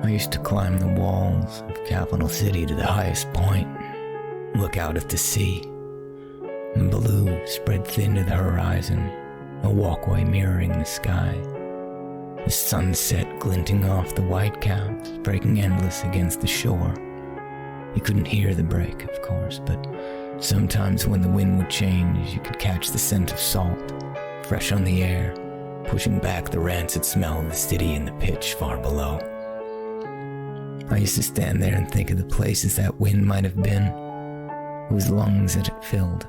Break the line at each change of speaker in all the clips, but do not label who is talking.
I used to climb the walls of Capital City to the highest point, look out at the sea. Blue spread thin to the horizon, a walkway mirroring the sky. The sunset glinting off the white caps, breaking endless against the shore. You couldn't hear the break, of course, but sometimes when the wind would change, you could catch the scent of salt, fresh on the air, pushing back the rancid smell of the city and the pitch far below. I used to stand there and think of the places that wind might have been, whose lungs had it filled,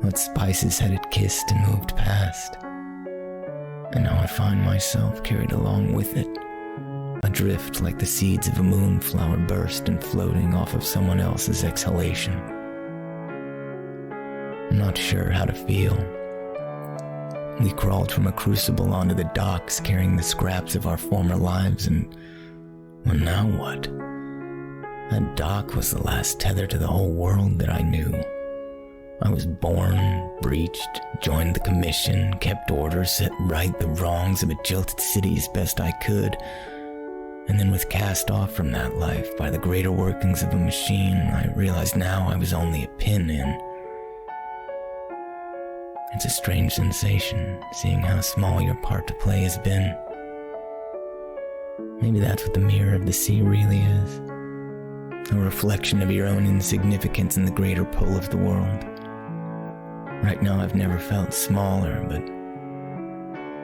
what spices had it kissed and moved past. And now I find myself carried along with it, adrift like the seeds of a moonflower burst and floating off of someone else's exhalation. I'm not sure how to feel. We crawled from a crucible onto the docks carrying the scraps of our former lives, and well, now what? That dock was the last tether to the whole world that I knew. I was born, breached, joined the commission, kept order, set right the wrongs of a jilted city as best I could, and then was cast off from that life by the greater workings of a machine. I realized now I was only a pin in. It's a strange sensation, seeing how small your part to play has been. Maybe that's what the mirror of the sea really is. A reflection of your own insignificance in the greater pull of the world. Right now I've never felt smaller, but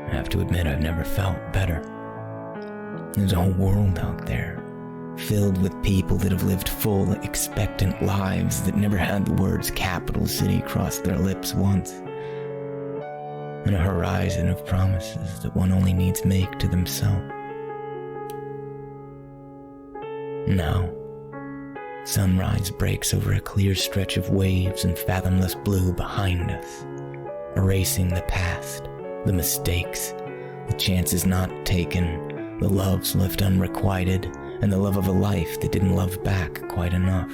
I have to admit I've never felt better. There's a whole world out there, filled with people that have lived full, expectant lives that never had the words capital city cross their lips once. And a horizon of promises that one only needs make to themselves. Now, sunrise breaks over a clear stretch of waves and fathomless blue behind us, erasing the past, the mistakes, the chances not taken, the loves left unrequited, and the love of a life that didn't love back quite enough.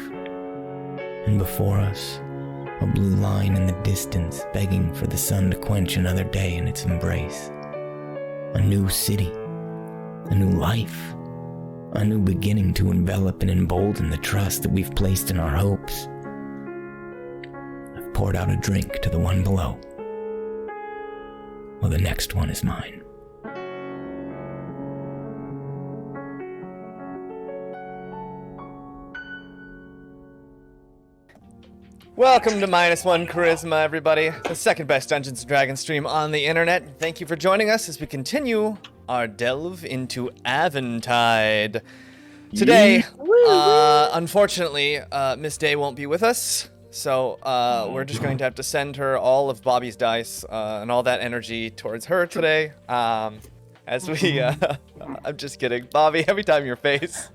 And before us, a blue line in the distance begging for the sun to quench another day in its embrace. A new city, a new life, a new beginning to envelop and embolden the trust that we've placed in our hopes. I've poured out a drink to the one below. Well, the next one is mine.
Welcome to MinusOneCHarisma, everybody, the second best Dungeons & Dragons stream on the internet. Thank you for joining us as we continue our delve into Aventide. Today, unfortunately, Miss Daye won't be with us, so we're just going to have to send her all of Bobby's dice and all that energy towards her today. As we, I'm just kidding. Bobby, every time your face.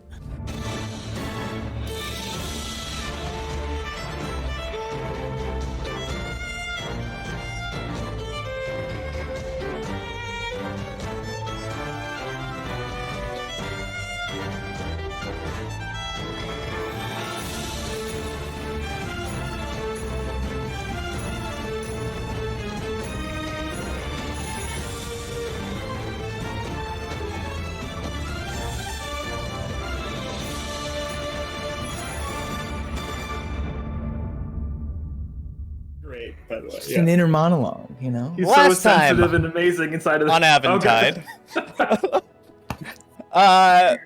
By the way,
Just an inner monologue, you know?
He's
Last
so
time
sensitive and amazing inside of the
on Aventide.
Okay.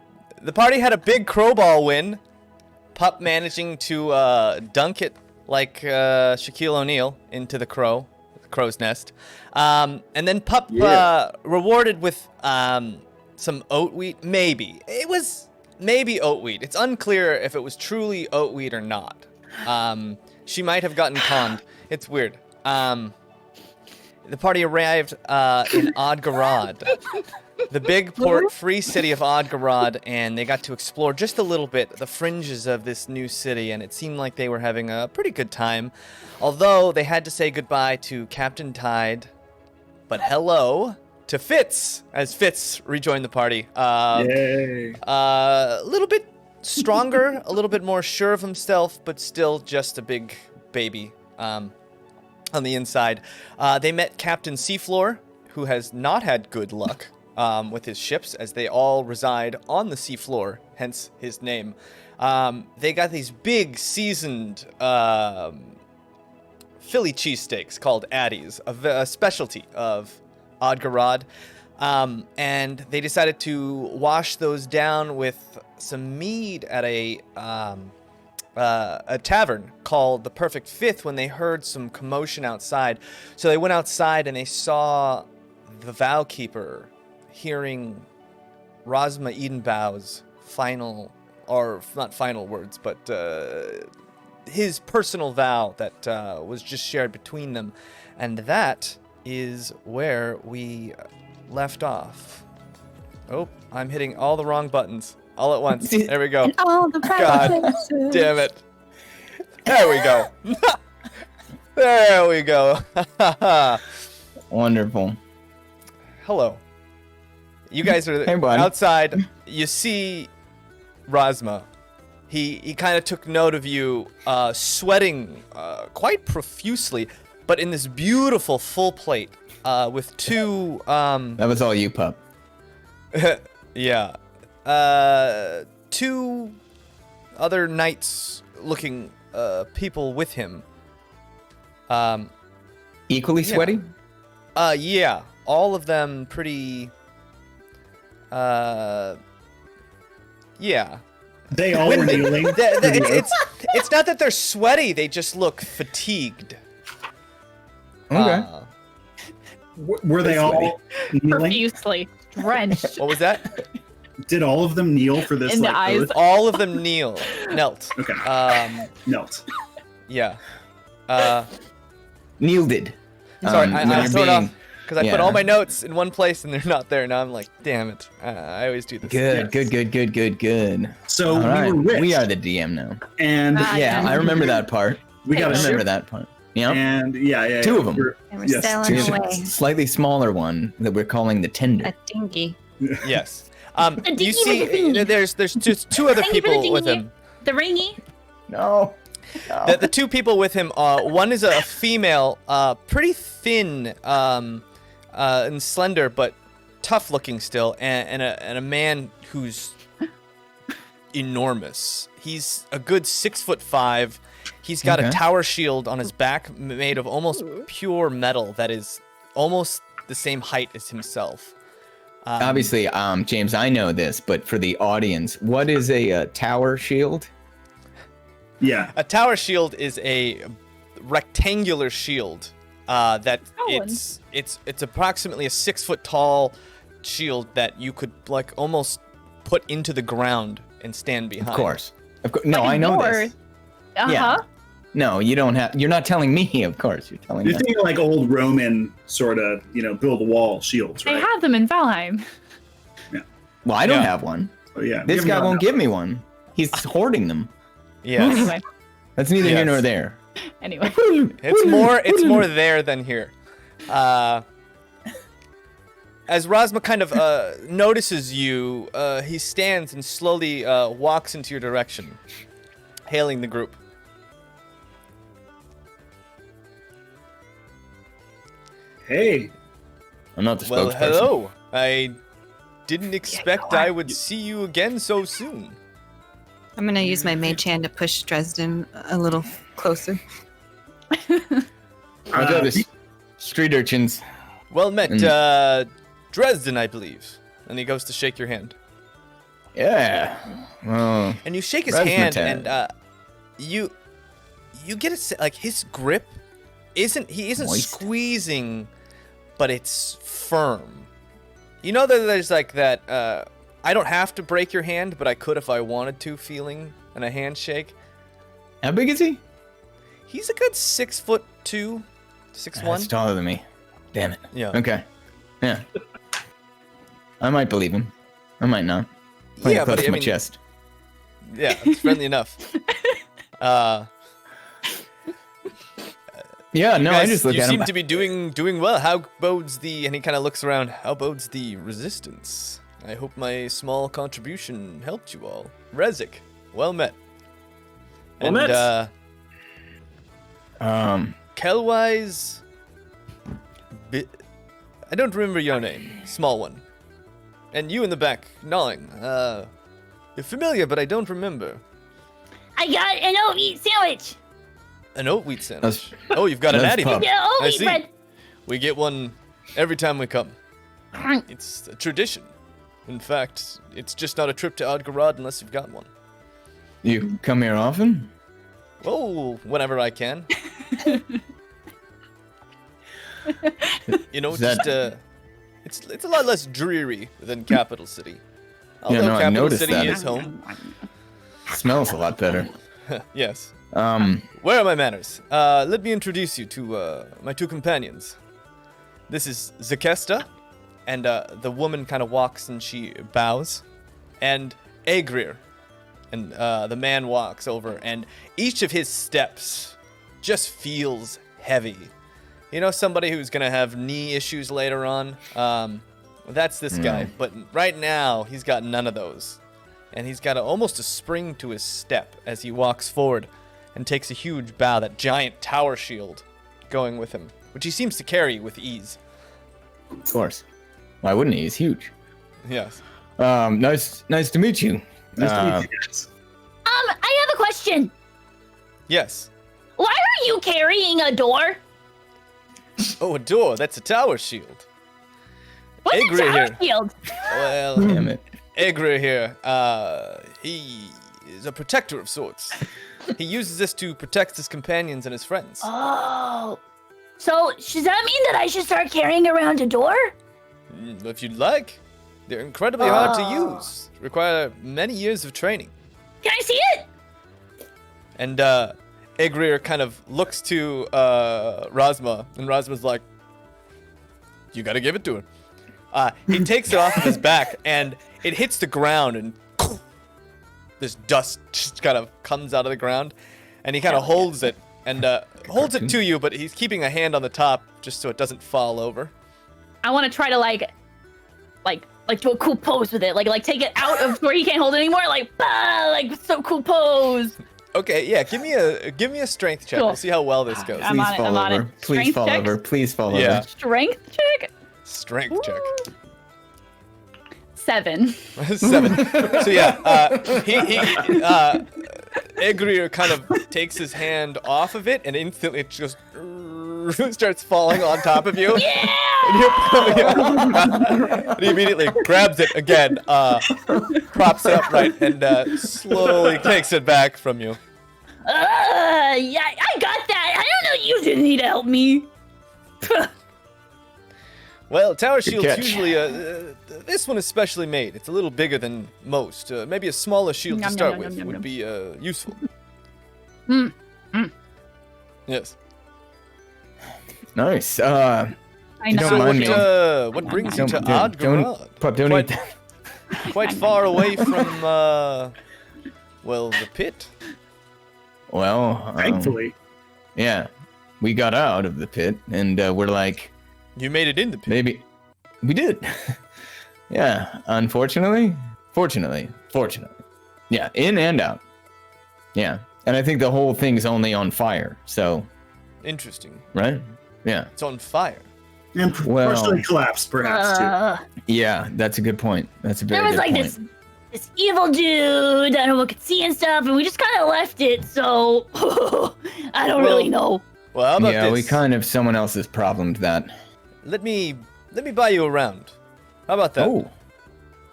The party had a big crowball win. Pup managing to dunk it like Shaquille O'Neal into the crow's nest. And then Pup rewarded with some oat wheat. Maybe. It was maybe oat wheat. It's unclear if it was truly oat wheat or not. She might have gotten conned. It's weird. The party arrived in Odgarad, the big port-free city of Odgarad, and they got to explore just a little bit the fringes of this new city, and it seemed like they were having a pretty good time. Although they had to say goodbye to Captain Tide, but hello to Fitz, as Fitz rejoined the party.
Yay.
A little bit stronger, a little bit more sure of himself, but still just a big baby on the inside. They met Captain Seafloor, who has not had good luck with his ships, as they all reside on the seafloor, hence his name. They got these big seasoned Philly cheesesteaks called Addies, a specialty of Odgarod. And they decided to wash those down with some mead at a tavern called the Perfect Fifth when they heard some commotion outside. So they went outside and they saw the Vow Keeper hearing Rosma Edenbaugh's final, or not final words, but his personal vow that was just shared between them. And that is where we left off. Oh, I'm hitting all the wrong buttons all at once. There we go.
And all the
God
places.
damn it. There we go. There we go.
Wonderful.
Hello. You guys are
Hey, bud.
outside. You see Rosma. He kind of took note of you, sweating quite profusely, but in this beautiful full plate with two.
That was all you, pup.
Yeah. Two other knights-looking people with him.
Equally
Yeah.
sweaty?
Yeah. All of them pretty. Yeah.
They all were kneeling.
It's not that they're sweaty. They just look fatigued.
Okay.
Were they all kneeling?
Profusely drenched.
What was that?
Did all of them kneel for this
In the
like
eyes.
oath?
All of them knelt.
Okay. Knelt.
Yeah.
Kneelded.
Sorry,
when
I
you're
thrown off
being-
because I put all my notes in one place and they're not there. Now I'm like, damn it. I always do this.
Good, good.
So
All
we
right,
were rich.
we are the DM now.
And
Yeah, I remember that part.
we got
I
a
remember
ship.
that part. Yeah.
And yeah.
Two of them.
And we're
Yes,
sailing
There's
away.
a slightly smaller one that we're calling the Tender.
A dingy.
Yes.
dinghy
You
with a
see,
thingy.
there's just two other
Thank you for the
people with
dinghy.
him.
The ringy.
No.
The two people with him, one is a female, pretty thin and slender, but tough looking still, and a man who's enormous. He's a good 6'5". He's got a
Okay.
tower shield on his back made of almost pure metal that is almost the same height as himself.
Obviously, James, I know this, but for the audience, what is a tower shield?
Yeah.
A tower shield is a rectangular shield that
Cullen.
it's approximately a 6 foot tall shield that you could like almost put into the ground and stand behind.
Of course. No,
Like
I know
more.
this.
Uh-huh.
Yeah. No, you don't have. You're not telling me. Of course, you're telling
You're
me.
thinking like old Roman sort of, build a wall shields,
They
right?
have them in Valheim.
Well, I don't
Yeah.
have one.
So, yeah.
This
give
guy
them
won't
that.
give me one. He's hoarding them.
Yes.
Anyway.
That's neither here
Yes.
nor there.
Anyway.
It's more there than here. As Rosma kind of notices you, he stands and slowly walks into your direction, hailing the group.
Hey.
I'm not the
Well,
spokesperson.
hello. I didn't expect I would see you again so soon.
I'm gonna use my mage hand to push Dresden a little closer.
I'll go to street urchins.
Well met, Dresden, I believe. And he goes to shake your hand.
Yeah. Oh,
And you shake his
Razzmatazz.
hand, and you get like his grip isn't
Moist.
squeezing, but it's firm. You know that there's like that. I don't have to break your hand, but I could if I wanted to. Feeling in a handshake.
how big is he?
He's a good 6'2", 6'1".
That's taller than me. Damn it.
Yeah.
Okay. Yeah. I might believe him. I might not.
Yeah,
close
but
to
I
my
mean,
chest.
yeah, it's friendly enough.
Yeah. No, I
Guys,
just look
you
at
seem
him.
to be doing well. How bodes the? And he kind of looks around. How bodes the resistance? I hope my small contribution helped you all. Rezik, well met.
Well met.
Kelwise, I don't remember your name. Small one. And you in the back, gnawing. You're familiar, but I don't remember.
I got an oat meat sandwich.
An oat wheat sandwich. Oh, you've got an
that's
Addy.
pup.
Yeah, oat
I
meat
see.
bread.
We get one every time we come. It's a tradition. In fact, it's just not a trip to Adgarad unless you've got one.
You come here often?
Oh, whenever I can. You know,
Is that-
just it's a lot less dreary than Capital City.
Yeah,
Although
no, I
Capital
noticed
City
that.
is home.
Smells a lot better.
Yes.
Um,
Where are my manners? Let me introduce you to my two companions. This is Zakesta, and the woman kind of walks and she bows, and Agrir, and the man walks over, and each of his steps just feels heavy. You know, somebody who's gonna have knee issues later on. That's this guy, but right now he's got none of those, and he's got almost a spring to his step as he walks forward and takes a huge bow, that giant tower shield going with him, which he seems to carry with ease.
of course. Why wouldn't he? He's huge.
Yes.
Nice to meet you.
Nice to meet you guys.
I have a question.
Yes.
Why are you carrying a door?
Oh, a door. That's a tower shield.
What's a
Agri
tower
here.
shield?
Well,
Damn it.
Agri here, he is a protector of sorts. He uses this to protect his companions and his friends.
Oh. So, does that mean that I should start carrying around a door?
If you'd like. They're incredibly hard to use. Require many years of training.
Can I see it?
And Egrir kind of looks to Rasma, and Rasma's like, "You gotta give it to her." He takes it off of his back, and it hits the ground, and this dust just kind of comes out of the ground, and he kind of holds it, and holds it to you, but he's keeping a hand on the top just so it doesn't fall over.
I want to try to like do a cool pose with it, like take it out of where he can't hold it anymore, like so cool pose.
Okay, yeah, give me a strength check.
Cool.
We'll see how well this goes.
I'm
Please
on it,
fall
I'm on
over.
it.
Please
Strength
fall
checks?
over. Please fall
Yeah.
over.
Strength check.
Strength check.
7.
7. So yeah, Egrir kind of takes his hand off of it, and instantly it just starts falling on top of you.
Yeah!
And he immediately grabs it again, props it upright, and slowly takes it back from you.
Yeah, I got that. I don't know. You didn't need to help me.
Well, tower
Good
shields
catch.
usually, this one is specially made. It's a little bigger than most. Maybe a smaller shield to
Yum,
start
yum,
with
yum, yum,
would
yum.
be useful. Yes.
Nice.
I
You
know.
don't mind me.
What brings you
Don't,
to
don't,
Adgarad?
Pup, don't
Quite-
eat that.
Quite far away from, well, the pit.
Well,
Thankfully.
yeah, we got out of the pit, and we're like,
You made it in the pit.
maybe we did. Yeah, unfortunately, fortunately, yeah, in and out. Yeah, and I think the whole thing's only on fire. So,
Interesting.
right? Yeah,
It's on fire.
And
Well-
partially collapsed, perhaps, too.
yeah, that's a good point. That's a very
There was
good
like
point.
this evil dude that no one could see and stuff, and we just kind of left it. So I don't really know.
Well, how about
Yeah,
this?
we kind of someone else's problemed that.
Let me buy you around. How about that?
Oh,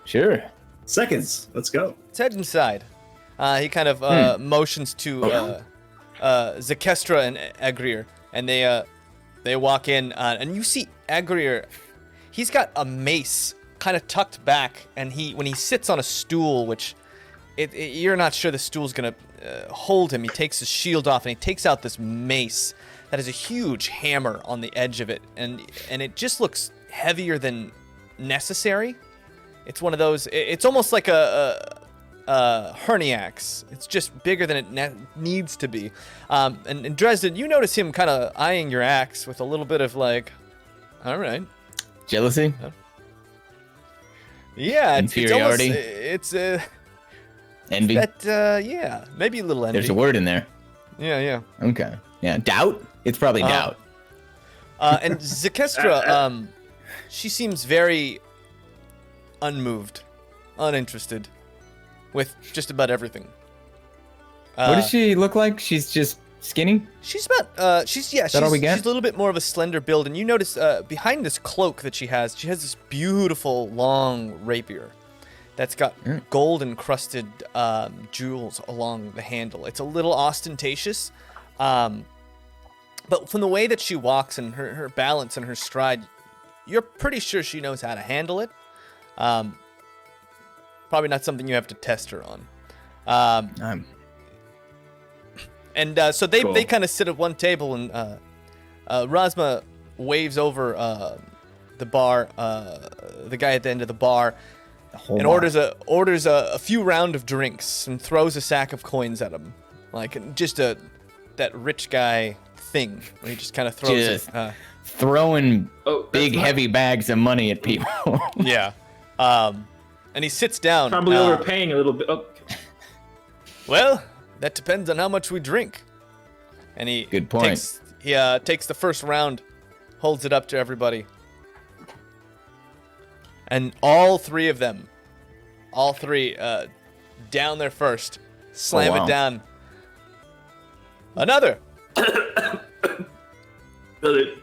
sure.
Seconds. Let's go.
Let's head inside. He kind of motions to Zakestra and Agrir, and they walk in, and you see Agrir. He's got a mace kind of tucked back, and when he sits on a stool, which you're not sure the stool's gonna hold him. He takes his shield off, and he takes out this mace that has a huge hammer on the edge of it, and it just looks heavier than necessary. It's one of those. It's almost like a herniax. It's just bigger than it needs to be. And Dresden, you notice him kind of eyeing your axe with a little bit of like, all right,
Jealousy?
yeah,
Inferiority?
It's
Envy?
yeah, maybe a little envy.
There's a word in there.
Yeah.
Okay. Yeah, doubt? It's probably doubt.
And Zakestra, she seems very unmoved, uninterested, with just about everything.
What does she look like? She's just skinny?
She's about she's
all we get?
she's a little bit more of a slender build, and you notice behind this cloak that she has this beautiful long rapier that's got gold encrusted jewels along the handle. It's a little ostentatious, but from the way that she walks and her balance and her stride, you're pretty sure she knows how to handle it. Probably not something you have to test her on. And so they kind of sit at one table, and Rasma waves over the bar, the guy at the end of the bar, and orders a few round of drinks and throws a sack of coins at him, like just that rich guy thing where he just kind of throws it.
Throwing big heavy bags of money at people.
Yeah. And he sits down.
Probably overpaying a little bit. Oh.
Well, that depends on how much we drink. And he
Good point.
takes the first round, holds it up to everybody. And all three down there first, slam it down. Another.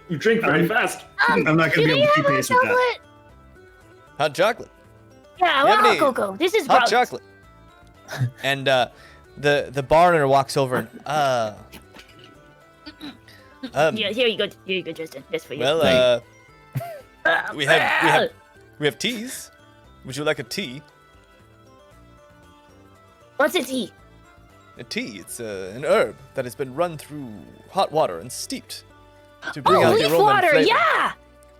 You drink very fast.
I'm not going to be able to keep pace with that.
Hot chocolate.
Yeah,
You have
well,
any
cocoa. This is
Hot
gross.
chocolate. And the bar owner walks over and
Yeah, here you go. Here you go, Justin. That's for you.
well, we have teas. Would you like a tea?
What's a tea?
A tea. It's an herb that has been run through hot water and steeped to bring out the
leaf
aroma and
water.
flavor.
Yeah.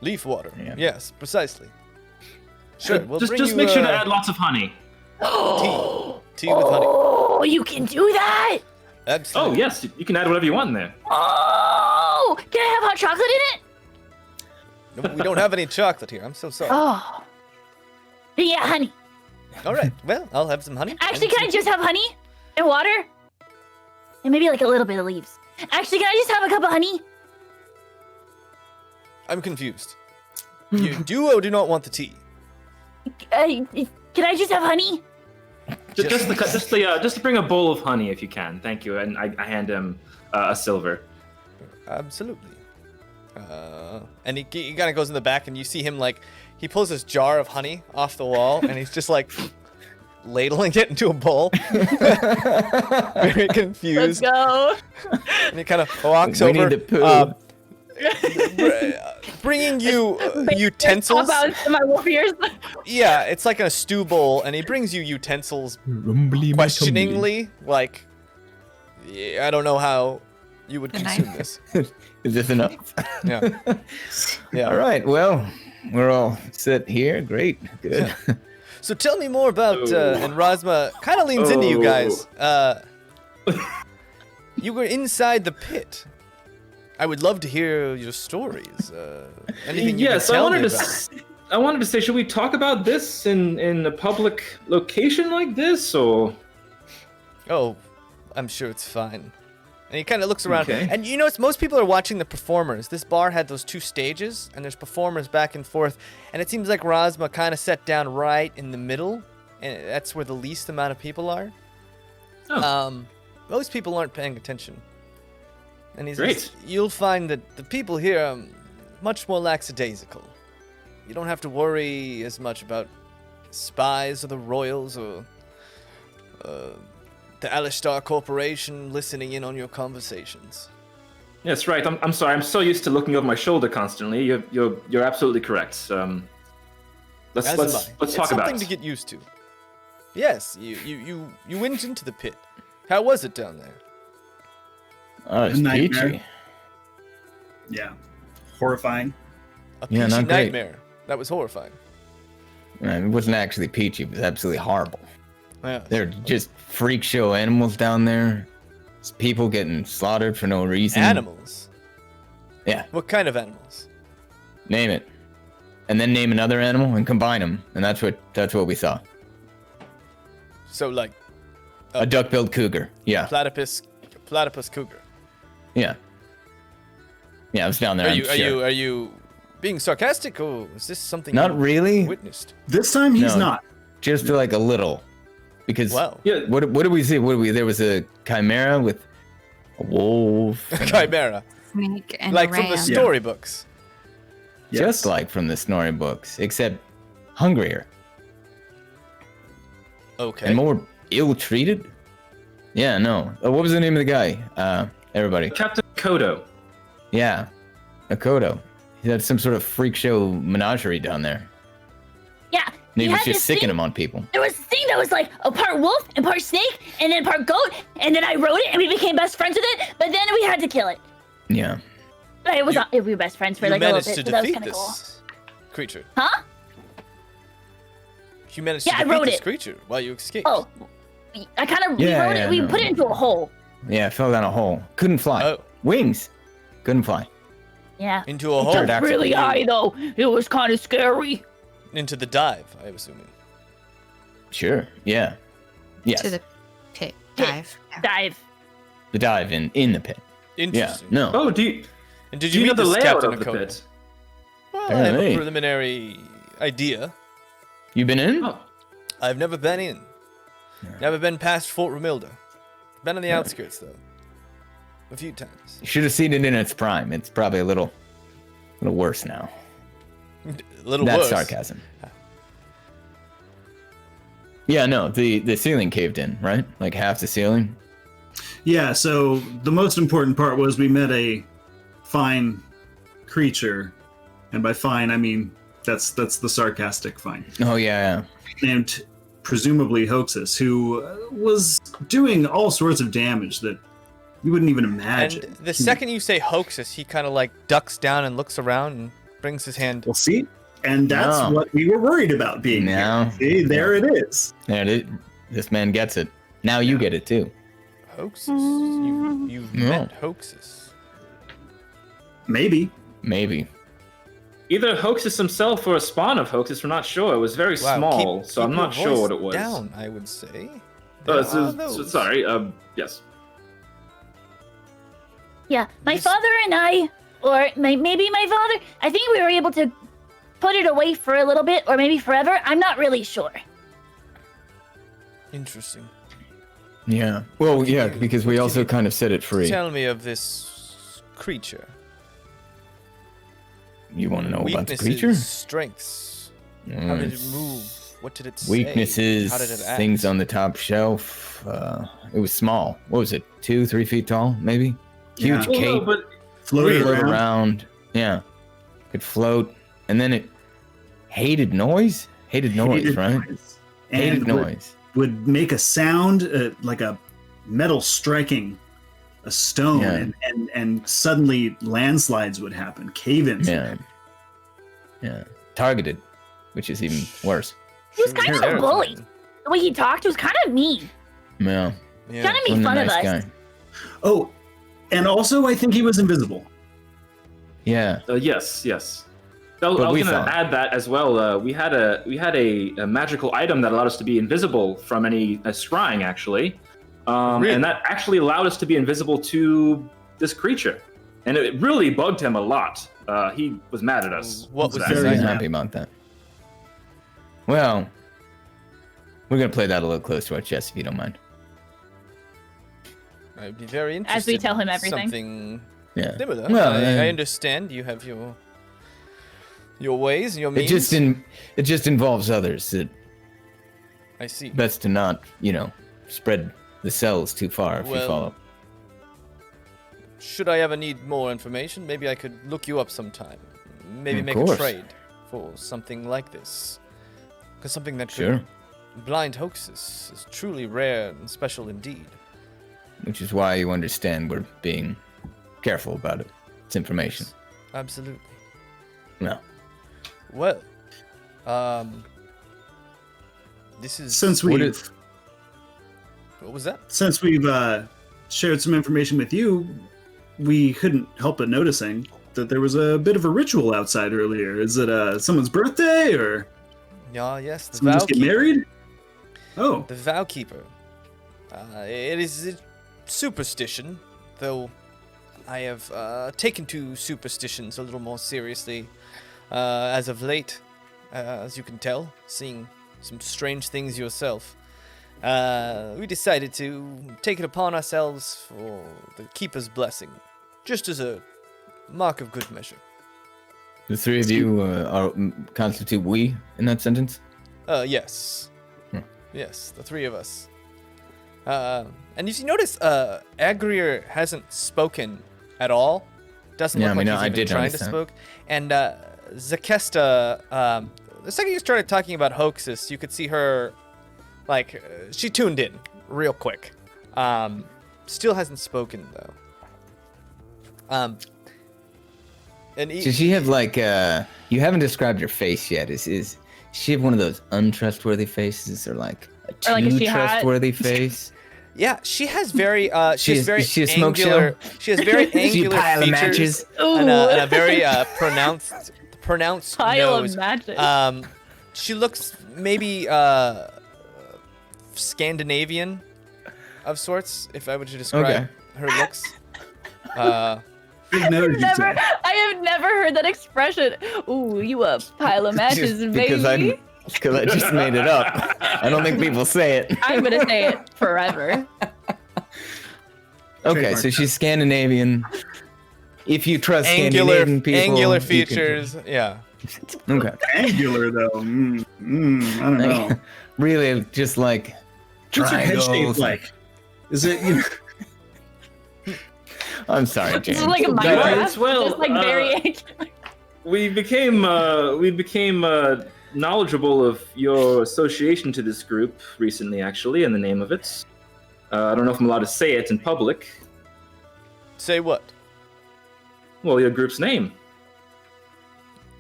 Leaf water.
Yeah.
Yes, precisely. Sure. We'll bring
just
you,
make sure to add lots of honey.
tea with honey.
Oh, you can do that.
Oh
Absolutely.
yes, you can add whatever you want in there.
Oh, can I have hot chocolate in it?
No, we don't have any chocolate here. I'm so sorry.
Oh. Yeah, honey.
All right. Well, I'll have some honey.
Actually,
and
can I just have honey and water? And maybe like a little bit of leaves. Actually, can I just have a cup of honey?
I'm confused. You do or do not want the tea?
Can I just have honey?
Just bring a bowl of honey if you can. Thank you. And I hand him a silver.
Absolutely. And he kind of goes in the back, and you see him like he pulls this jar of honey off the wall, and he's just like ladling it into a bowl. Very confused.
Let's go.
And he kind of walks
We
over,
need to
bringing you utensils.
About my warriors.
Yeah, it's like a stew bowl, and he brings you utensils questioningly, like, yeah, I don't know how you would
The
consume
knife.
this.
Is this enough?
Yeah. Yeah.
All right. Well, we're all set here. Great. Good.
So tell me more about, and Rasma kind of leans into you guys. You were inside the pit. I would love to hear your stories. Anything you
Yes,
can
I
tell me
wanted
about.
I wanted to say, should we talk about this in a public location like this, or?
Oh, I'm sure it's fine. And he kind of looks around.
Okay.
And you notice most people are watching the performers. This bar had those two stages, and there's performers back and forth. And it seems like Rasma kind of sat down right in the middle, and that's where the least amount of people are.
Oh.
Most people aren't paying attention. And he
Great.
says, you'll find that the people here are much more lackadaisical. You don't have to worry as much about spies or the royals or the Alistar Corporation listening in on your conversations.
Yes, right. I'm sorry. I'm so used to looking over my shoulder constantly. You're absolutely correct. Let's
As am I.
talk
It's
about
something
it.
to get used to. Yes, you went into the pit. How was it down there?
Oh, it's
Nightmare.
peachy.
Yeah. Horrifying.
A
Yeah,
peachy
not great.
nightmare. That was horrifying.
It wasn't actually peachy. It was absolutely horrible.
Yeah.
They're just freak show animals down there. It's people getting slaughtered for no reason.
Animals?
Yeah,
What kind of animals?
name it. And then name another animal and combine them. And that's what we saw.
So like
A duck-billed cougar. Yeah.
platypus cougar.
Yeah. Yeah, I was down there.
Are
I'm
you
sure.
are you being sarcastic, or is this something
Not
you
really.
witnessed?
This time he's
No.
not.
Just like a little, because
Wow.
Yeah.
what did we see? There was a chimera with a wolf,
Chimera.
Snake and
Like
a
from the
ram.
storybooks.
just like from the storybooks, except hungrier
Okay.
and more ill-treated. Yeah, no. What was the name of the guy? Everybody.
Captain Kodo.
Yeah, Akodo. He had some sort of freak show menagerie down there.
Yeah.
And he was
had
just
this
sicking
thing-
him on people.
There was this thing that was like a part wolf and part snake and then part goat, and then I wrote it and we became best friends with it, but then we had to kill it.
Yeah.
But it was we were best friends for
You
like a little
managed
bit,
to
so that was
defeat
kind of cool.
this creature.
Huh?
You managed
Yeah,
to
I
defeat
wrote
this
it.
creature while you escaped.
Oh, I kind of
Yeah,
rewrote
yeah,
it. We
no,
put it into a hole.
Yeah, it fell down a hole. Couldn't fly.
Oh.
Wings. Couldn't fly.
Yeah.
Into a hole.
Pterodactyl.
Really high though. It was kind of scary.
Into the dive, I'm assuming.
Sure. Yeah. Yes.
To the pit.
Pit.
Dive.
Dive.
The dive in the pit. Yeah.
Interesting.
No.
Oh, do you
And did
do
you
you know
meet
the
this
layout
Captain
of the
Akodo?
pit?
Well, I have a
Apparently.
preliminary idea.
You been in?
Oh,
I've never been in. Never been past Fort Romilda. Been on the outskirts though. A few times.
You should have seen it in its prime. It's probably a little worse now.
A little
That's
worse.
sarcasm. Yeah, no, the ceiling caved in, right? Like half the ceiling.
Yeah, so the most important part was we met a fine creature, and by fine I mean that's the sarcastic fine,
Oh yeah,
named presumably Hoaxus, who was doing all sorts of damage that you wouldn't even imagine.
And the second you say hoaxes, he kind of like ducks down and looks around and brings his hand.
We'll see, and that's
No.
what we were worried about being.
No.
Here. See, there it is.
yeah. This man gets it. Now you get it too.
Hoaxes? You've
No.
met hoaxes.
Maybe.
Maybe.
either Hoaxus himself or a spawn of Hoaxus. We're not sure. It was very
Wow,
small, so I'm
keep
not
your
sure
voice
what it was.
Down, I would say.
Oh,
There are those.
sorry. Yes.
Yeah, my
This-
father and I, or maybe my father, I think we were able to put it away for a little bit, or maybe forever. I'm not really sure.
Interesting.
Yeah. Well, yeah,
you-
because we
what
also
can you
kind of set it free.
Tell me of this creature.
You want to know about the
Weaknesses,
creature?
strengths. How did it
Mm,
move? What did it say?
Weaknesses,
How did it act?
things on the top shelf. It was small. What was it? 2-3 feet tall, maybe? Huge
Yeah.
cape.
but
Floated
Float
around.
around. Yeah. Could float. And then it hated noise? Hated noise,
Hated
right?
noise.
Hated
And
noise.
would make a sound like a metal striking a stone,
Yeah.
and suddenly landslides would happen, cave-ins. would
Yeah.
happen.
Yeah. Targeted, which is even worse.
He was kind of a bully. The way he talked was kind of mean.
Yeah.
Yeah.
Kind of made
Wasn't a
fun
nice
of us.
guy.
Oh, and also I think he was invisible.
Yeah.
yes. I was
But
going
we
to
thought-
add that as well. We had a magical item that allowed us to be invisible from any scrying, actually.
Really?
And that actually allowed us to be invisible to this creature. And it really bugged him a lot. He was mad at us.
What was
for
his
that.
Very
Very
nice.
happy about that. Well, we're going to play that a little close to our chest if you don't mind.
I'd be very interested.
As we tell him
in
everything.
Something
Yeah.
similar.
Well,
I understand you have your ways and your means.
It just involves others.
I see.
Best to not, spread the cells too far if you
Well,
follow.
Should I ever need more information, maybe I could look you up sometime. Maybe
Of
make a
course.
trade for something like this. Because something that
Sure.
could blind hoaxes is truly rare and special indeed.
Which is why you understand we're being careful about it. It's information.
Absolutely.
No.
Well, this is
Since
What
we've
is-
what was that?
Shared some information with you, we couldn't help but noticing that there was a bit of a ritual outside earlier. Is it someone's birthday or
Yes, the
someone
vow
just get
keeper.
married? Oh,
The vow keeper. It is a superstition, though I have taken to superstitions a little more seriously as of late, as you can tell, seeing some strange things yourself. We decided to take it upon ourselves for the Keeper's blessing, just as a mark of good measure.
The three of you constitute we in that sentence?
Yes. Yes, the three of us. And you notice Agrier hasn't spoken at all. Doesn't look like he's even trying to speak. And Zakesta, the second you started talking about hoaxes, you could see her, like, she tuned in real quick. Still hasn't spoken, though.
Does she have, like, you haven't described her face yet. Is she have one of those untrustworthy faces, or like a too trustworthy face?
Yeah, she has very she has very
she a smoke
angular
show?
she has very angular
pile
features
of matches?
and a very pronounced
Pile
nose.
of matches.
She looks maybe Scandinavian of sorts, if I were to describe her looks.
Big nose, you'd say.
I have never heard that expression. Ooh, you a pile of matches, baby.
Because I just made it up. I don't think people say it.
I'm gonna say it forever.
Okay, so she's Scandinavian. If you trust Scandinavian people,
angular features, yeah.
Okay.
Angular though. I don't know.
Really, just like
What's your head shape
triangles.
like? Is it you know?
I'm sorry, James.
This is like a
Right,
Minecraft.
well,
Just like very.
We became knowledgeable of your association to this group recently, actually, and the name of it. I don't know if I'm allowed to say it in public.
Say what?
Well, your group's name.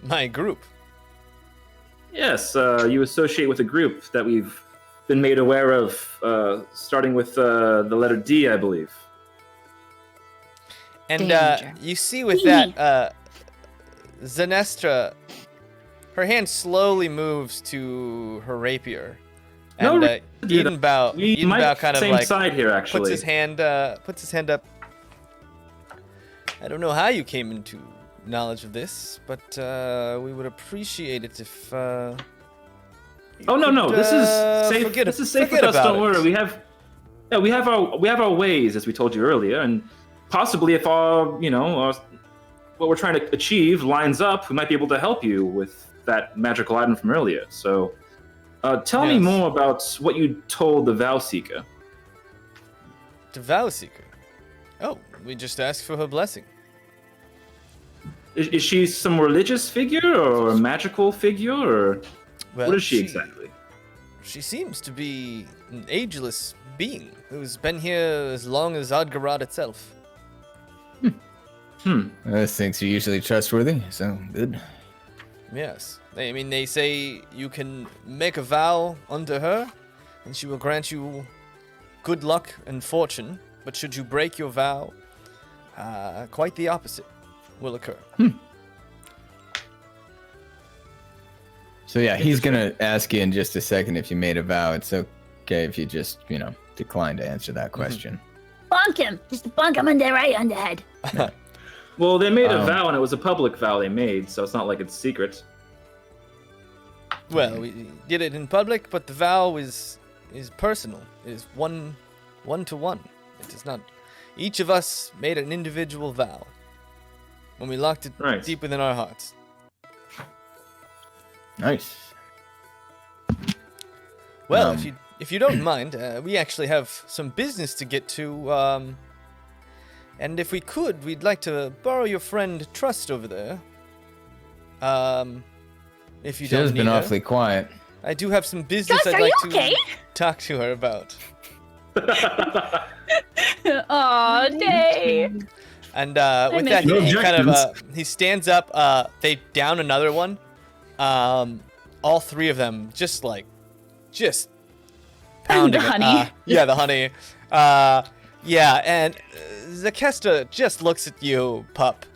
My group.
Yes, you associate with a group that we've been made aware of, starting with the letter D, I believe.
And
Danger.
you see with that, Zenestra, her hand slowly moves to her rapier,
No,
and
we
Edenbow kind of
same
like
side here, actually.
puts his hand up. I don't know how you came into knowledge of this, but we would appreciate it if.
Oh no! This is safe. This is safe with us. Don't worry. We have our ways, as we told you earlier, and possibly if what we're trying to achieve lines up, we might be able to help you with that magical item from earlier. So, tell me more about what you told the Vow Seeker.
The Vow Seeker. Oh, we just asked for her blessing.
Is she some religious figure or a magical figure, or
Well,
what is she exactly?
She seems to be an ageless being who's been here as long as Adgarad itself.
Those things are usually trustworthy, so good.
Yes. They say you can make a vow unto her, and she will grant you good luck and fortune. But should you break your vow, quite the opposite will occur.
So yeah, he's gonna ask you in just a second if you made a vow. It's okay if you just, decline to answer that question.
Bonk him. Just bonk him on the head.
Well, they made a vow, and it was a public vow they made, so it's not like it's secret.
Well, we did it in public, but the vow is personal. It is one to one. It is not. Each of us made an individual vow when we locked it deep within our hearts.
Nice.
Well, if you don't mind, we actually have some business to get to. And if we could, we'd like to borrow your friend Trust over there. If you
She
don't
has
need
been
her.
awfully quiet.
I do have some business
Trust,
I'd
are
like
you
to
okay?
talk to her about.
Aw, Daye.
And with that,
No
he kind of
objections.
he stands up. They down another one. All three of them just pounding
The
it.
honey.
Yeah, the honey. Yeah, and Zakesta just looks at you, pup.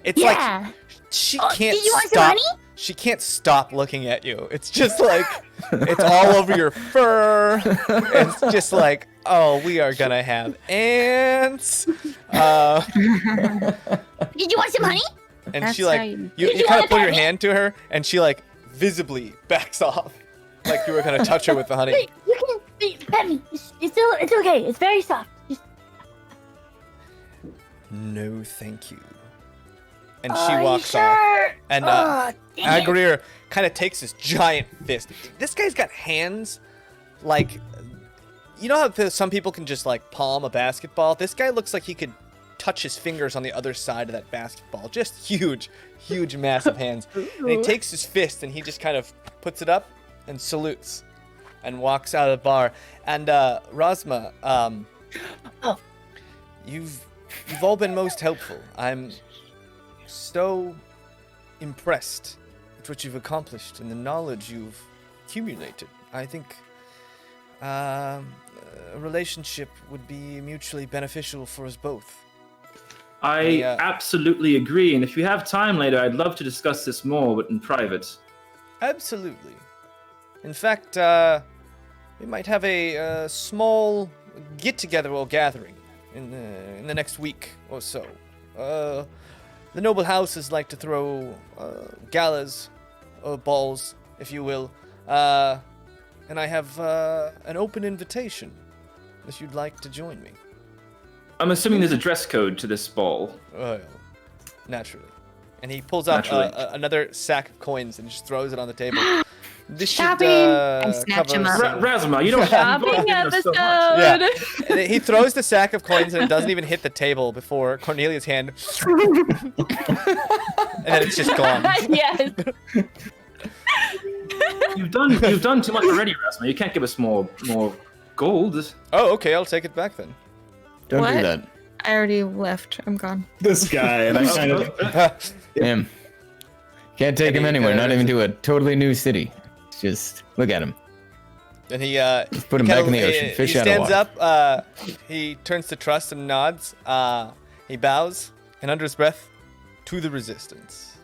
It's like
Yeah.
she
Oh,
can't
did you want some
stop.
honey?
She can't stop looking at you. It's just like it's all over your fur. It's just like, oh, we are gonna have ants.
Did you want some honey?
and
That's
she
how
like
you-
you
You
kind
wanna
of put your
pet me?
hand to her, and she like visibly backs off, like you were gonna touch her with the honey.
Hey, you can pet me. It's okay. It's very soft. Just,
No, thank you. And she walks
you
off.
sure?
And
Damn it.
Agrir kind of takes this giant fist. This guy's got hands like, you know how some people can just like palm a basketball? This guy looks like he could touch his fingers on the other side of that basketball. Just huge, massive hands. And he takes his fist and he just kind of puts it up and salutes and walks out of the bar. And Rosma,
Oh.
you've all been most helpful. I'm so impressed with what you've accomplished and the knowledge you've accumulated. I think a relationship would be mutually beneficial for us both.
I absolutely agree, and if you have time later, I'd love to discuss this more, but in private.
Absolutely. In fact, we might have a small get-together or gathering in the next week or so. The noble houses like to throw galas or balls, if you will, and I have an open invitation if you'd like to join me.
I'm assuming there's a dress code to this ball.
Naturally. And he pulls out another sack of coins and just throws it on the table. This
Shopping!
should
I snatch him
cover
up.
some-
Razma, you don't
Shopping
have to
episode.
Yeah. And he throws the sack of coins and it doesn't even hit the table before Cornelia's hand. And then it's just gone.
Yes.
You've done too much already, Razma. You can't give us more gold.
Oh, okay, I'll take it back then.
Don't do
What?
that.
I already left. I'm gone.
This guy, and I kind of
Damn. Can't take him anywhere, not even to a totally new city. Just look at him.
And he
Put him back in the ocean. Fish
he
out of
stands
water.
up, he turns to Trust and nods. He bows, and under his breath, to the resistance.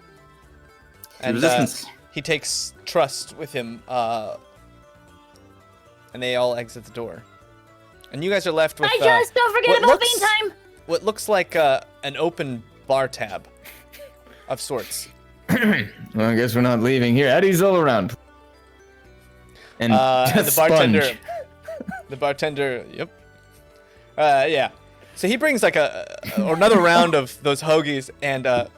And
Resistance.
he takes Trust with him, and they all exit the door. And you guys are left with
I just don't forget
what
about
looks-
vein time.
what looks like an open bar tab of sorts.
Well, I guess we're not leaving here. Eddie's all around. And
And
just
the bartender,
sponge.
yep. Yeah. So he brings like another round of those hoagies and a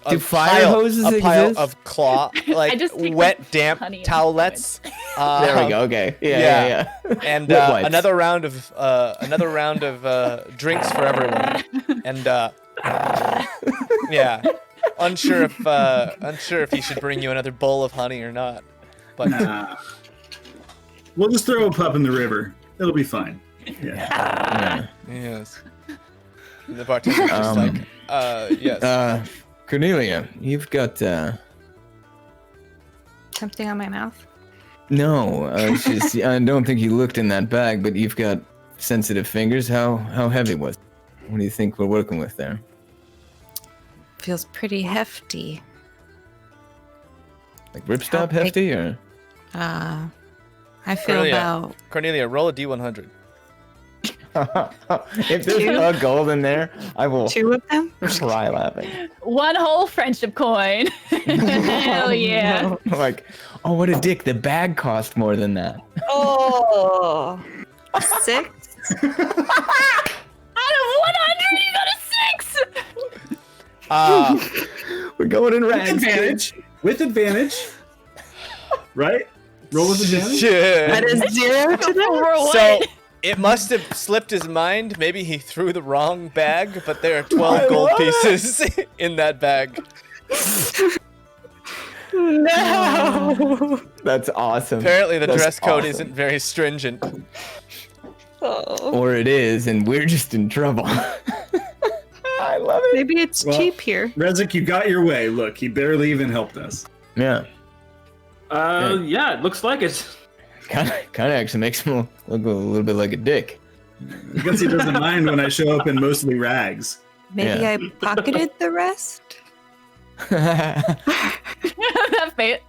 Do fire
pile,
hoses
a pile
exist?
of claw, like
just take
wet, damp
honey and
towelettes.
There we go. Okay. Yeah.
And
Wet wipes.
another round of drinks for everyone. And yeah, unsure if he should bring you another bowl of honey or not. But
we'll just throw a pup in the river. It'll be fine. Yeah.
Yeah.
yes. And the bartender's just like, yes.
Cornelia, you've got
Something on my mouth.
no. It's just I don't think you looked in that bag, but you've got sensitive fingers. How heavy was it? What do you think we're working with there?
Feels pretty hefty.
Like ripstop
How big-
hefty or?
I feel
Cornelia.
about
Cornelia, roll a d100.
If there's a gold in there, I will
2 of them.
cry laughing.
One whole friendship coin. Hell yeah.
Like, oh, what a dick! The bag cost more than that.
Oh. 6.
Out of 100, you got a 6.
We're going in rags.
Advantage. With advantage. Right? Roll with advantage?
That
Yeah.
is 0 to them.
For what?
So it must have slipped his mind. Maybe he threw the wrong bag, but there are 12 gold pieces in that bag.
No.
That's awesome.
Apparently, the
That's
dress code
awesome.
isn't very stringent.
Oh.
Or it is, and we're just in trouble. I love it.
Maybe it's
Well-
cheap here.
Rezik, you got your way. Look, he barely even helped us.
Yeah,
Yeah, it looks like it.
kind of actually makes him look a little bit like a dick.
I guess he doesn't mind when I show up in mostly rags.
Maybe
Yeah.
I pocketed the rest.
That face.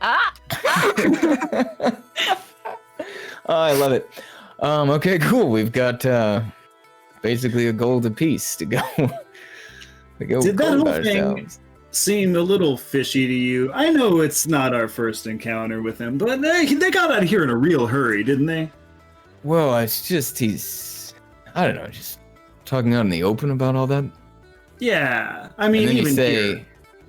Oh, I love it. Okay, cool. We've got basically a gold apiece to go. To go
Did that
gold
whole thing
ourselves.
seem a little fishy to you. I know it's not our first encounter with him, but they got out of here in a real hurry, didn't they?
Well, it's just he's, I don't know, just talking out in the open about all that.
Yeah, I mean,
And then
even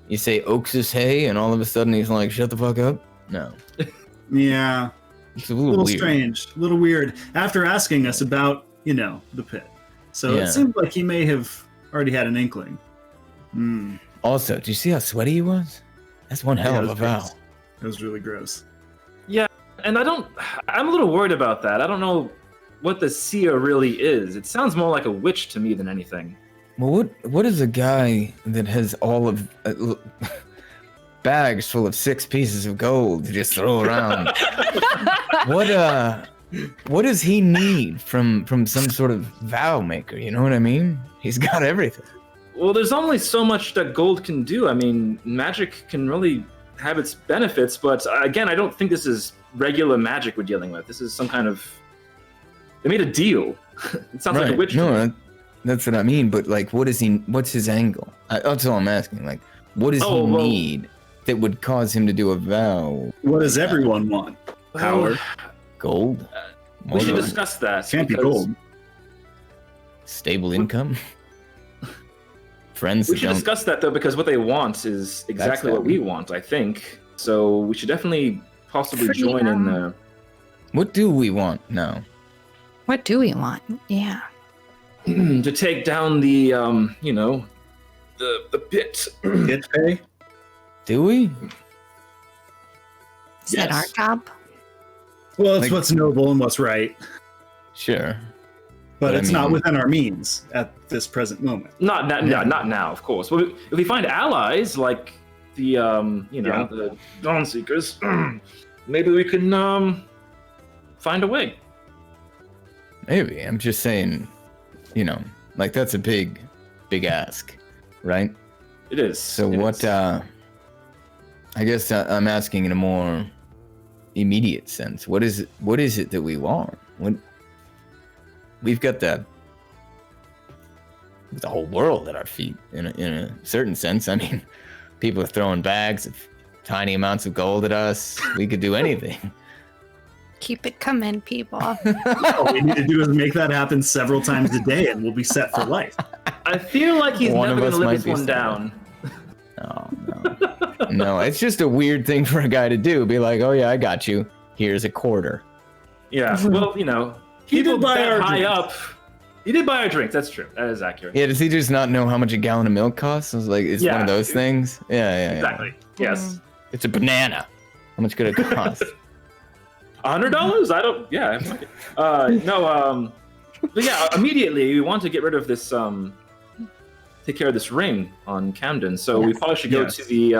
you say Oaks is hay, and all of a sudden he's like, shut the fuck up. No,
here. Yeah,
it's a
a
little,
little
weird.
strange, a little weird. After asking us about, the pit. So
Yeah.
it seemed like he may have already had an inkling. Hmm.
Also, do you see how sweaty he was? That's one hell
Yeah,
of
it
a
was
vow.
gross. It was really gross.
And I'm a little worried about that. I don't know what the seer really is. It sounds more like a witch to me than anything.
Well, what is a guy that has all of bags full of 6 pieces of gold to just throw around? What does he need from some sort of vow maker? You know what I mean? He's got everything.
Well, there's only so much that gold can do. I mean, magic can really have its benefits, but again, I don't think this is regular magic we're dealing with. This is some kind of... They made a deal. It sounds like a witch.
No, that's what I mean. But like, what's his angle? That's all I'm asking. Like, what does he need that would cause him to do a vow?
What does everyone want? Power.
Gold?
We should
More
discuss that.
Can't be
because
gold.
stable income? Friends
We
that
should
don't...
discuss that though, because what they want is exactly what we want, I think. So we should definitely possibly join in the...
What do we want now?
What do we want? Yeah.
to take down the the pit.
Hit pay?
Do we?
Is that our
Yes.
job?
Well, it's
Like-
what's noble and what's right,
Sure.
but
But I
it's not
mean-
within our means at this present moment.
Not now, of course. Well, if we find allies like the the Dawn Seekers, maybe we can find a way.
Maybe. I'm just saying, like that's a big ask, right?
It is.
So
It
what,
is.
I guess I'm asking in a more immediate sense. What is it that we want? We've got the whole world at our feet in a certain sense. I mean, people are throwing bags of tiny amounts of gold at us. We could do anything.
Keep it coming, people.
All we need to do is make that happen several times a day, and we'll be set for life.
I feel like he's
One
never
of
going to
us
live
might
this
be
one
sad.
down.
Oh, no. No, it's just a weird thing for a guy to do. Be like, oh yeah, I got you. Here's a quarter.
Yeah. Well,
He
people
did buy
that
our
high
drinks.
up. He did buy our drinks. That's true. That is accurate.
Yeah, does he just not know how much a gallon of milk costs? I was like, it's one
Yeah.
of those things. Yeah.
Exactly. Yes.
It's a banana. How much could it cost?
$100? I don't. Yeah. I have no idea. No. But yeah, immediately we want to get rid of this. Take care of this ring on Camden. So we probably should go
Yes.
to the.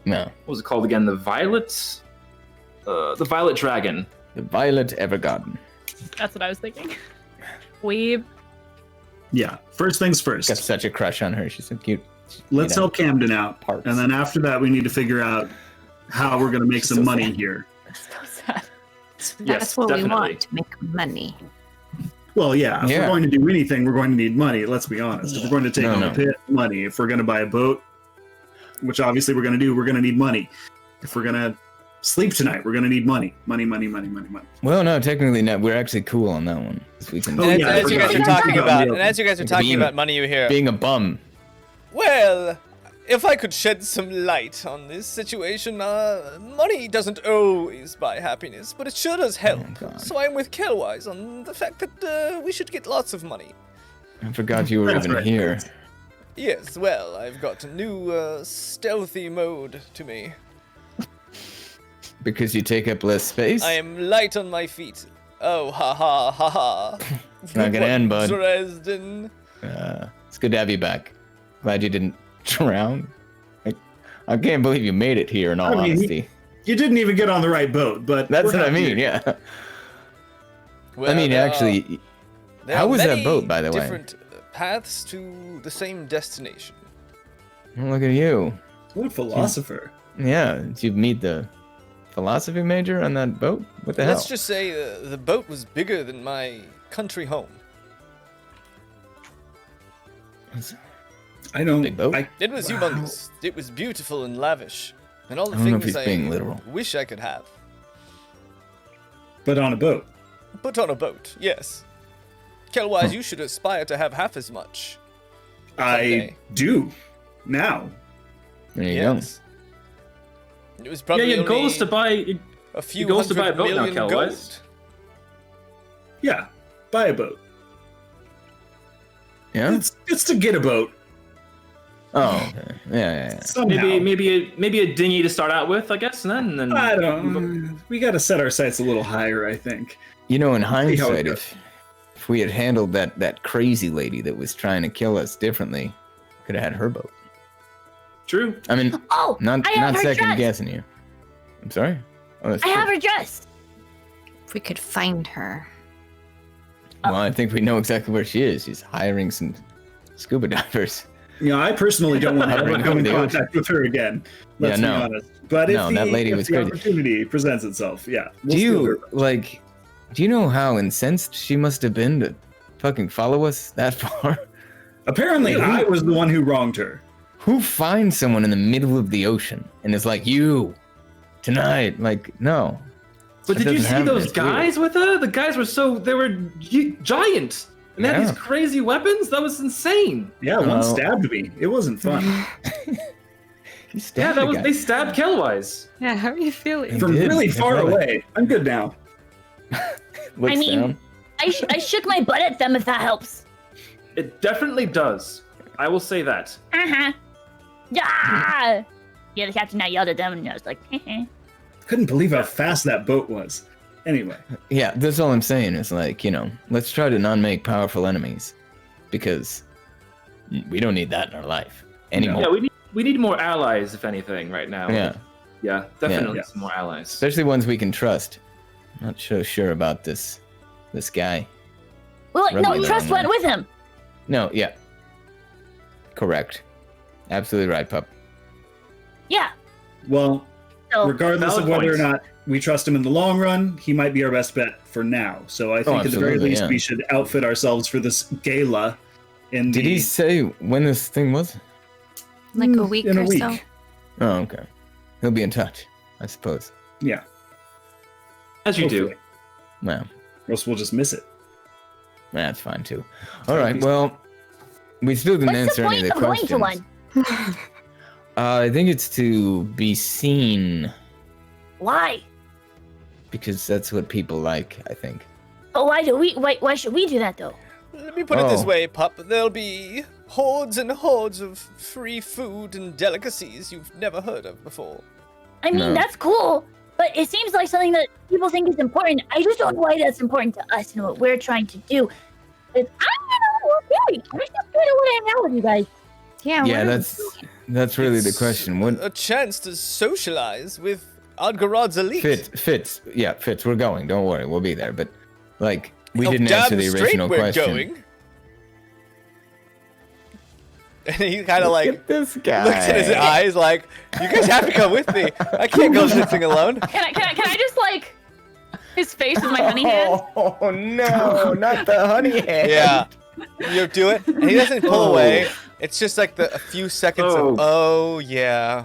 No,
What was it called again? The Violet. The Violet Dragon.
the Violet Evergarden.
That's what I was thinking. Weeb.
Yeah. First things
Got
first.
such a crush on her. She's so cute.
Let's help Camden out,
Parts.
and then after that, we need to figure out how we're going to make
She's
some
so
money
sad.
here.
So sad.
Yes,
That's what
definitely.
we want, to make money.
Well, yeah. If
Yeah.
we're going to do anything, we're going to need money. Let's be honest. If we're going to take on
No.
the pit, money. If we're going to buy a boat, which obviously we're going to do, we're going to need money. If we're going to sleep tonight, we're going to need money. Money.
Well, no, technically not. We're actually cool on that one. 'Cause we can.
Oh,
And
yeah,
as you guys are
forgot.
talking
Yeah.
about, and as you guys are talking
Being-
about money, you hear.
Being a bum.
Well, if I could shed some light on this situation, money doesn't always buy happiness, but it sure does help.
Oh, God.
So I'm with Kelwise on the fact that we should get lots of money.
I forgot you were
That's
even
right.
here.
Yes, well, I've got a new stealthy mode to me.
Because you take up less space?
I am light on my feet. Oh, ha ha ha ha.
It's not gonna end, bud.
Dresden.
It's good to have you back. Glad you didn't drown. I can't believe you made it here, in all
I mean,
honesty.
You didn't even get on the right boat, but
That's
we're
what I
happy.
mean, yeah.
Well,
I mean,
there
actually,
there
how
are
was that
many
boat, by the way?
different paths to the same destination.
look at you.
What a philosopher.
Yeah, did you meet the philosophy major on that boat? What the
Let's
hell?
just say the boat was bigger than my country home.
I don't.
Big boat?
It was humongous. It was beautiful and lavish, and all the
I don't know if
things
he's being literal.
wish I could have.
But on a boat.
Put on a boat, yes. Kelwise, you should aspire to have half as much.
I
Someday.
do now.
There you
Yes. It was probably
your goal
only
is to buy.
a few
goal is to buy a
hundred
boat now,
million
Kelwise.
gold.
Yeah, buy a boat.
go. Yeah?
It's to get a boat.
Oh, okay. Yeah.
Somehow.
Maybe a dinghy to start out with, I guess, and then.
I don't. We got to set our sights a little higher, I think.
You know, in
how it
hindsight,
goes.
if we had handled that crazy lady that was trying to kill us differently, could have had her boat.
True.
I mean,
Oh,
not
I have her
second
dress.
guessing you. I'm sorry. Oh, that's
I
true.
have her dress.
If we could find her.
Well, I think we know exactly where she is. She's hiring some scuba divers.
You know, I personally don't want to ever come in
The ocean.
contact with her again. Let's
Yeah, no.
be honest. But
No,
if
that lady
if
was
the
crazy.
opportunity presents itself, yeah. we'll
Do
steal her.
you know how incensed she must have been to fucking follow us that far?
Apparently,
Really?
I was the one who wronged her.
Who finds someone in the middle of the ocean and is like, you, tonight? Like, no.
But
That
did you
doesn't
see
happen.
those
It's
guys with her? The guys were they were giant. And they had
Yeah.
these crazy weapons. That was insane.
Yeah, one
Oh.
stabbed me. It wasn't fun.
He stabbed
Yeah,
the guy.
they stabbed Kellwise.
Yeah, how are you feeling?
From
did.
really
He
far
probably-
away. I'm good now.
Looks
I mean-
down.
I shook my butt at them if that helps.
It definitely does. I will say that.
Uh-huh. Yeah. Yeah, the captain yelled at them and I was like, heh.
Couldn't believe how fast that boat was. Anyway,
Yeah, that's all I'm saying is like, let's try to not make powerful enemies because we don't need that in our life anymore.
Yeah, we need more allies, if anything, right now.
Yeah,
Yeah, definitely
Yeah.
some more allies.
especially ones we can trust. Not so sure about this guy.
Well,
Rubbed
no,
me the
Trust
wrong
went
way.
with him.
No, yeah. Correct. Absolutely right, pup.
Yeah.
well,
So
regardless of
Valid
whether or
points.
not we trust him in the long run, he might be our best bet for now. So I think at the very
absolutely,
least
yeah.
we should outfit ourselves for this gala.
Did he say when this thing was?
Like a week
in a
or
week?
so.
Oh, okay. He'll be in touch, I suppose.
Yeah,
As you do.
hopefully.
Well,
Or else we'll just miss it.
that's fine too. All right, well, we still didn't
what's the
answer any
point
of the
of going to
questions.
one?
I think it's to be seen
Why?
because that's what people like, I think.
But why should we do that though?
Let me put it this
Oh.
way, pup. There'll be hordes and hordes of free food and delicacies you've never heard of before.
I mean,
No.
that's cool, but it seems like something that people think is important. I just don't know why that's important to us and what we're trying to do. It's, I don't know, really. I just kind of want to hang out with you guys.
Yeah,
Yeah,
what are-
that's really the
It's
question. What
A chance to socialize with Adgarad's elite.
Fitz, we're going. Don't worry, we'll be there. But like we
Oh,
didn't
damn
answer the
straight
original
we're
question.
Going. And he kind of like
Look at this guy.
looks at his eyes like, "You guys have to come with me. I can't go visiting alone."
Can I just like his face with my honey hand?
Oh no, not the honey hand.
Yeah, you do it, and he doesn't pull away. It's just like a few seconds of, oh yeah,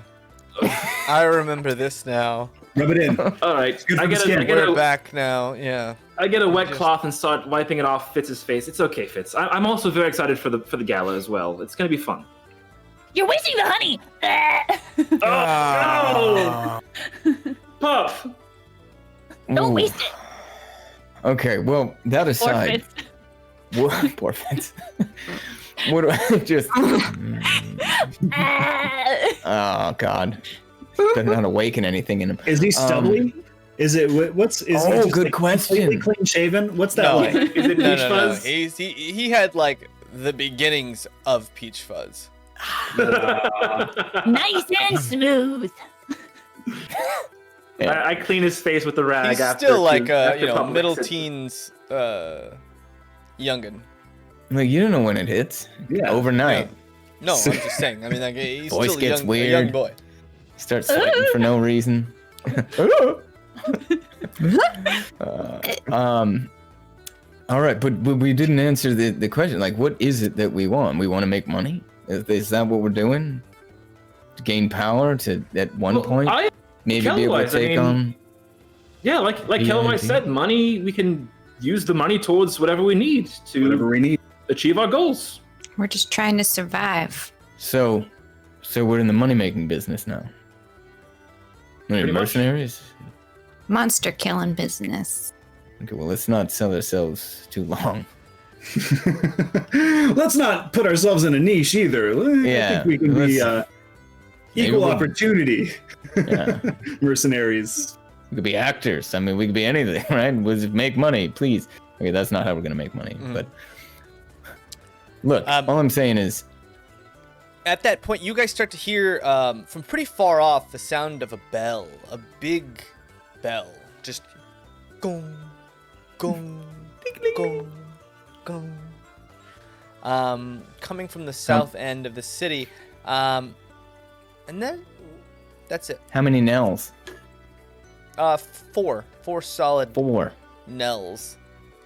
I remember this now.
Rub it in.
All right.
good for
I
the
get
skin.
We're back now. Yeah.
I get a wet cloth and start wiping it off Fitz's face. It's okay, Fitz. I'm also very excited for the gala as well. It's gonna be fun.
You're wasting the honey.
Oh no! Puff.
Don't
Ooh.
waste it.
Okay, well, that
Or
aside,
Fitz.
poor Fitz. What do I just? Oh God, better not awaken anything in him.
Is he stubbly? Is it what's? Is he
Oh,
just,
good
like,
question.
completely clean shaven? What's that
No.
like?
Is it
No,
peach
no, no.
fuzz?
He had like the beginnings of peach fuzz.
Nice and smooth.
I clean his face with the rag.
He's
after
still like
after Puff
middle
licks it.
teens youngin.
Like you don't know when it hits.
Yeah.
Overnight.
No, I'm just saying. I mean, like he's
Voice
still
gets
a young
weird.
boy.
Start sweating for no reason. All right, but we didn't answer the question. Like, what is it that we want? We want to make money. Is that what we're doing? To gain power to at one point maybe be able to take on.
Yeah, like Kellawise said, money. We can use the money towards whatever we need to achieve our goals.
We're just trying to survive.
So we're in the money making business now. We're mercenaries.
Monster killing business.
Okay, well, let's not sell ourselves too long.
Let's not put ourselves in a niche either. I think we can be equal opportunity mercenaries.
We could be actors. I mean, we could be anything, right? We'll just make money, please. Okay, that's not how we're gonna make money. But look, all I'm saying is,
at that point, you guys start to hear from pretty far off the sound of a bell, a big bell, just gong, gong, gong, gong. Coming from the south end of the city, and then that's it.
How many knells?
Four solid.
4
knells.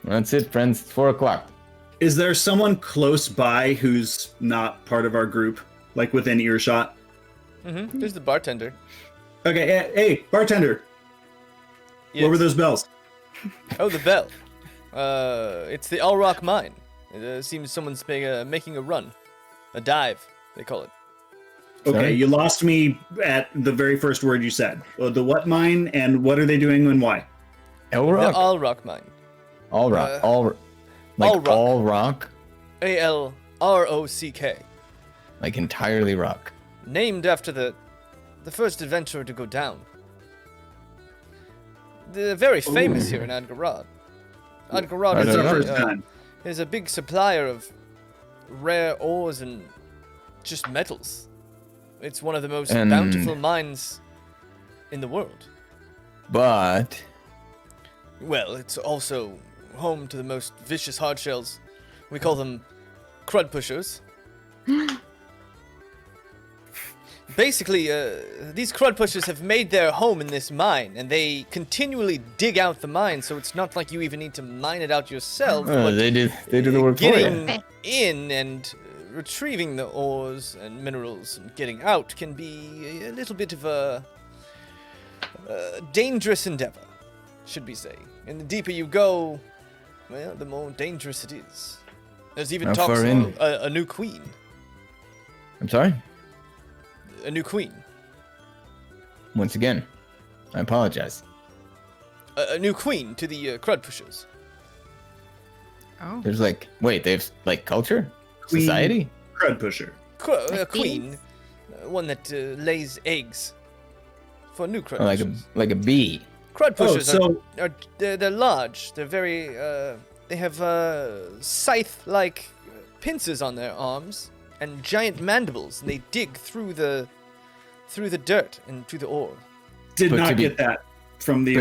That's it, friends. It's 4:00.
Is there someone close by who's not part of our group, like within earshot?
There's the bartender.
Okay, hey, bartender.
Yes.
What were those bells?
Oh, the bell. It's the All Rock Mine. It seems someone's making a run, a dive, they call it.
Okay,
Sorry?
you lost me at the very first word you said. The what mine, and what are they doing and why?
All Rock.
The All Rock Mine.
All Rock.
All Rock.
All Rock.
ALROCK.
Like entirely rock.
Named after the first adventurer to go down. They're very famous here in Adgarad. Adgarad is a big supplier of rare ores and just metals. It's one of the most bountiful mines in the world.
But
Well, it's also home to the most vicious hardshells. We call them crud pushers. Basically, these crud pushers have made their home in this mine, and they continually dig out the mine, so it's not like you even need to mine it out yourself.
they do the work for you.
Getting in and retrieving the ores and minerals and getting out can be a little bit of a dangerous endeavor, should we say. And the deeper you go, well, the more dangerous it is. There's even talks of a new queen.
I'm sorry?
A new queen.
Once again, I apologize.
A new queen to the crud pushers.
Oh.
There's they have culture?
Queen
Society?
Crud pusher.
A queen. One that lays eggs for new crud
Oh,
pushers.
like a bee.
Crud pushers
so-
they're large. They're very they have scythe-like pincers on their arms and giant mandibles, and they dig through the dirt and through the ore.
Did
But
not
to be-
get that from the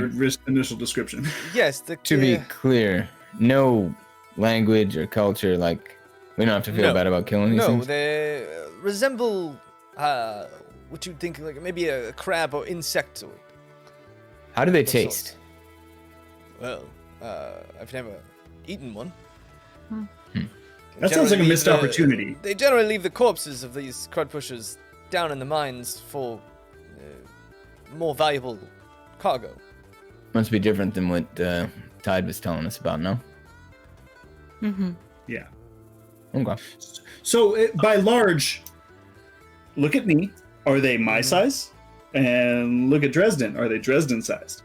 initial description.
Yes,
To be clear, no language or culture, we don't have to feel bad about killing these things.
they resemble what you'd think like maybe a crab or insect. Or,
How do they
sorts.
taste?
well, I've never eaten one.
That sounds like a missed opportunity.
They generally leave the corpses of these crud pushers down in the mines for more valuable cargo.
Must be different than what Tide was telling us about, no?
Mm-hmm.
Yeah.
Okay.
So, by large, look at me. Are they my size? And look at Dresden. Are they Dresden sized?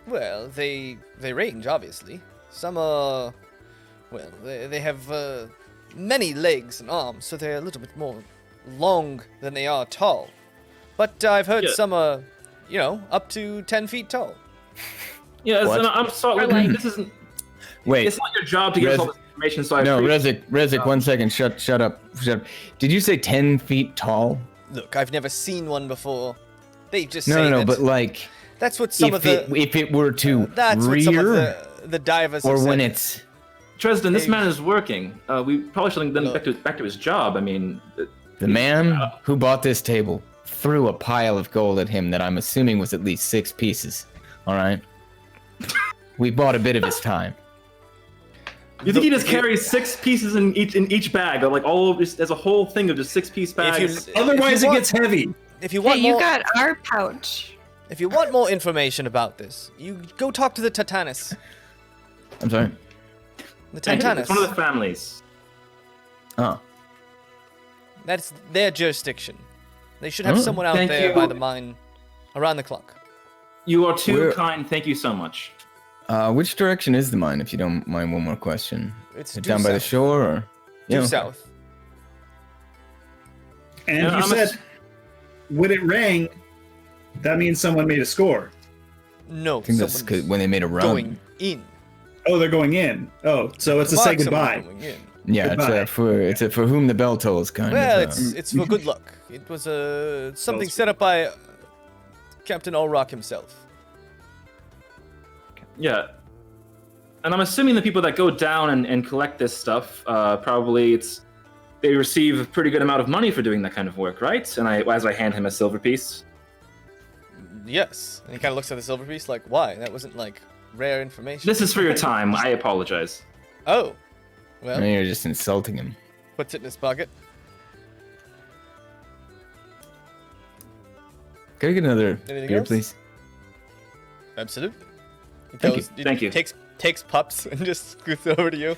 Well, they range, obviously. Some are... Well, they have many legs and arms, so they're a little bit more long than they are tall. But I've heard some are, up to 10 feet tall.
Yeah,
What?
I'm sorry. This isn't.
Wait.
It's not your job to give us all this information. So
No, Rezik, 1 second. Shut up. Did you say 10 feet tall?
Look, I've never seen one before. They just say
No,
that
but
that's what some of the
if it were to
that's what some of
rear,
the divers
or
have
when
said.
it's
Dresden, this man is working. We probably shouldn't have done back to his job. I mean,
the man who bought this table threw a pile of gold at him that I'm assuming was at least 6 pieces. All right, we bought a bit of his time.
You think he just carries 6 pieces in each bag, or like all of this, there's a whole thing of just 6-piece bags.
Otherwise, it gets heavy.
If you want
Hey, you
more,
got our pouch.
if you want more information about this, you go talk to the Titanus.
I'm sorry.
The
Thank you. It's
Titanus.
one of the families.
Oh.
That's their jurisdiction. They should have
Oh,
someone out
thank
there
you.
by the mine, around the clock.
You are too
We're-
kind. Thank you so much.
Which direction is the mine, if you don't mind one more question?
It's
Is it
due
down by the
south.
shore, or?
Due
okay.
south.
And
Yeah,
you
I'm
said when it rang, that means someone made a score.
No,
I think that's
someone's
when they made a run.
going in.
Oh, they're going in. Oh, so it's a say
Mark someone
goodbye.
going in.
Yeah,
Goodbye.
it's a for whom the bell tolls kind
Well,
of.
it's for good luck. It was something set up by Captain Allrock himself.
Yeah. And I'm assuming the people that go down and collect this stuff, probably they receive a pretty good amount of money for doing that kind of work, right? And as I hand him a silver piece.
Yes. And he kind of looks at the silver piece like, why? That wasn't like rare information.
This is for your time. I apologize.
Oh. Well,
And you're just insulting him.
puts it in his pocket.
Can I get another
Anything
beer,
else?
please?
Absolutely. He
Thank
goes,
you.
Thank you.
Takes pups and just scoots over to you.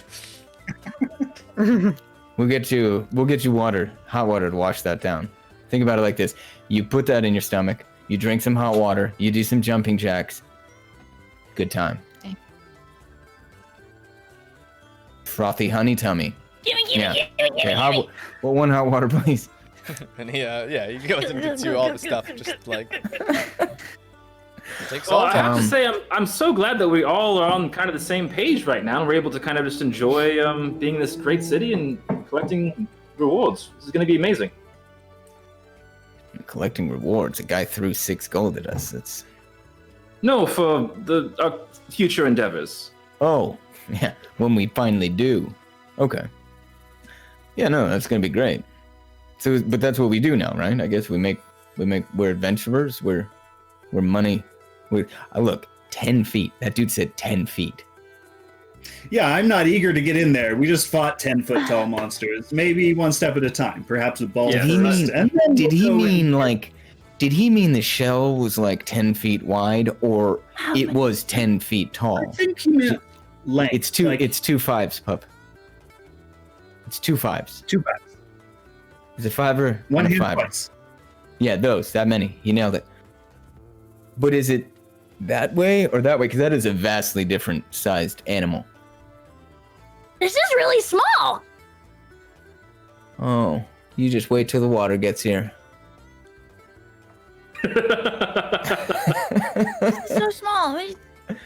We'll get you water, hot water to wash that down. Think about it like this: you put that in your stomach, you drink some hot water, you do some jumping jacks. Good time.
Okay.
Frothy honey tummy.
Gimme,
Yeah.
gimme, gimme,
Okay,
gimme.
well, one hot water, please.
And he goes and gets you all the stuff, just like takes
Well,
all
I
time.
have to say, I'm so glad that we all are on kind of the same page right now. We're able to kind of just enjoy being in this great city and collecting rewards. This is going to be amazing.
Collecting rewards. A guy threw 6 gold at us. It's
No, for our future endeavors.
oh yeah. When we finally do, okay. Yeah, no, that's gonna be great. So, but that's what we do now, right? I guess we're adventurers. We're money. Look, 10 feet. That dude said 10 feet.
Yeah, I'm not eager to get in there. We just fought 10-foot tall monsters. Maybe one step at a time. Perhaps with balls
Yeah.
first.
Did he mean-
and then
Did
we'll
he
go in.
mean like? Did he mean the shell was like 10 feet wide, or it was 10 feet
I
tall?
think he meant length.
It's two.
like,
It's 2 5s, pup. It's 2 5s.
2 5s.
Is it 5 or
One
a
hand
5?
twice.
Yeah, that many. He nailed it. But is it that way or that way? Because that is a vastly different sized animal.
This is really small.
Oh, you just wait till the water gets here.
It's so small.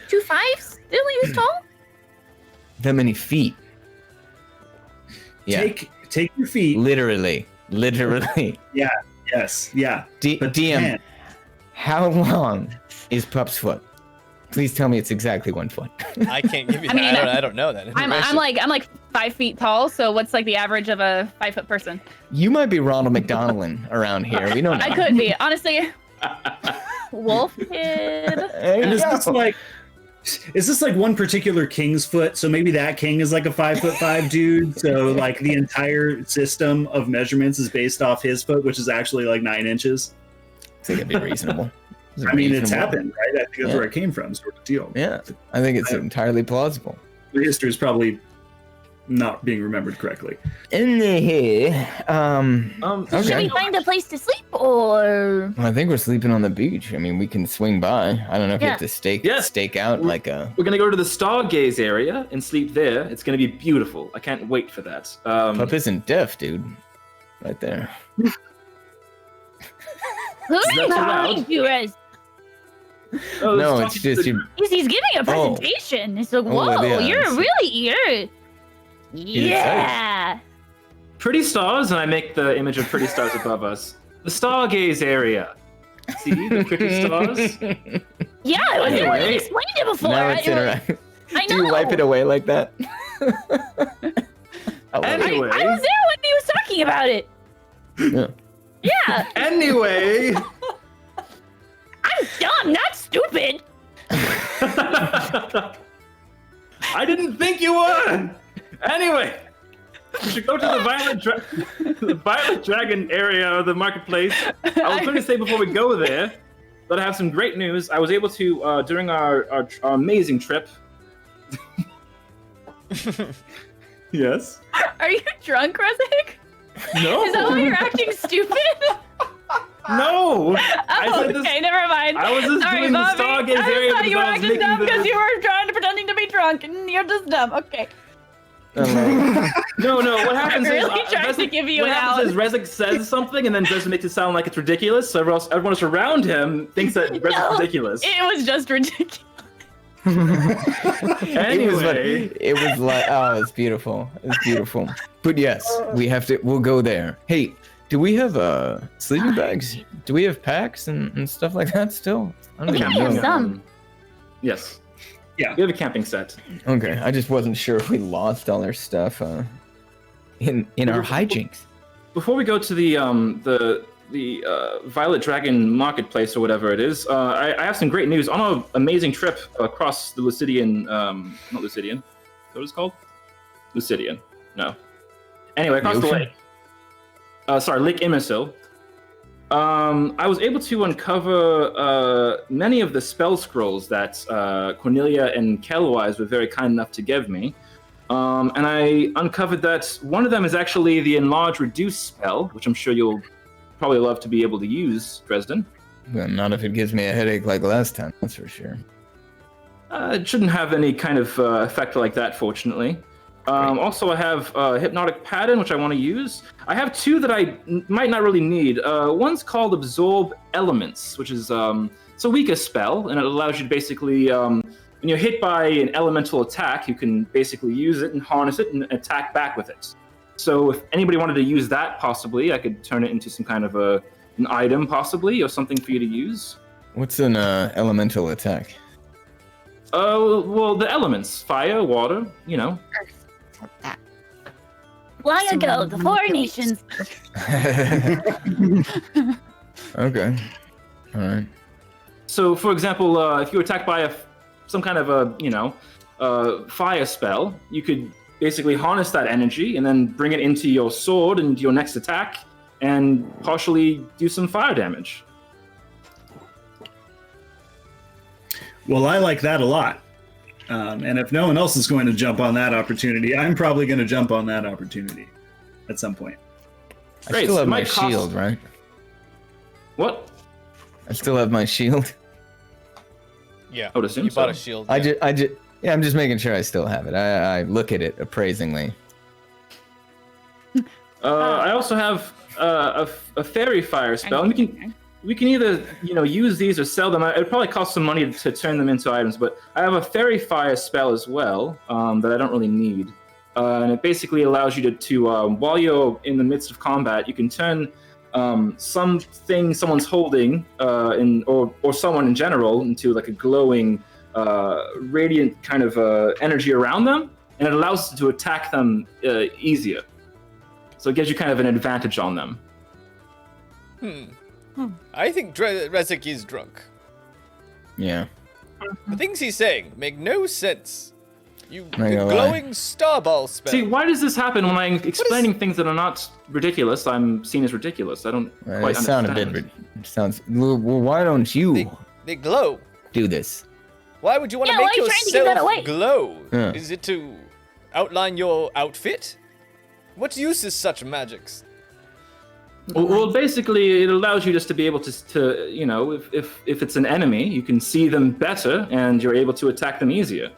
2 5s? Really this tall?
That many feet. Yeah,
Take your feet.
literally.
Yes. Yeah. But
DM,
10.
how long is Pup's foot? Please tell me it's exactly 1 foot.
I can't give you
I
that.
mean,
I don't know that.
I'm like 5 feet tall. So what's like the average of a 5-foot person?
You might be Ronald McDonald around here. We don't know.
I could be honestly. Wolf kid.
There you
And
go.
is this like one particular king's foot? So maybe that king is like a 5'5" dude. So like the entire system of measurements is based off his foot, which is actually like 9 inches.
I think it'd be reasonable.
I mean, it's
Reasonable.
happened, right? I think that's
Yeah.
where it came from, sort of deal.
Yeah, I think it's entirely plausible.
The history is probably not being remembered correctly.
In the here,
Should
okay.
we find a place to sleep or?
I think we're sleeping on the beach. I mean, we can swing by. I don't know if you have to stake out like a.
We're gonna go to the Stargaze area and sleep there. It's gonna be beautiful. I can't wait for that.
Pup isn't deaf, dude. Right there.
Who
that
is
too
behind
loud?
you guys?
oh,
No,
let's
it's
talk to
just
the-
you.
He's giving a
Oh.
presentation. It's like,
Oh,
whoa,
yeah,
you're yeah.
Pretty stars, and I make the image of pretty stars above us. The Stargaze area. See the pretty stars?
Yeah, I was
Anyway.
already explained it before.
Now it's interactive.
I
Do
know.
you wipe it away like that? I love it.
Anyway.
I was there when he was talking about it.
Yeah.
Yeah,
Anyway.
I'm dumb, not stupid.
I didn't think you were. Anyway, we should go to the Violet Dragon area of the marketplace. I was going to say before we go there that I have some great news. I was able to, during our amazing trip. Yes.
Are you drunk, Resik?
No.
Is that why you're acting stupid?
No.
Oh, okay, never mind.
I was just
Sorry,
doing the
Bobby.
Stargaze
I
area
just thought you were
because I was
acting
making
dumb
the-
because you were pretending to be drunk, and you're just dumb. Okay.
No. What happens
Really
is
trying to give you
what
an
happens
out.
is Resik says something and then Dresden makes it sound like it's ridiculous. So everyone else around him thinks that Resik's
No,
ridiculous.
It was just ridiculous.
Anyway,
it was like, oh, it's beautiful. It's beautiful. But yes, we'll go there. Hey, do we have sleeping bags? Do we have packs and stuff like that still? I don't
Yeah,
even
we have
know.
some.
Yes.
Yeah.
We have a camping set.
Okay, I just wasn't sure if we lost all our stuff in our hijinks.
Before we go to the Violet Dragon marketplace or whatever it is, I have some great news. On an amazing trip across the Lucidian, not Lucidian, is that what it's called? Lucidian, no. Anyway, across the lake. Lake Imersil. I was able to uncover many of the spell scrolls that Cornelia and Kelwise were very kind enough to give me. And I uncovered that one of them is actually the Enlarge Reduce spell, which I'm sure you'll probably love to be able to use, Dresden.
Well, not if it gives me a headache like last time, that's for sure.
It shouldn't have any kind of effect like that, fortunately. Also, I have Hypnotic Pattern, which I want to use. I have two that I might not really need. One's called Absorb Elements, which is it's a weaker spell, and it allows you to basically, when you're hit by an elemental attack, you can basically use it and harness it and attack back with it. So if anybody wanted to use that, possibly, I could turn it into some kind of an item, possibly, or something for you to use.
What's an elemental attack?
Well, the elements, fire, water, you know.
That.
Long ago, the four nations.
Okay. All right.
So, for example, if you were attacked by some kind of a fire spell, you could basically harness that energy and then bring it into your sword and your next attack, and partially do some fire damage.
Well, I like that a lot. And if no one else is going to jump on that opportunity, I'm probably going to jump on that opportunity at some point.
I
Great,
still
so
have
it
my
might cost-
shield, right?
What?
I still have my shield.
Yeah.
I would assume
you bought
so.
a shield.
I
yeah.
just, yeah, I'm just making sure I still have it. I look at it appraisingly.
I also have a fairy fire spell, and we can either use these or sell them. It'd probably cost some money to turn them into items, but I have a fairy fire spell as well that I don't really need, and it basically allows you to while you're in the midst of combat, you can turn something someone's holding or someone in general into like a glowing, radiant kind of energy around them, and it allows you to attack them easier. So it gives you kind of an advantage on them.
I think Resik is drunk.
Yeah.
The things he's saying make no sense. The
gonna lie.
glowing starball spell.
See, why does this happen when I'm explaining things that are not ridiculous? I'm seen as ridiculous. I don't quite
It sounded a
understand.
bit. It sounds. Well, why don't you
They glow.
do this?
Why would you want
Yeah,
to
why
make
are you trying to give that
yourself
away?
glow?
Yeah.
Is it to outline your outfit? What use is such magics?
Well, basically, it allows you just to be able to if it's an enemy, you can see them better, and you're able to attack them easier.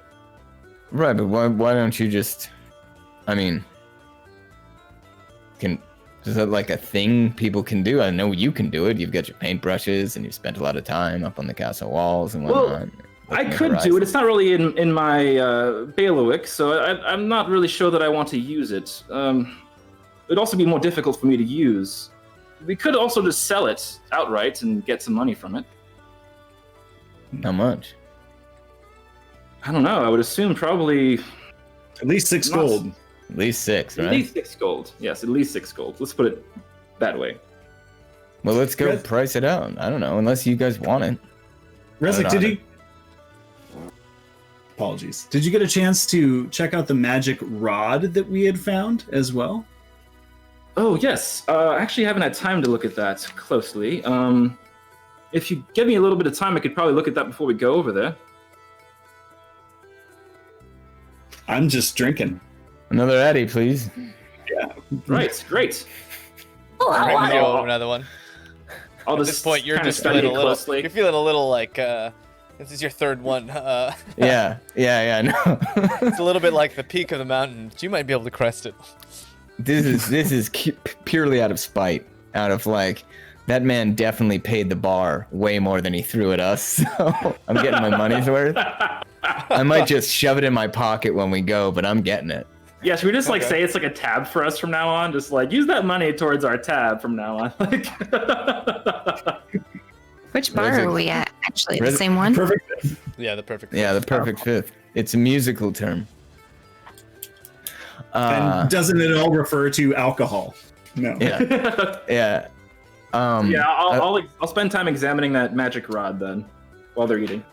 Right, but why don't you just? I mean, is that like a thing people can do? I know you can do it. You've got your paintbrushes, and you've spent a lot of time up on the castle walls and
Well,
whatnot.
I
looking at
could do
horizon.
it. It's not really in my bailiwick, so I'm not really sure that I want to use it. It'd also be more difficult for me to use. We could also just sell it outright and get some money from it.
How much?
I don't know. I would assume probably
At least 6
Not-
gold.
At least 6,
at
right?
least 6 gold. Yes, at least 6 gold. Let's put it that way.
Well, let's go
Res-
price it out. I don't know, unless you guys want it.
Resik,
I
did
don't
you? Apologies. Did you get a chance to check out the magic rod that we had found as well?
Oh, yes. I actually haven't had time to look at that closely. If you give me a little bit of time, I could probably look at that before we go over there.
I'm just drinking.
Another Addy, please.
Yeah.
Right, great.
Oh, I
Bring
want
me
it.
over another one.
I'll
At
just
this point, you're
kinda
just
study
feeling a
it
little.
closely.
You're feeling a little like. This is your third one.
Yeah, no.
It's a little bit like the peak of the mountain. You might be able to crest it.
This is purely out of spite. Out of like, that man definitely paid the bar way more than he threw at us. So I'm getting my money's worth. I might just shove it in my pocket when we go, but I'm getting it.
Yeah, should we just like say it's like a tab for us from now on? Just like use that money towards our tab from now on. Like,
Which bar
Resi-
are we at? Actually, the
Resi-
same one?
Perfect.
Yeah, the perfect.
Yeah, the perfect fifth. It's a musical term.
And doesn't it all refer to alcohol? No.
Yeah, yeah.
yeah, I'll spend time examining that magic rod then, while they're eating.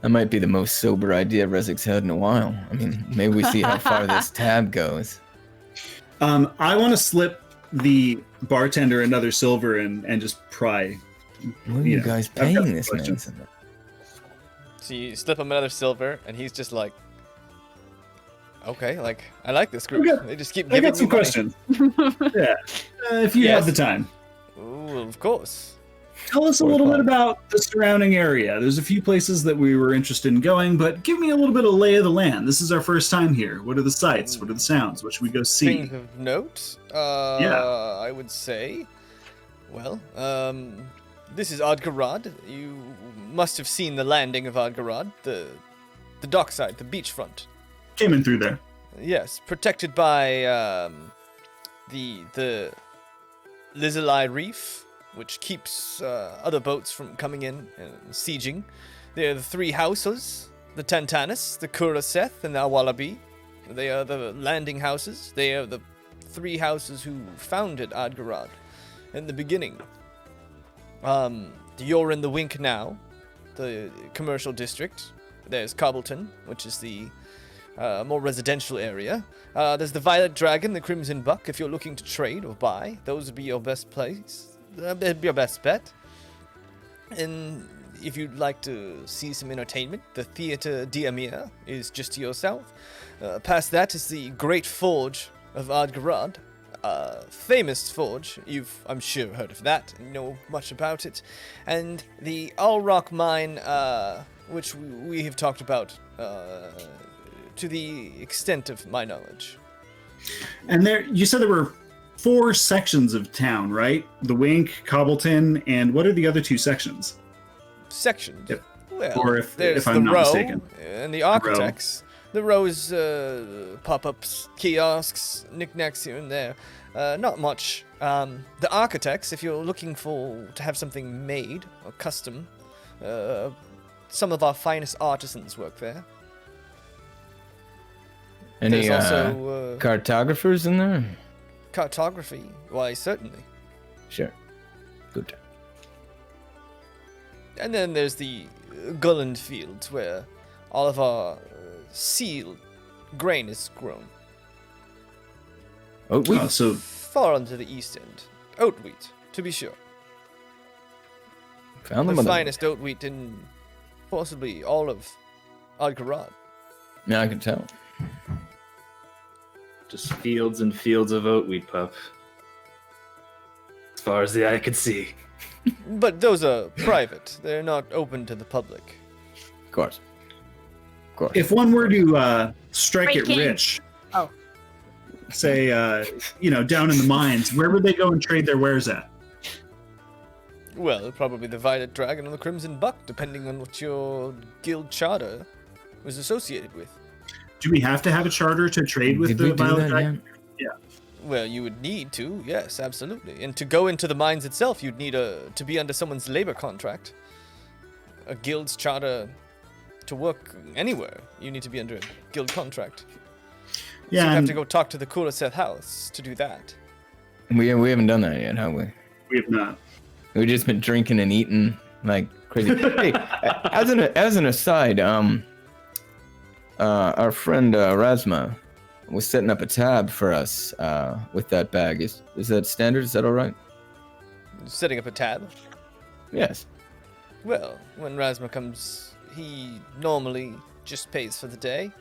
That might be the most sober idea Rezik's had in a while. I mean, maybe we see how far this tab goes.
I want to slip the bartender another silver and just pry.
What are you
Yeah,
guys
I've got
paying this man?
questions.
So you slip him another silver, and he's just like, okay, like I like this group.
Okay.
They just keep
I
giving
got some
me money.
questions. Yeah. If you
Yes.
have the time.
Ooh, of course.
Tell us a little bit about the surrounding area. There's a few places that we were interested in going, but give me a little bit of lay of the land. This is our first time here. What are the sights? What are the sounds? What should we go see?
Things of note. I would say. Well, this is Odgarad. You must have seen the landing of Odgarad, the dockside, the beachfront.
Came in through there.
Yes, protected by the Lizalai Reef, which keeps other boats from coming in and sieging. There are the three houses, the Tantanus, the Kuraseth, and the Awalabi. They are the landing houses. They are the three houses who founded Odgarad in the beginning. You're in the Wink now, the commercial district. There's Cobbleton, which is the more residential area. There's the Violet Dragon, the Crimson Buck. If you're looking to trade or buy, those would be your best place. That'd be your best bet. And if you'd like to see some entertainment, the Theatre Diamir is just to your south. Past that is the Great Forge of Odgarad. Famous forge. You've, I'm sure, heard of that and know much about it. And the All Rock Mine, which we have talked about to the extent of my knowledge.
And there, you said there were 4 sections of town, right? The Wink, Cobbleton, and what are the other 2 sections?
Sections?
Yep.
Well,
Or if
there's
I'm
the
not
row
mistaken.
and the architects. The row is pop-ups, kiosks, knickknacks here and there. Not much. The architects, if you're looking to have something made or custom, some of our finest artisans work there.
Any
There's also
cartographers in there?
cartography. Why, certainly.
Sure. Good.
And then there's the Gulland fields, where all of our seal grain is grown.
Oh, we
So
Far onto the east end. Oat wheat, to be sure.
found
The
them.
finest oat wheat in possibly all of Odgarad.
Yeah, I can tell.
Just fields and fields of oat wheat, pup. As far as the eye could see.
But those are private. They're not open to the public.
Of course. Of course.
if one were to strike it
Breaking.
rich,
Oh.
say, down in the mines, where would they go and trade their wares at?
Well, probably the Violet Dragon or the Crimson Buck, depending on what your guild charter was associated with.
Do we have to have a charter to trade with
Did
the
we do
Violet
that
Dragon?
yet?
Well, you would need to, yes, absolutely. And to go into the mines itself, you'd need to be under someone's labor contract. A guild's charter to work anywhere, you need to be under a guild contract. So
Yeah,
you have
and
to go talk to the Kuraseth house to do that.
We haven't done that yet, have we?
we have not.
We've just been drinking and eating like crazy. Hey, as an aside, our friend Rasma was setting up a tab for us with that bag. Is that standard? Is that all right?
Setting up a tab.
Yes.
Well, when Rasma comes, he normally just pays for the day.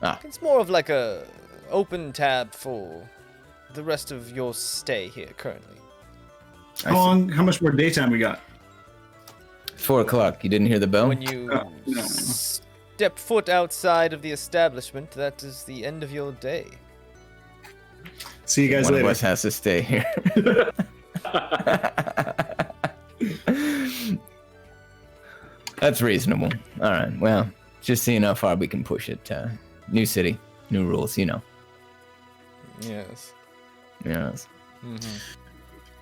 Ah.
It's more of like a open tab for the rest of your stay here currently.
How much more daytime we got?
4 o'clock. You didn't hear the bell?
When you
no.
step foot outside of the establishment, that is the end of your day.
See you guys
One
later.
of us has to stay here. That's reasonable. All right. Well, just seeing how far we can push it. New city, new rules. You know.
Yes.
Yes.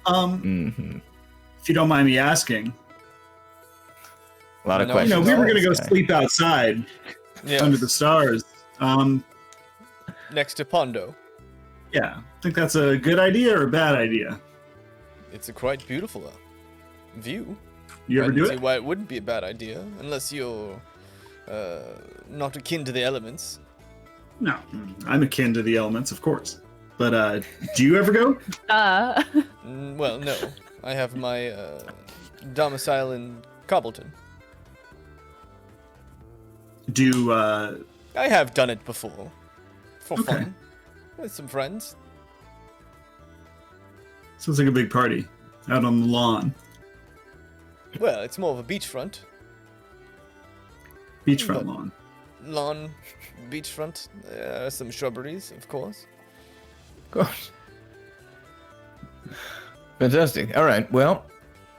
If you don't mind me asking,
A lot of
No,
questions.
we were gonna go
This guy.
sleep outside
Yes.
under the stars.
Next to Pondo.
Yeah, think that's a good idea or a bad idea?
It's a quite beautiful view.
You
I
ever
don't
do
see
it?
why it wouldn't be a bad idea, unless you're not akin to the elements.
No, I'm akin to the elements, of course. But do you ever go?
Well, no. I have my domicile in Cobbleton.
Do
I have done it before. For
Okay.
fun. With some friends.
sounds like a big party out on the lawn,
Well, it's more of a beachfront.
beachfront lawn.
Lawn, beachfront. Some shrubberies, of course.
Gosh. Fantastic. All right. Well,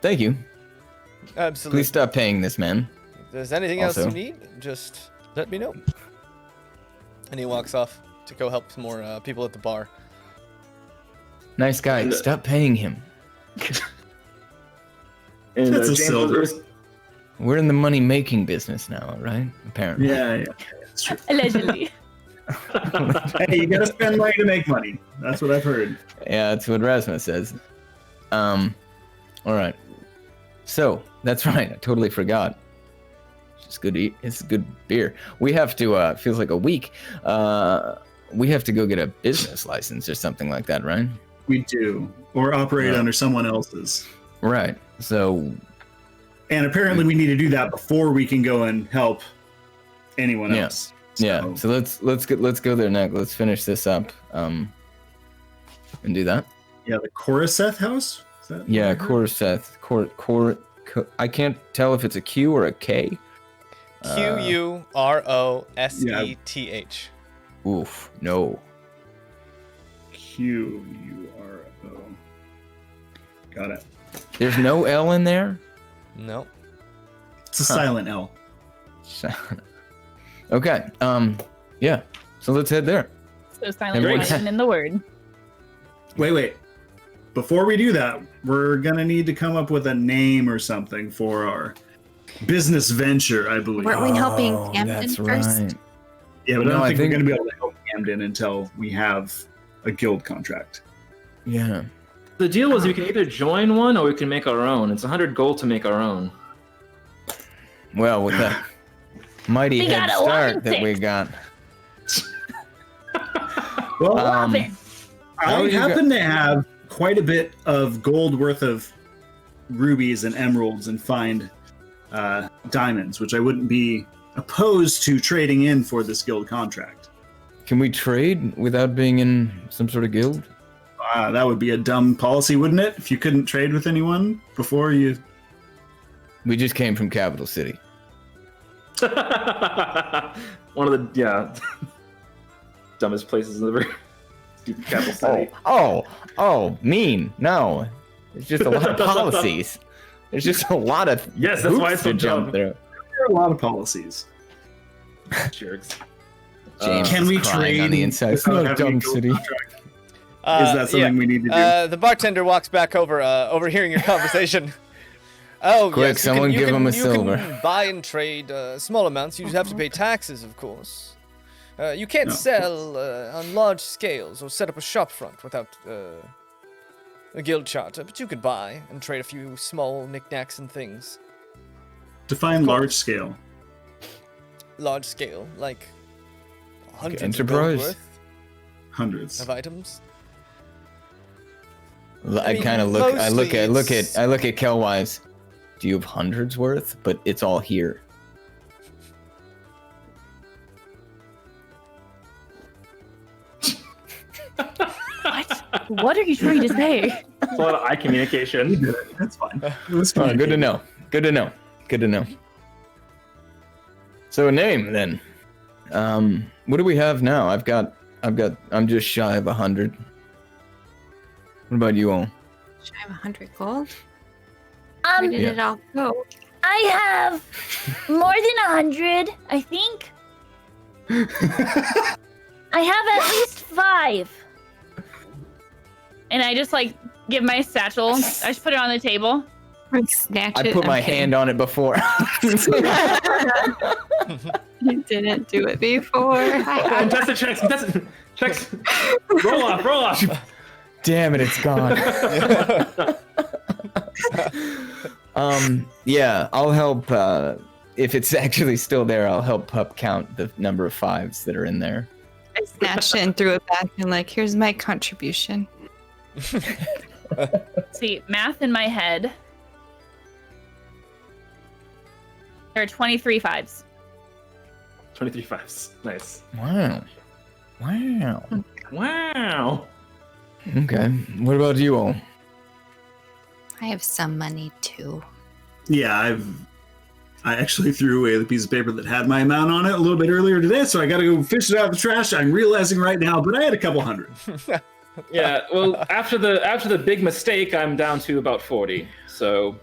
thank you.
Absolutely.
Please stop paying this man.
If there's anything else
Also-
you need, just let me know. And he walks off to go help some more people at the bar.
Nice guy. Stop paying him.
And
That's a
James
silver.
was-
We're in the money-making business now, right? Apparently.
Yeah, that's true.
Allegedly.
Hey, you gotta spend money to make money. That's what I've heard.
Yeah, that's what Rasmus says. All right. So that's right. I totally forgot. It's good. It's good beer. We have to. Feels like a week. We have to go get a business license or something like that, right?
We do, or operate
Yeah.
under someone else's.
Right. So
And apparently, we need to do that before we can go and help anyone
Yeah.
else.
yeah. So let's go there now. Let's finish this up. And do that.
Yeah, the Coruseth house. Is that
Yeah,
what I heard?
I can't tell if it's a Q or a K.
Quroseth.
Oof. No.
Quro. Got it.
There's no L in there.
No.
It's a silent L.
Okay. Yeah. So let's head there.
So silent
Everyone-
writing in the word.
Wait. Before we do that, we're gonna need to come up with a name or something for our business venture, I believe.
Weren't we helping Camden
that's
first?
right.
Yeah, but
No,
I
I
don't think
think-
we're gonna be able to help Camden until we have a guild contract.
Yeah.
The deal was we can either join one or we can make our own. It's 100 gold to make our own.
Well, with that mighty
We
head
got a
start
line
that we
six.
got.
Well,
Robin.
how
I
you got-
happen to have quite a bit of gold worth of rubies and emeralds and find diamonds, which I wouldn't be opposed to trading in for this guild contract.
Can we trade without being in some sort of guild?
That would be a dumb policy, wouldn't it? If you couldn't trade with anyone before you...
We just came from Capital City.
One of the dumbest places in the very stupid capital city.
Oh, mean. No. It's just a lot of policies. There's just a lot of
Yes, that's why
hoops
it's so
to jump
dumb.
through.
There are a lot of policies.
Jerks.
James
Can
is
we
crying on
trade
the inside? It's
without
not a
having a
dumb
guild
city.
contract? Is that something we need to do?
The bartender walks back over, overhearing your conversation. Oh,
Quick,
yes,
someone give him a
you
silver.
can buy and trade small amounts. You have to pay taxes, of course. You can't
No.
sell on large scales or set up a shop front without a guild charter, but you could buy and trade a few small knickknacks and things.
Define large scale.
large scale, like hundreds of
Enterprise?
gold worth
Hundreds.
of items?
I
mean,
kind of look. I look
mostly
at Kelwise. Do you have hundreds worth? But it's all here.
What are you trying to say?
It's a lot of eye communication.
You did it. That's fine. It was
Oh, good to know. Good to know. Good to know. So a name then. What do we have now? I'm just shy of 100. What about you all?
Should I have 100 gold? Where did
Yeah.
it all go?
I have more than 100, I think. I have at least 5.
And I just like give my satchel. I just put it on the table.
Or snatch
I
it?
put my
I'm kidding.
hand on it before.
You didn't do it before.
Contested checks. Contested checks. Roll off.
Damn it, it's gone. Yeah, I'll help. If it's actually still there, I'll help Pup count the number of 5s that are in there.
I snatched it and threw it back and like, here's my contribution.
See, math in my head. There are 23 5s.
23 5s. Nice.
Wow.
Wow.
Okay. What about you all?
I have some money too.
Yeah, I actually threw away the piece of paper that had my amount on it a little bit earlier today, so I got to go fish it out of the trash. I'm realizing right now, but I had a couple hundred.
Yeah. Well, after the big mistake, I'm down to about 40. So.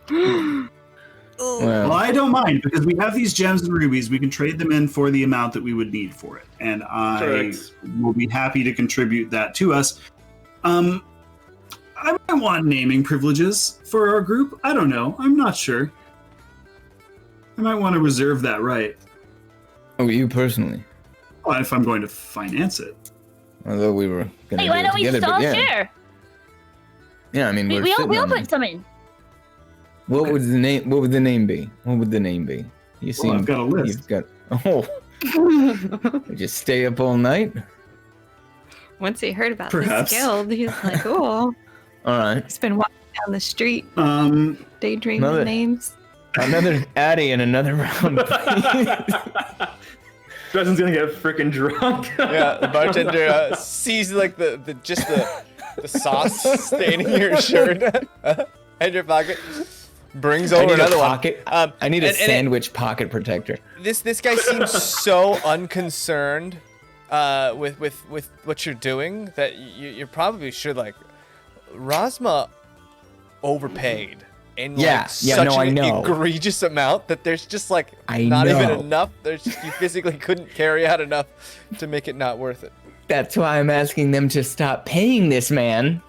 Well, I don't mind because we have these gems and rubies. We can trade them in for the amount that we would need for it, and I
Correct.
will be happy to contribute that to us. I might want naming privileges for our group. I don't know. I'm not sure. I might want to reserve that right.
Oh, you personally?
Well, if I'm going to finance it.
Although we were gonna
Hey,
do
why
it
don't we
together,
just all
but yeah.
share?
Yeah, I mean, we're
We all
sitting on
put
it.
some in.
What would the name? What would the name be? What would the name be? You
Well, I've got a list.
You've got. Oh, you just stay up all night.
Once he heard about
Perhaps.
this guild, he's like, oh,
All right,
he's been walking down the street,
Um,
daydreaming
Another-
names.
another Addy and another round.
Dresden's gonna get freaking drunk.
Yeah, the bartender sees like the sauce staining your shirt and your pocket. Brings
I
over
need a
another one.
pocket.
Um,
I need a
and it-
sandwich pocket protector.
This guy seems so unconcerned with what you're doing that you probably should like. Rosma overpaid in
Yeah,
like
yeah,
such
no, I
an
know.
egregious amount that there's just like
I
not even
know.
enough. There's just, you physically couldn't carry out enough to make it not worth it.
That's why I'm asking them to stop paying this man.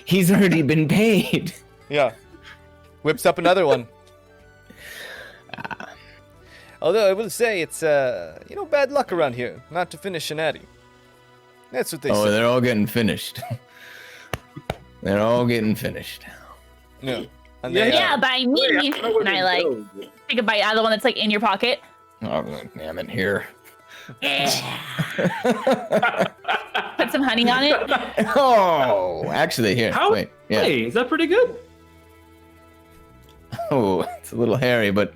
He's already been paid.
Yeah. Whips up another one. Although I will say it's bad luck around here not to finish an Addy. That's what they
Oh,
say.
they're all getting finished. They're all getting finished.
Yeah. And
Yeah,
they,
Yeah, by me. And I like take a bite out of the one that's like in your pocket.
Oh, damn it, here.
Put some honey on it.
Oh, actually, here.
How?
Wait, yeah.
Hey, is that pretty good?
Oh, it's a little hairy, but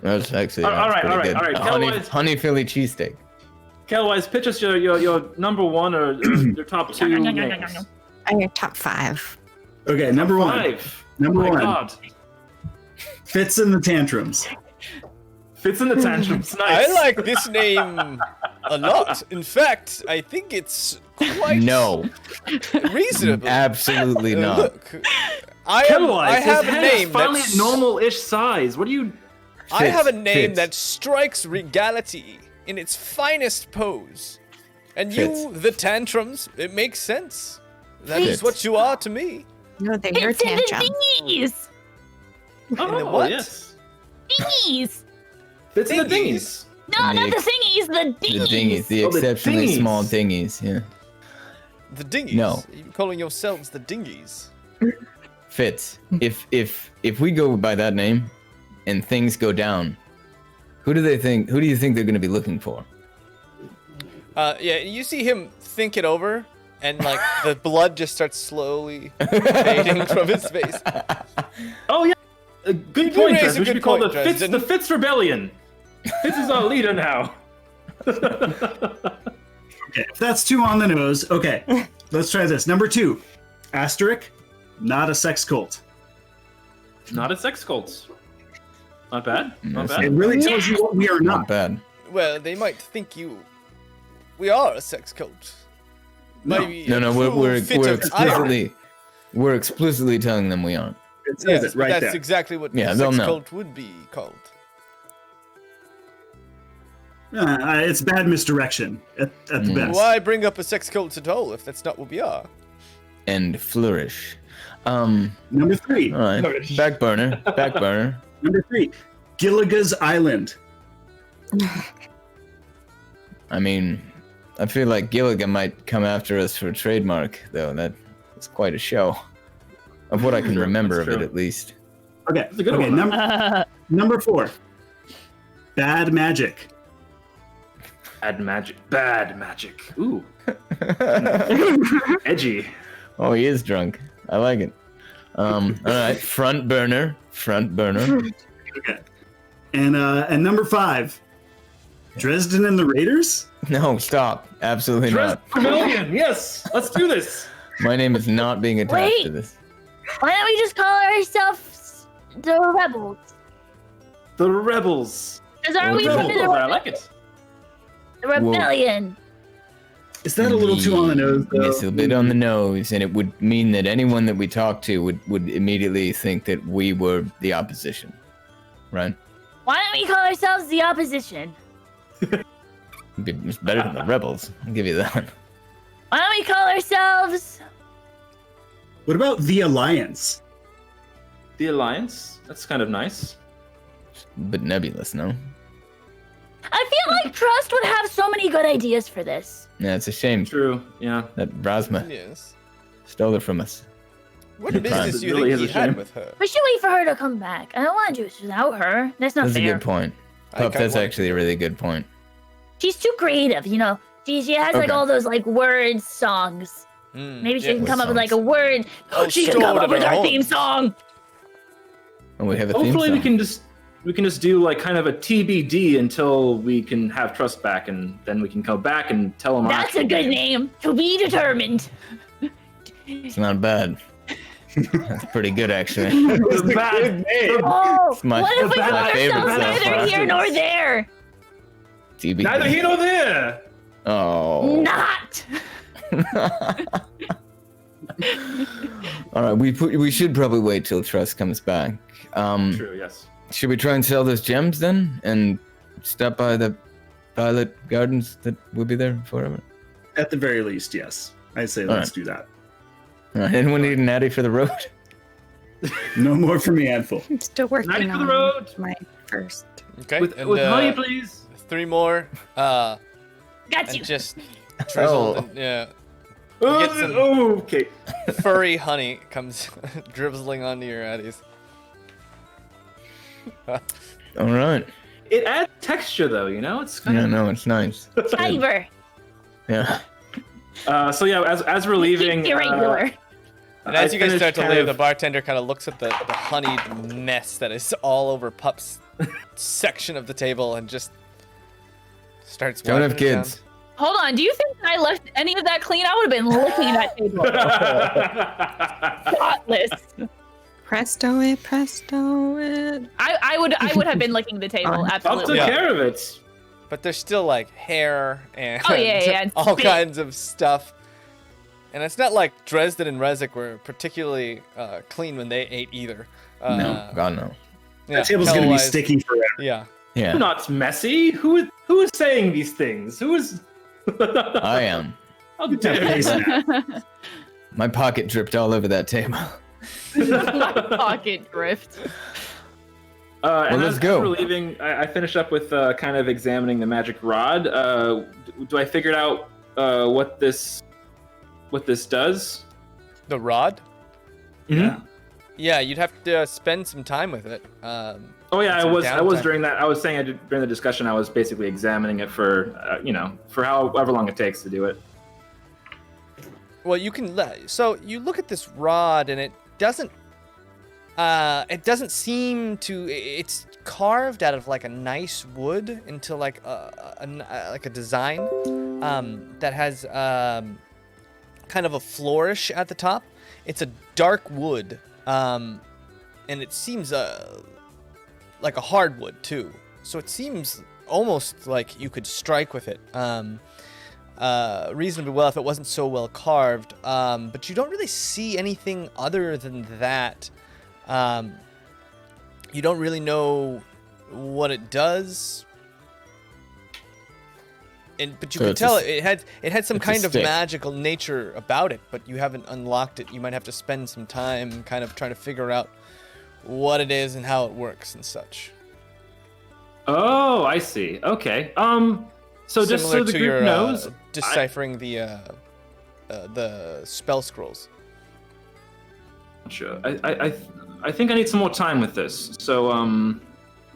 that's actually
All right,
pretty
all right,
good.
all right.
A honey,
Otherwise-
honey Philly cheesesteak.
Kelwise, pitch us your number one or your top two names.
I'm your top 5.
okay, number one.
5.
Number
Oh my
one.
God.
Fits in the tantrums.
Fits in the tantrums. Nice.
I like this name a lot. In fact, I think it's quite
No,
reasonable.
absolutely not.
Look, I
Kelwise,
have
his
a
head is
name
finally
that's
normal-ish size. What do you?
I have a
Fits,
name
fits.
that strikes regality in its finest pose. And
Fits.
you, the tantrums, it makes sense. That is
Fits.
what you are to me.
No, they're your
It's in the
tantrum.
dinghies.
the
Oh
what?
yes.
Dinghies.
Fits in the dinghies.
No,
And the
not the
ex-
thingies. The
The
dinghies.
dinghies, the
Oh, the
exceptionally
dinghies.
small dinghies. Yeah,
The dinghies.
No.
You're calling yourselves the dinghies.
fits. If we go by that name, and things go down, Who do you think they're going to be looking for?
Yeah, you see him think it over, and like the blood just starts slowly fading from his face.
Oh yeah, good
You
point,
raise a
Dresden. We should
good
be called
point,
the Fitz,
Dresden.
the Fitz Rebellion. Fitz is our leader now.
Okay, if that's too on the nose, okay, let's try this. Number 2, asterisk, not a sex cult.
Not a sex cult. Not bad. Not
Yes,
It
bad.
really tells you what we are
Not
not.
bad.
Well, they might think we are a sex cult.
No.
Maybe
No,
a
we're
true fit of iron.
explicitly telling them we aren't.
It says
Yes,
it right
that's
there.
exactly what
Yeah,
a
they'll
sex
know.
cult would be called.
It's bad misdirection at the best.
Why bring up a sex cult at all if that's not what we are?
And flourish.
Number 3.
All right. Back burner.
Number 3, Gilligan's Island.
I mean, I feel like Gilligan might come after us for a trademark, though. That is quite a show. Of what I can remember of
That's
it,
true.
at least.
Okay,
a good
okay.
one.
Number 4, bad magic.
Bad magic. Bad magic. Ooh. Edgy.
Oh, he is drunk. I like it. All right. Front burner.
Okay. And number 5, Dresden and the Raiders.
No, stop. Absolutely
Dresden
not.
Rebellion. Yes. Let's do this.
My name is not being attached
Wait.
to this.
Why don't we just call ourselves the Rebels?
The Rebels.
Because aren't we
Rebels.
from the,
I like it.
the Rebellion?
Is that a little too on the nose, though?
Yes, a bit on the nose, and it would mean that anyone that we talk to would immediately think that we were the opposition, right?
Why don't we call ourselves the opposition?
It's better than the rebels. I'll give you that.
Why don't we call ourselves
What about the Alliance?
The Alliance. That's kind of nice.
But nebulous, no?
I feel like Trust would have so many good ideas for this.
Yeah, it's a shame
True. Yeah.
that Rasma
Yes.
stole it from us.
What
Good
business
times.
do you
Really
think
is
he
a
had
shame.
with her?
We should wait for her to come back. I don't want to do this without her. That's not
That's a
fair.
good point.
I
Pup,
kinda
that's
wanna-
actually a really good point.
She's too creative, you know. She has like
Okay.
all those like word songs. Maybe she can
Word
come up with like a
songs.
word.
Oh,
She can
stored
come up
in
with
her
our
own.
theme song.
Oh, we have a theme
Hopefully we
song.
can just do like kind of a TBD until we can have Trust back, and then we can come back and tell them. our
That's a
actual
good
name.
name. To be determined.
It's not bad. That's pretty good, actually.
The bad-
Oh,
It's my-
what if we
my
call
favorite
ourselves
South
neither here
Park.
nor there?
TBD.
Neither here nor there.
Oh.
Not.
All right, we should probably wait till Trust comes back.
True. Yes.
Should we try and sell those gems then, and stop by the Violet Gardens that will be there forever?
At the very least, yes. I'd say let's do that.
All right, anyone need an addy for the road?
No more for me, handful.
I'm still working
Night for
on
the road.
my first.
Okay.
With
and,
honey, please.
3 more.
Got
And
you.
just drizzled.
Oh.
And, yeah.
Oh,
Get some-
okay.
Furry honey comes drizzling onto your addies.
All right.
It adds texture, though. You know, it's kind
Yeah,
of.
no, it's nice.
Fiber.
Yeah.
So yeah, as we're leaving,
Irregular.
And as
I
you guys start
finished
to
kind
leave, the
of-
bartender kind of looks at the honeyed mess that is all over Pup's section of the table and just starts
Don't have
wiping it down.
kids.
Hold on. Do you think I left any of that clean? I would have been licking that table. Spotless.
Presto it, presto it.
I would have been licking the table.
I'll
Absolutely.
take
Yeah.
care of it.
But there's still like hair and
Oh, yeah, and
all
spit.
kinds of stuff. And it's not like Dresden and Rezek were particularly clean when they ate either.
No, God no.
Yeah,
That table's gonna be
hell-wise,
sticky forever.
Yeah.
Yeah,
Not messy. Who is saying these things? Who is?
I am.
How
Have
dare
face
you?
that.
My pocket dripped all over that table.
Pocket drift.
And
let's
as
go.
we're leaving, I finished up with kind of examining the magic rod. Do I figure out what this does?
The rod?
Mhm.
Yeah, you'd have to spend some time with it.
Oh yeah, I
some
was
downtime.
during that. I was saying during the discussion, I was basically examining it for for however long it takes to do it.
Well, you can so you look at this rod and it doesn't seem to. It's carved out of like a nice wood into like a design that has kind of a flourish at the top. It's a dark wood, and it seems like a hardwood too. So it seems almost like you could strike with it reasonably well if it wasn't so well carved. But you don't really see anything other than that. You don't really know what it does. But you
So
could
it's
tell
a-
it had some
it's a
kind of
stick.
magical nature about it, but you haven't unlocked it. You might have to spend some time kind of trying to figure out what it is and how it works and such.
Oh, I see. Okay. So just
Similar
so the
to
group
your
knows,
deciphering the spell scrolls.
Sure. I think I need some more time with this. So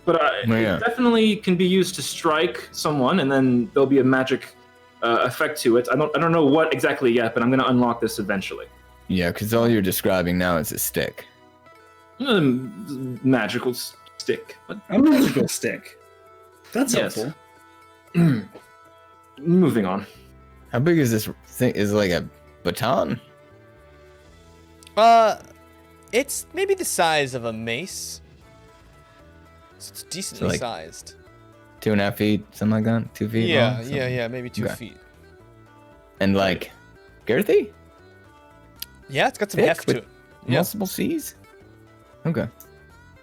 but
Yeah.
it definitely can be used to strike someone, and then there'll be a magic effect to it. I don't know what exactly yet, but I'm gonna unlock this eventually.
Yeah, because all you're describing now is a stick.
Magical stick. What?
A magical stick. That's
Yes.
helpful.
Moving on.
How big is this thing? Is it like a baton?
It's maybe the size of a mace. So it's decently
like,
sized.
2.5 feet, something like that. 2 feet.
Yeah,
long, something?
yeah, maybe 2
Okay.
feet.
And like, girthy?
Yeah, it's got some
Thick
heft to
with
it. Yeah.
multiple C's. Okay,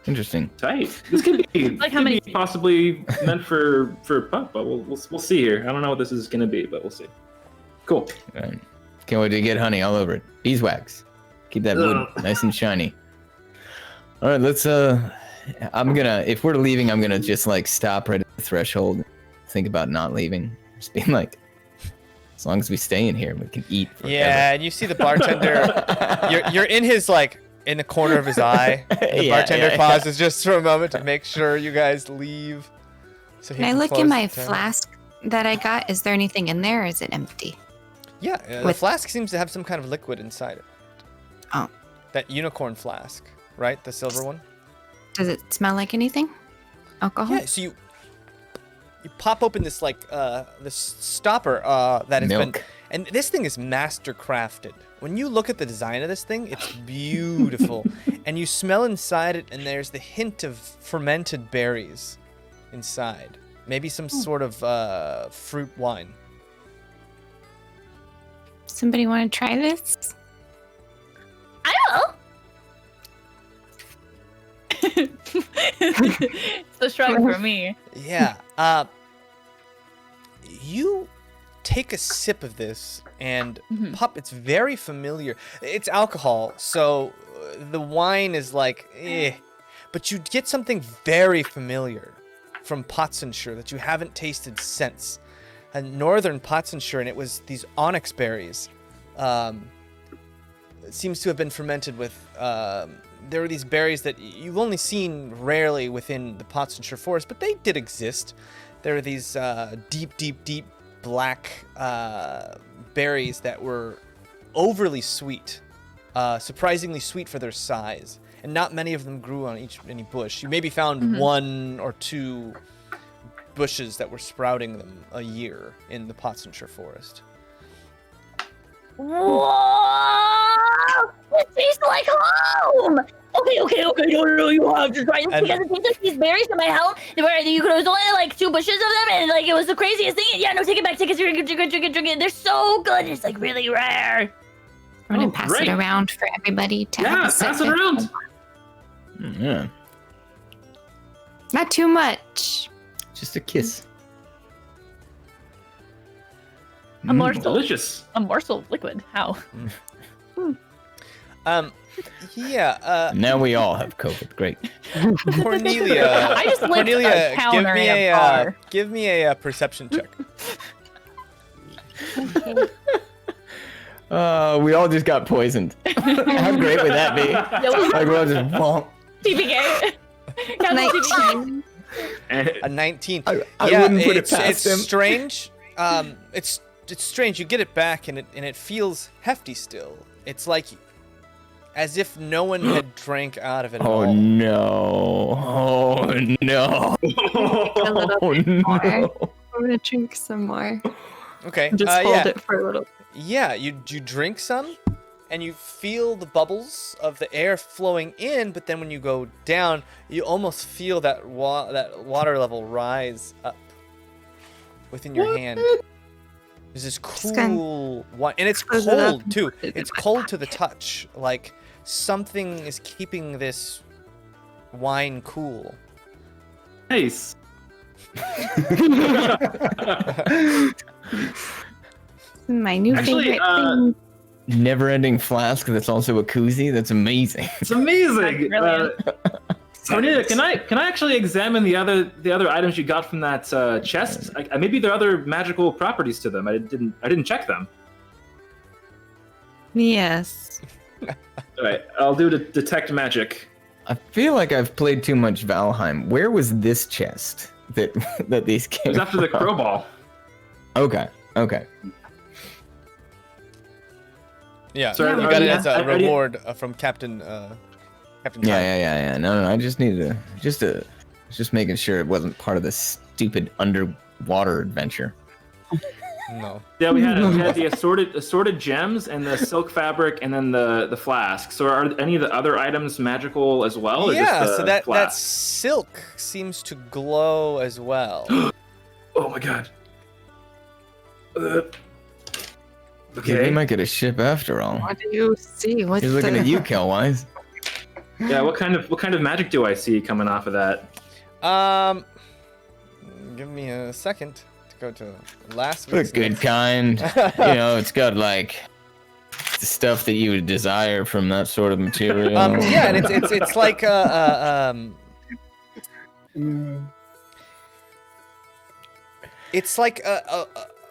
interesting.
Tight. This could be
Like how
could
many-
be possibly meant for pup, but we'll see here. I don't know what this is gonna be, but we'll see. Cool.
All right. Can't wait to get honey all over it. Beeswax. Keep that wood nice and shiny. All right, let's. If we're leaving, I'm gonna just like stop right at the threshold. And think about not leaving. Just being like, as long as we stay in here, we can eat. Forever.
Yeah, and you see the bartender. you're in his like in the corner of his eye. The
Yeah,
bartender
yeah.
pauses just for a moment to make sure you guys leave. So he
Can I
can
look
close
in my
the tab.
flask that I got? Is there anything in there or is it empty?
Yeah, the
With-
flask seems to have some kind of liquid inside it.
Oh.
That unicorn flask, right? The silver one.
Does it smell like anything? Alcohol?
Yeah. So you pop open this like this stopper that has been,
Milk.
and this thing is master crafted. When you look at the design of this thing, it's beautiful, and you smell inside it, and there's the hint of fermented berries inside. Maybe some sort of fruit wine.
Somebody want to try this?
I will.
It's the shrug for me.
Yeah. You take a sip of this, and Pup, it's very familiar. It's alcohol, so the wine is like, eh. But you get something very familiar from Potsenshire that you haven't tasted since. A northern Potsenshire, and it was these onyx berries. It seems to have been fermented with. There are these berries that you've only seen rarely within the Potsenshire forest, but they did exist. There are these deep black berries that were overly sweet, surprisingly sweet for their size, and not many of them grew on any bush. You maybe found one or two bushes that were sprouting them a year in the Potsenshire forest.
Whoa! It tastes like home! Okay, no, you have to try this
And-
because it tastes like these berries from my house. Where there was only like 2 bushes of them, and like it was the craziest thing. Yeah, no, take it back, drink it. They're so good. It's like really rare.
I'm going
Oh,
to pass
great.
it around for everybody to have
Yeah,
a sip.
pass it around.
Yeah,
Not too much.
just a kiss.
A morsel.
Delicious.
A morsel of liquid. How?
Yeah.
Now we all have COVID. Great.
Cornelia.
I just licked
Cornelia,
a counter in a bar.
give me a perception check.
We all just got poisoned. How great would that be? Like we're all just bonk.
TPK. Cancel TPK.
A 19.
I wouldn't put it past
it's
him.
strange. It's strange. You get it back, and it feels hefty still. It's like as if no one had drank out of it at all.
Oh no! Oh no!
A little
Oh
bit more.
no!
I'm gonna drink some more.
Okay.
Just hold
yeah.
it for a little.
Yeah. You drink some, and you feel the bubbles of the air flowing in, but then when you go down, you almost feel that water level rise up within your hand. There's this cool one, and it's
close it up
cold
and
too.
put it in
It's
my
cold to the
pocket.
touch. Like something is keeping this wine cool.
Nice.
My new
Actually,
favorite thing.
Never-ending flask that's also a koozie. That's amazing.
It's amazing.
Brilliant.
Cornelia, can I actually examine the other items you got from that chest? Maybe there are other magical properties to them. I didn't check them.
Yes.
All right, I'll do the detect magic.
I feel like I've played too much Valheim. Where was this chest that these
It
came
was after the
from?
crow ball.
Okay.
Yeah.
So
you
are
got it
you-
as a
are you-
reward from Captain. Captain. Time.
Yeah. No, I just needed just making sure it wasn't part of this stupid underwater adventure.
No.
Yeah, we had the assorted gems and the silk fabric and then the flask. So are any of the other items magical as well? Or
Yeah.
just
So
the
that
flask?
silk seems to glow as well.
Oh my god.
Okay.
Okay.
We might get a ship after all.
What do you see? What's
He's looking
the...
at you, Kelwise.
Yeah. What kind of magic do I see coming off of that?
Give me a second to go to last
The
week's.
good
list.
kind. It's got like the stuff that you would desire from that sort of material.
Yeah, and it's like it's like a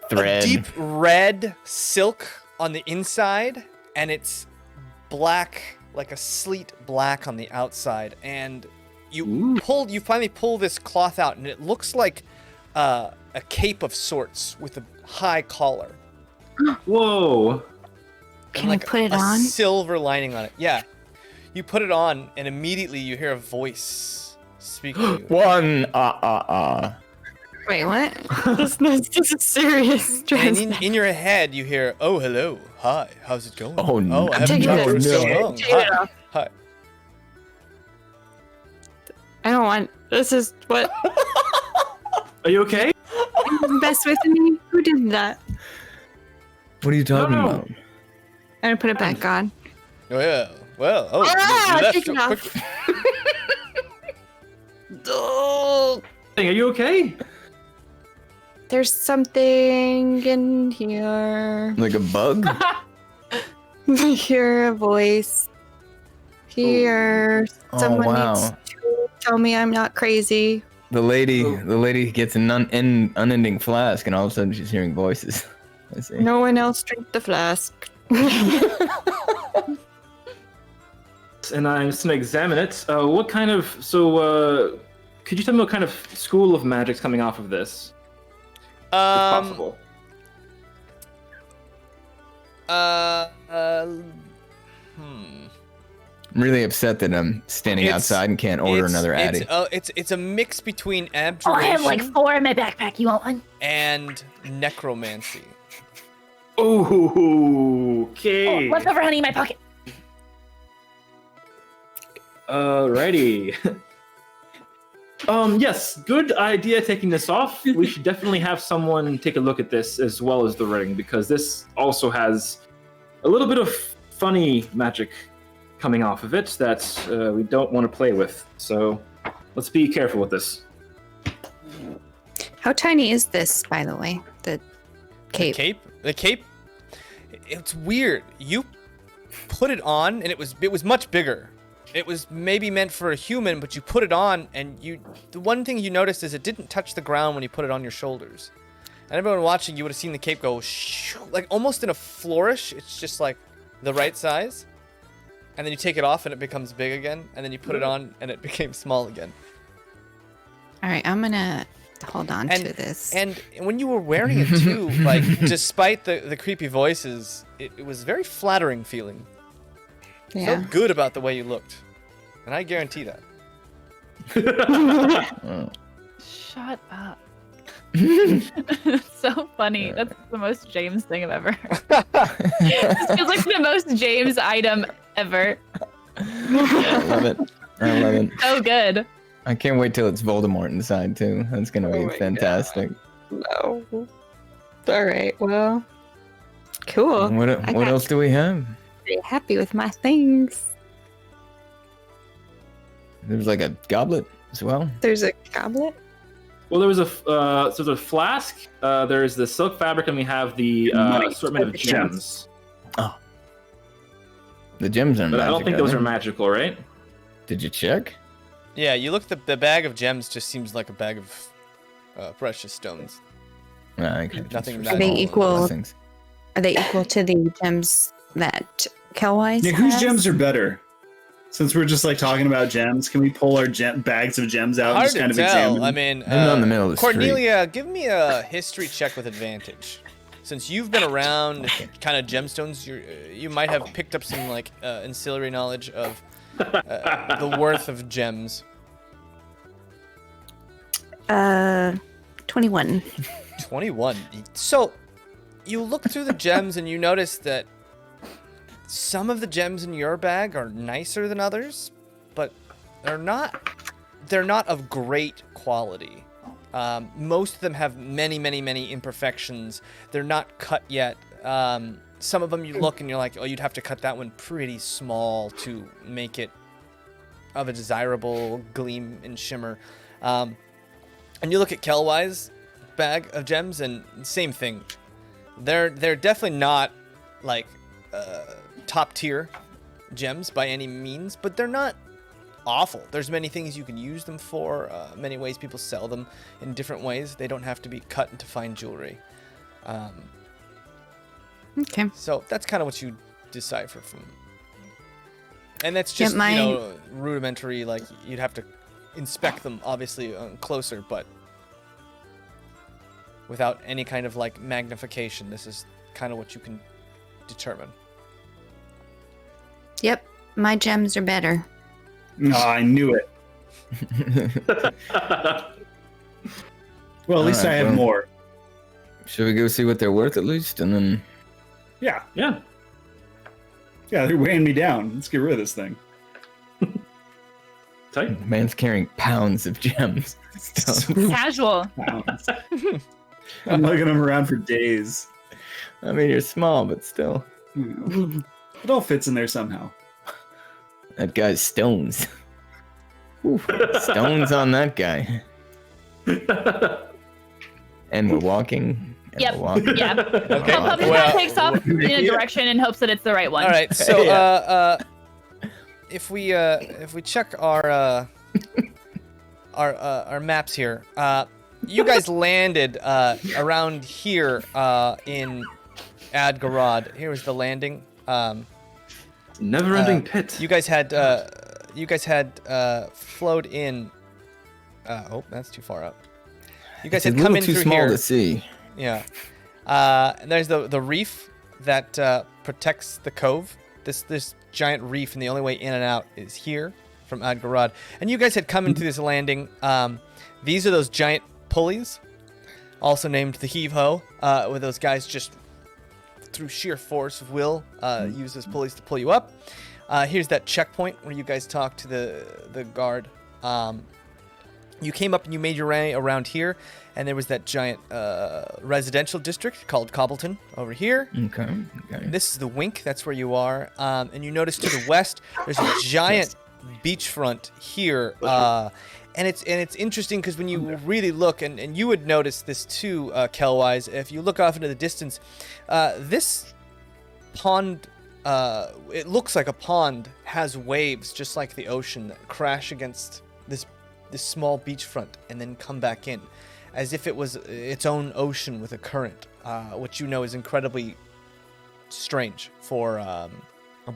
Thread.
deep red silk on the inside, and it's black, like a sleet black on the outside. And you finally pull this cloth out, and it looks like a cape of sorts with a high collar.
Whoa.
Can
and
I put it
a
on?
silver lining on it. Yeah. You put it on, and immediately you hear a voice speak to you.
One.
Wait, what? this is serious.
And
Dresden.
in your head, you hear, "Oh, hello, hi, how's it going?
Oh, no.
I haven't
Take it
talked
off.
for so
No.
long.
Take it
Hi,
off.
hi."
I don't want. This is what.
Are you okay?
Mess with me? Who did that?
What are you talking
No.
about?
I'm gonna put it back on.
Well, oh,
Ah,
you left
take
so
it off.
quickly.
Oh,
Are you okay?
there's something in here.
Like a bug?
Hear a voice. Hear someone
wow.
needs to tell me I'm not crazy.
The lady gets an unending flask, and all of a sudden she's hearing voices. I see.
No one else drink the flask.
And I'm just gonna examine it. What kind of could you tell me what kind of school of magic's coming off of this? If possible.
I'm really upset that I'm standing
It's-
outside and can't order another Addy.
It's a mix between
Oh, I
abjuration
have like 4 in my backpack. You want one?
and necromancy.
Oh, okay.
Leftover honey in my pocket.
Alrighty. Yes, good idea taking this off. We should definitely have someone take a look at this as well as the ring, because this also has a little bit of funny magic coming off of it that we don't want to play with. So let's be careful with this.
How tiny is this, by the way? The cape.
The cape. It's weird. You put it on, and it was much bigger. It was maybe meant for a human, but you put it on, and the one thing you noticed is it didn't touch the ground when you put it on your shoulders. And everyone watching, you would have seen the cape go like almost in a flourish. It's just like the right size. And then you take it off and it becomes big again. And then you put it on and it became small again.
All right, I'm gonna hold on to this.
And when you were wearing it too, like despite the creepy voices, it was very flattering feeling.
Yeah.
Felt good about the way you looked. And I guarantee that.
Shut up. So funny. That's the most Jaymes thing I've ever heard. This feels like the most Jaymes item ever.
I love it. I love it.
So good.
I can't wait till it's Voldemort inside too. That's gonna be fantastic.
No. All right. Well. Cool.
What else do we have?
Pretty happy with my things.
There's like a goblet as well.
There's a goblet.
Well, there was so there's a flask. There's the silk fabric, and we have the assortment of gems.
Oh. The gems are
But
magic.
I don't think those are magical, right?
Did you check?
Yeah, you look. The bag of gems just seems like a bag of precious stones.
Okay.
Nothing
Are they
magical.
equal?
Blessings.
Are they equal to the gems that Kelwise
Yeah, whose
has?
gems are better? Since we're just like talking about gems, can we pull our bags of gems out and
Hard
just kind
to
of
tell.
examine?
I mean,
I'm not in the middle of the street.
Cornelia, give me a history check with advantage. Since you've been around kind of gemstones, you might have picked up some like ancillary knowledge of the worth of gems.
21.
21. So you look through the gems and you notice that some of the gems in your bag are nicer than others, but they're not of great quality. Most of them have many imperfections. They're not cut yet. Some of them you look and you're like, oh, you'd have to cut that one pretty small to make it of a desirable gleam and shimmer. And you look at Kelwise's bag of gems and same thing. They're definitely not like top tier gems by any means, but they're not awful. There's many things you can use them for, many ways people sell them in different ways. They don't have to be cut into fine jewelry.
Okay.
So that's kind of what you decipher from. And that's just, you know, rudimentary, like you'd have to inspect them obviously closer, but without any kind of like magnification, this is kind of what you can determine.
Yep. My gems are better.
Oh, I knew it. Well, at least I have more.
Should we go see what they're worth at least, and then?
Yeah,
Yeah.
they're weighing me down. Let's get rid of this thing.
Tight.
Man's carrying pounds of gems.
Casual.
I'm lugging them around for days.
I mean, you're small, but still.
It all fits in there somehow.
That guy's stones. Ooh, stones on that guy. And we're walking. And
Yep.
We're walking.
Yeah.
Okay.
Pup just
Well,
takes off in a direction and hopes that it's the right one.
All right, so if we check our maps here, you guys landed around here in Adgarod. Here was the landing.
Never-ending pit.
You guys had flowed in. Oh, that's too far up. You guys
It's
had
a
come
little
in
too
through
small
here.
to see.
Yeah. And there's the reef that protects the cove. This giant reef, and the only way in and out is here from Adgarod. And you guys had come into this landing. These are those giant pulleys, also named the Heave-Ho, where those guys just, through sheer force of will, use those pulleys to pull you up. Here's that checkpoint where you guys talk to the guard. You came up and you made your way around here, and there was that giant residential district called Cobbleton over here.
Okay.
This is the Wink. That's where you are. And you notice to the west, there's a giant beachfront here. And it's interesting because when you really look, and you would notice this too, Kelwise, if you look off into the distance, this pond, it looks like a pond, has waves just like the ocean that crash against this small beachfront and then come back in. as if it was its own ocean with a current, which you know is incredibly strange for a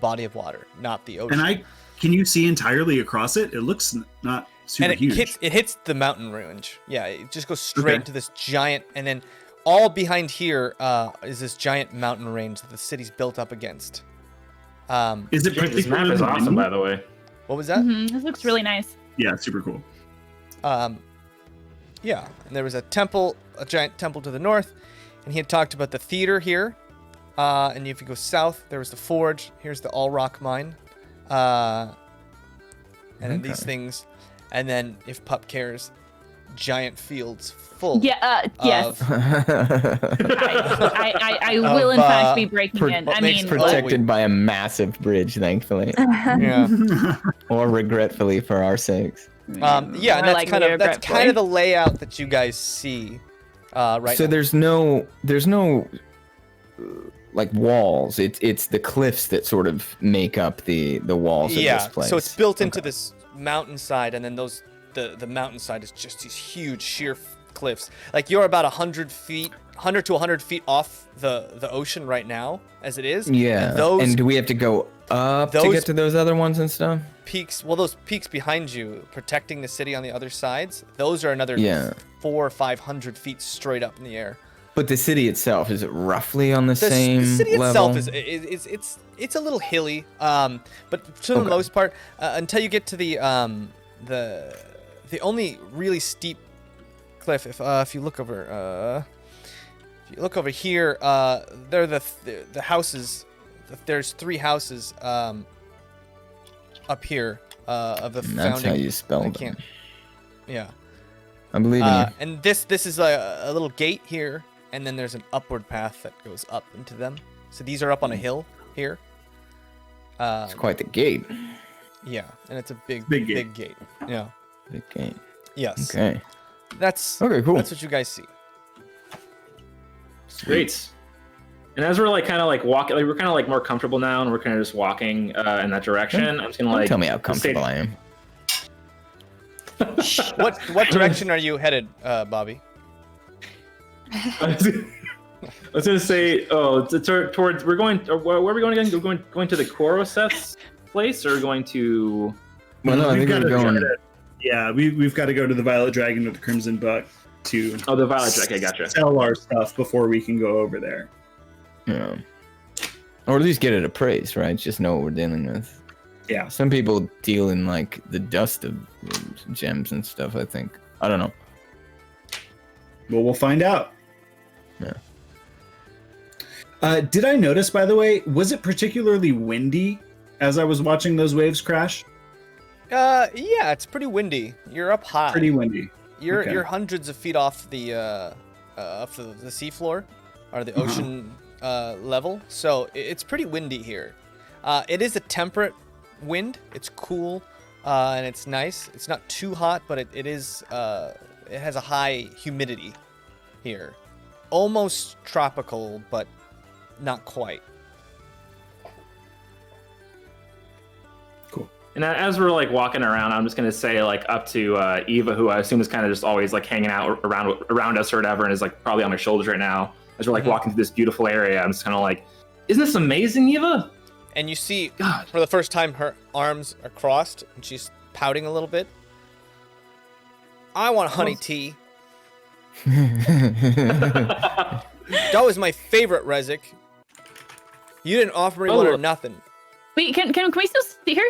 body of water, not the ocean.
And can you see entirely across it? It looks not super
and
huge.
it hits the mountain range. Yeah, it just goes straight to this giant, and then all behind here is this giant mountain range that the city's built up against.
Is it
This map is awesome, by the way.
What was that?
Mm-hmm. This looks really nice.
Yeah, super cool.
Yeah, and there was a giant temple to the north, and he had talked about the theater here. And if you go south, there was the forge. Here's the all rock mine. And then these things. And then, if Pup cares, giant fields full.
Yeah. Yes. I will in fact be breaking in. I mean,
protected by a massive bridge, thankfully,
Yeah.
or regretfully for our sakes.
Yeah, and that's kind of the layout that you guys see right
So
now.
there's no like walls. It's the cliffs that sort of make up the walls of this place.
So it's built into this mountainside, and then the mountainside is just these huge sheer cliffs. Like you're about 100 to 100 feet off the ocean right now, as it is.
Yeah. And do we have to go up to get to those other ones and stuff?
Peaks. Well, those peaks behind you, protecting the city on the other sides. Those are another 400 or 500 feet straight up in the air.
But the city itself, is it roughly on the same level?
The city itself it's a little hilly, but for the most part, until you get to the only really steep cliff. If you look over, here, there are the houses. There's 3 houses up here of the founding.
That's how you spell them.
Yeah.
I believe in you.
And this is a little gate here, and then there's an upward path that goes up into them. So these are up on a hill here.
It's quite the gate.
Yeah, and it's a big gate. Yeah.
Big gate.
Yes.
Okay.
That's
okay. Cool.
That's what you guys see.
Great. And as we're kind of walking, we're kind of more comfortable now, and we're kind of just walking in that direction. I'm just gonna
Don't tell me how comfortable I am.
What direction are you headed, Bobby?
I was gonna say, towards we're going. Where are we going again? We're going to the Coroseth's place, or going to?
Well, no, I think we're going.
Yeah, we've got to go to the Violet Dragon or the Crimson Buck to.
Oh, the Violet Dragon. Gotcha.
Sell our stuff before we can go over there.
Yeah. Or at least get it appraised, right? Just know what we're dealing with.
Yeah.
Some people deal in the dust of gems and stuff, I think. I don't know.
Well, we'll find out.
Yeah.
Did I notice, by the way, was it particularly windy as I was watching those waves crash?
Yeah, it's pretty windy. You're up high.
Pretty windy.
You're hundreds of feet off the seafloor or the ocean level, so it's pretty windy here. It is a temperate wind. It's cool and it's nice. It's not too hot, but it is. It has a high humidity here, almost tropical, but not quite.
Cool.
And as we're walking around, I'm just gonna say up to Eva, who I assume is kind of just always hanging out around us or whatever, and is probably on my shoulders right now. As we're walking through this beautiful area, I'm just kind of isn't this amazing, Eva?
And you see, for the first time, her arms are crossed, and she's pouting a little bit. I want honey tea. That was my favorite, Rezik. You didn't offer me one or nothing.
Wait, can we still see her?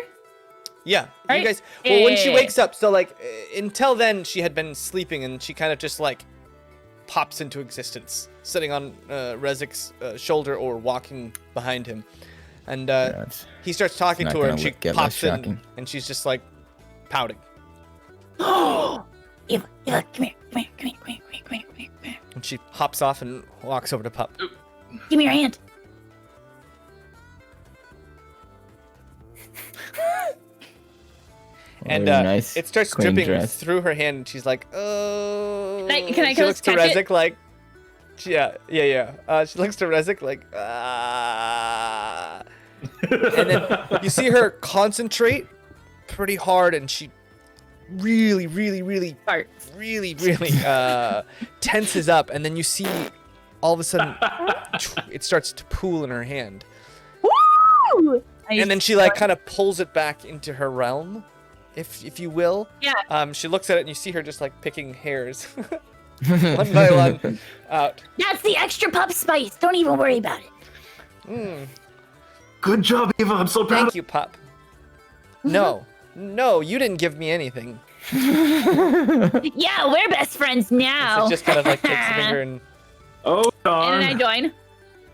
Yeah,
right?
You guys. Well, when she wakes up, so until then, she had been sleeping, and she kind of just pops into existence, sitting on Rezik's shoulder or walking behind him, and he starts talking to her, and she pops in, and she's just pouting.
Eva, come here.
And she hops off and walks over to Pup.
Give me your hand.
And
nice,
it starts dripping through her hand, and she's like, "Oh."
Can I
she looks to
touch
Rezik yeah. She looks to Rezik and then you see her concentrate pretty hard, and she really, really, really, really, really tenses up, and then you see all of a sudden it starts to pool in her hand.
Woo!
And then she like kind of pulls it back into her realm, if you will.
Yeah.
She looks at it and you see her just like picking hairs, one by one, out.
That's the extra pup spice. Don't even worry about it.
Good job, Eva. I'm so proud.
Thank you, pup. No, you didn't give me anything.
Yeah, we're best friends now.
So just kind of like takes a finger and
Oh darn!
And then I join.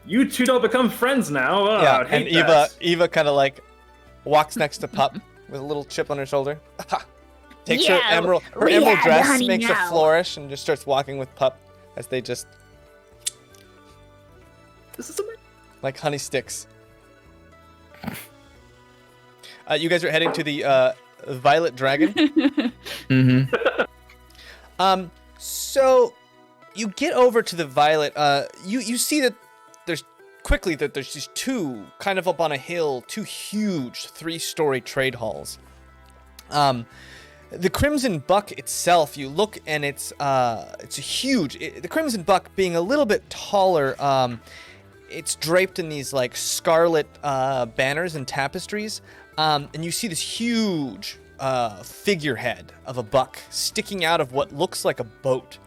You two don't become friends now. Oh,
yeah,
I'd hate
and
that.
Eva kind of like walks next to Pup with a little chip on her shoulder. Takes her
Yeah,
emerald
we have
dress,
honey
makes a
now.
flourish, and just starts walking with Pup as they just
This is amazing.
like honey sticks. You guys are heading to the Violet Dragon.
Mm-hmm.
So you get over to the Violet. You see that there's these two kind of up on a hill, two huge 3-story trade halls. The Crimson Buck itself, you look and it's a huge. The Crimson Buck being a little bit taller, it's draped in these like scarlet banners and tapestries, and you see this huge figurehead of a buck sticking out of what looks like a boat.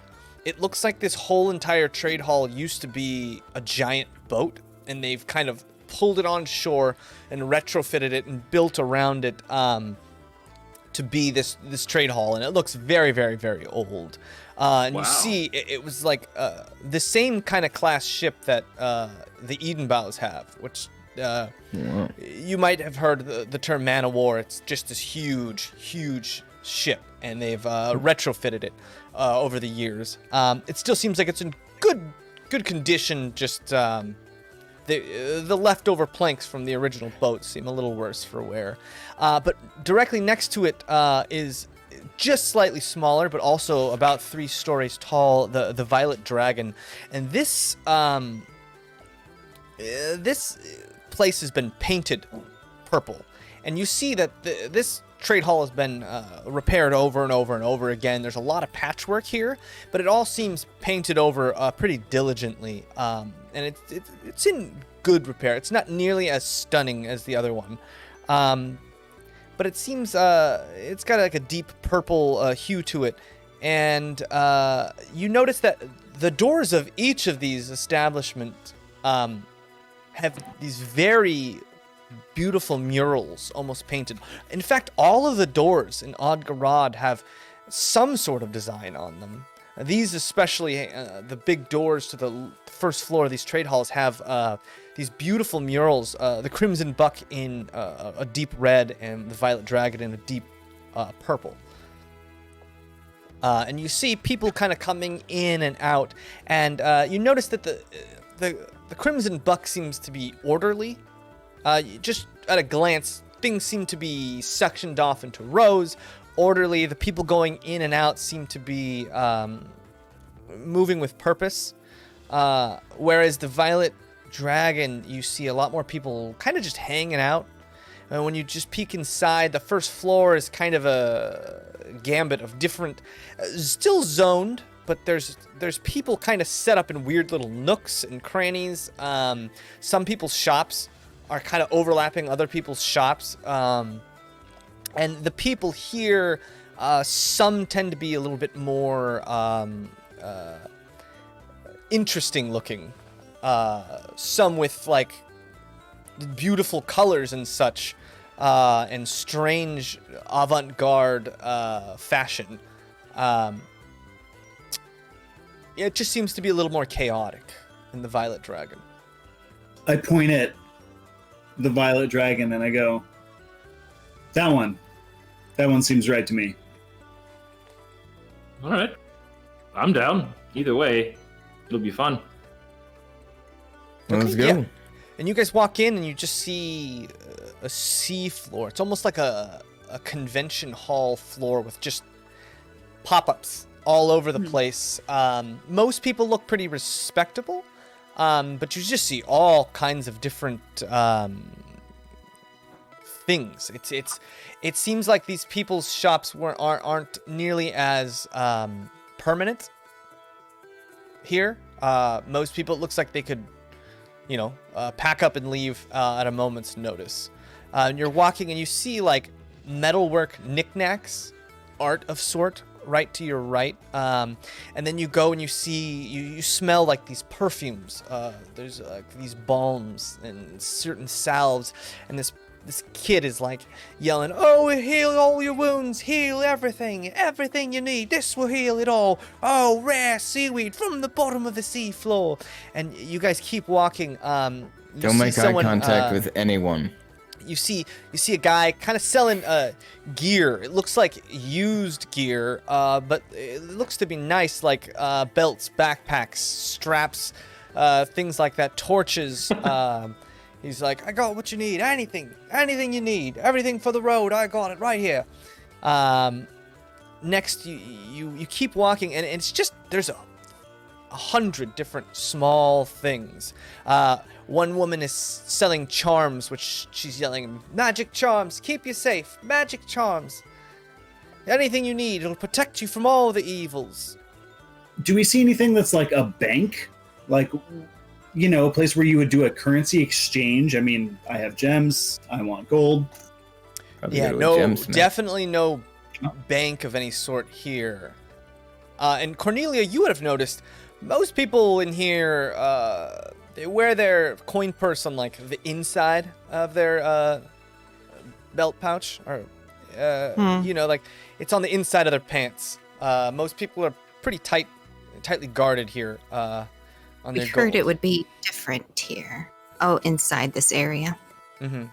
It looks like this whole entire trade hall used to be a giant boat, and they've kind of pulled it on shore and retrofitted it and built around it to be this trade hall, and it looks very, very, very old. And
Wow.
you see, it was like the same kind of class ship that the Edenbows have, which you might have heard the term man of war. It's just this huge, huge ship, and they've retrofitted it over the years. It still seems like it's in good condition. Just the leftover planks from the original boat seem a little worse for wear. But directly next to it is just slightly smaller, but also about 3 stories tall, the Violet Dragon. And this place has been painted purple. And you see that this trade hall has been repaired over and over and over again. There's a lot of patchwork here, but it all seems painted over pretty diligently. And it's in good repair. It's not nearly as stunning as the other one. But it seems it's got like a deep purple hue to it. And you notice that the doors of each of these establishments have these very beautiful murals almost painted. In fact, all of the doors in Odgarad have some sort of design on them. These especially, the big doors to the first floor of these trade halls have these beautiful murals. The Crimson Buck in a deep red and the Violet Dragon in a deep purple. And you see people kind of coming in and out, and you notice that the Crimson Buck seems to be orderly. Just at a glance, things seem to be sectioned off into rows, orderly. The people going in and out seem to be moving with purpose. Whereas the Violet Dragon, you see a lot more people kind of just hanging out. And when you just peek inside, the first floor is kind of a gambit of different, still zoned, but there's people kind of set up in weird little nooks and crannies. Some people's shops are kind of overlapping other people's shops. And the people here, some tend to be a little bit more interesting looking. Some with like beautiful colors and such, and strange avant-garde fashion. It just seems to be a little more chaotic in the Violet Dragon.
I point at the Violet Dragon and I go, that one seems right to me.
All right, I'm down. Either way, it'll be fun.
Let's go.
Yeah. And you guys walk in and you just see a sea floor. It's almost like a convention hall floor with just pop-ups all over the place. Most people look pretty respectable, but you just see all kinds of different things. It seems like these people's shops aren't nearly as permanent here. Most people, it looks like they could, pack up and leave at a moment's notice. And you're walking and you see like metalwork knickknacks, art of sort, right to your right. And then you go and you see, you smell like these perfumes. There's these balms and certain salves, and this kid is like yelling, "Oh, heal all your wounds, heal everything you need. This will heal it all. Oh, rare seaweed from the bottom of the sea floor." And you guys keep walking.
Don't make eye contact with anyone.
You see a guy kind of selling gear. It looks like used gear, but it looks to be nice, like belts, backpacks, straps, things like that, torches. He's like, "I got what you need. Anything you need. Everything for the road. I got it right here." Next, you keep walking, and it's just, there's 100 different small things. One woman is selling charms, which she's yelling, "Magic charms, keep you safe. Magic charms. Anything you need, it'll protect you from all the evils."
Do we see anything that's like a bank? Like, a place where you would do a currency exchange? I mean, I have gems, I want gold.
Probably
Yeah,
go to a
no,
gemsmith.
definitely no bank of any sort here. And Cornelia, you would have noticed, most people in here, they wear their coin purse on like the inside of their belt pouch, or like it's on the inside of their pants. Most people are pretty tightly guarded here. On
We
their
heard
gold.
it would be different here. Oh, inside this area.
Mm-hmm.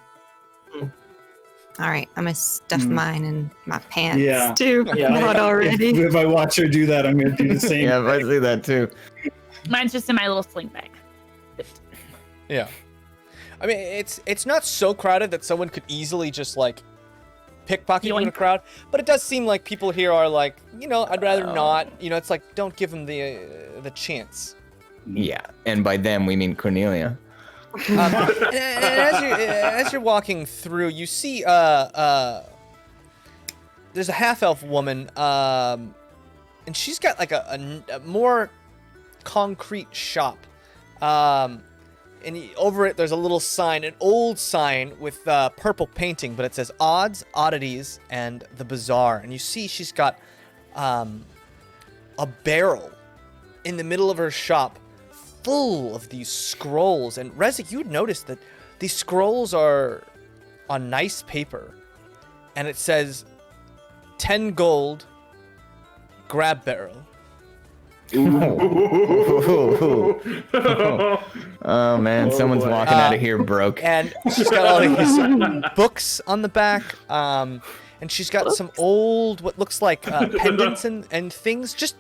All right, I'm gonna stuff mine in my pants
Yeah.
too.
Yeah,
Not already.
If I watch her do that, I'm going to do the same.
Yeah, I see that too.
Mine's just in my little sling bag.
Yeah. I mean, it's not so crowded that someone could easily just like pickpocket you in a
Yoink.
crowd, but it does seem like people here are like, I'd rather not. It's like, don't give them the chance.
Yeah, and by them we mean Cornelia.
And as you're walking through, you see there's a half-elf woman, and she's got like a more concrete shop. And over it, there's a little sign, an old sign with purple painting, but it says Odds, Oddities, and the Bazaar. And you see she's got a barrel in the middle of her shop full of these scrolls. And Rezik, you would notice that these scrolls are on nice paper. And it says 10 gold, grab barrel.
Oh man, someone's walking out of here broke.
And she's got all these books on the back, and she's got some old, what looks like pendants and things, just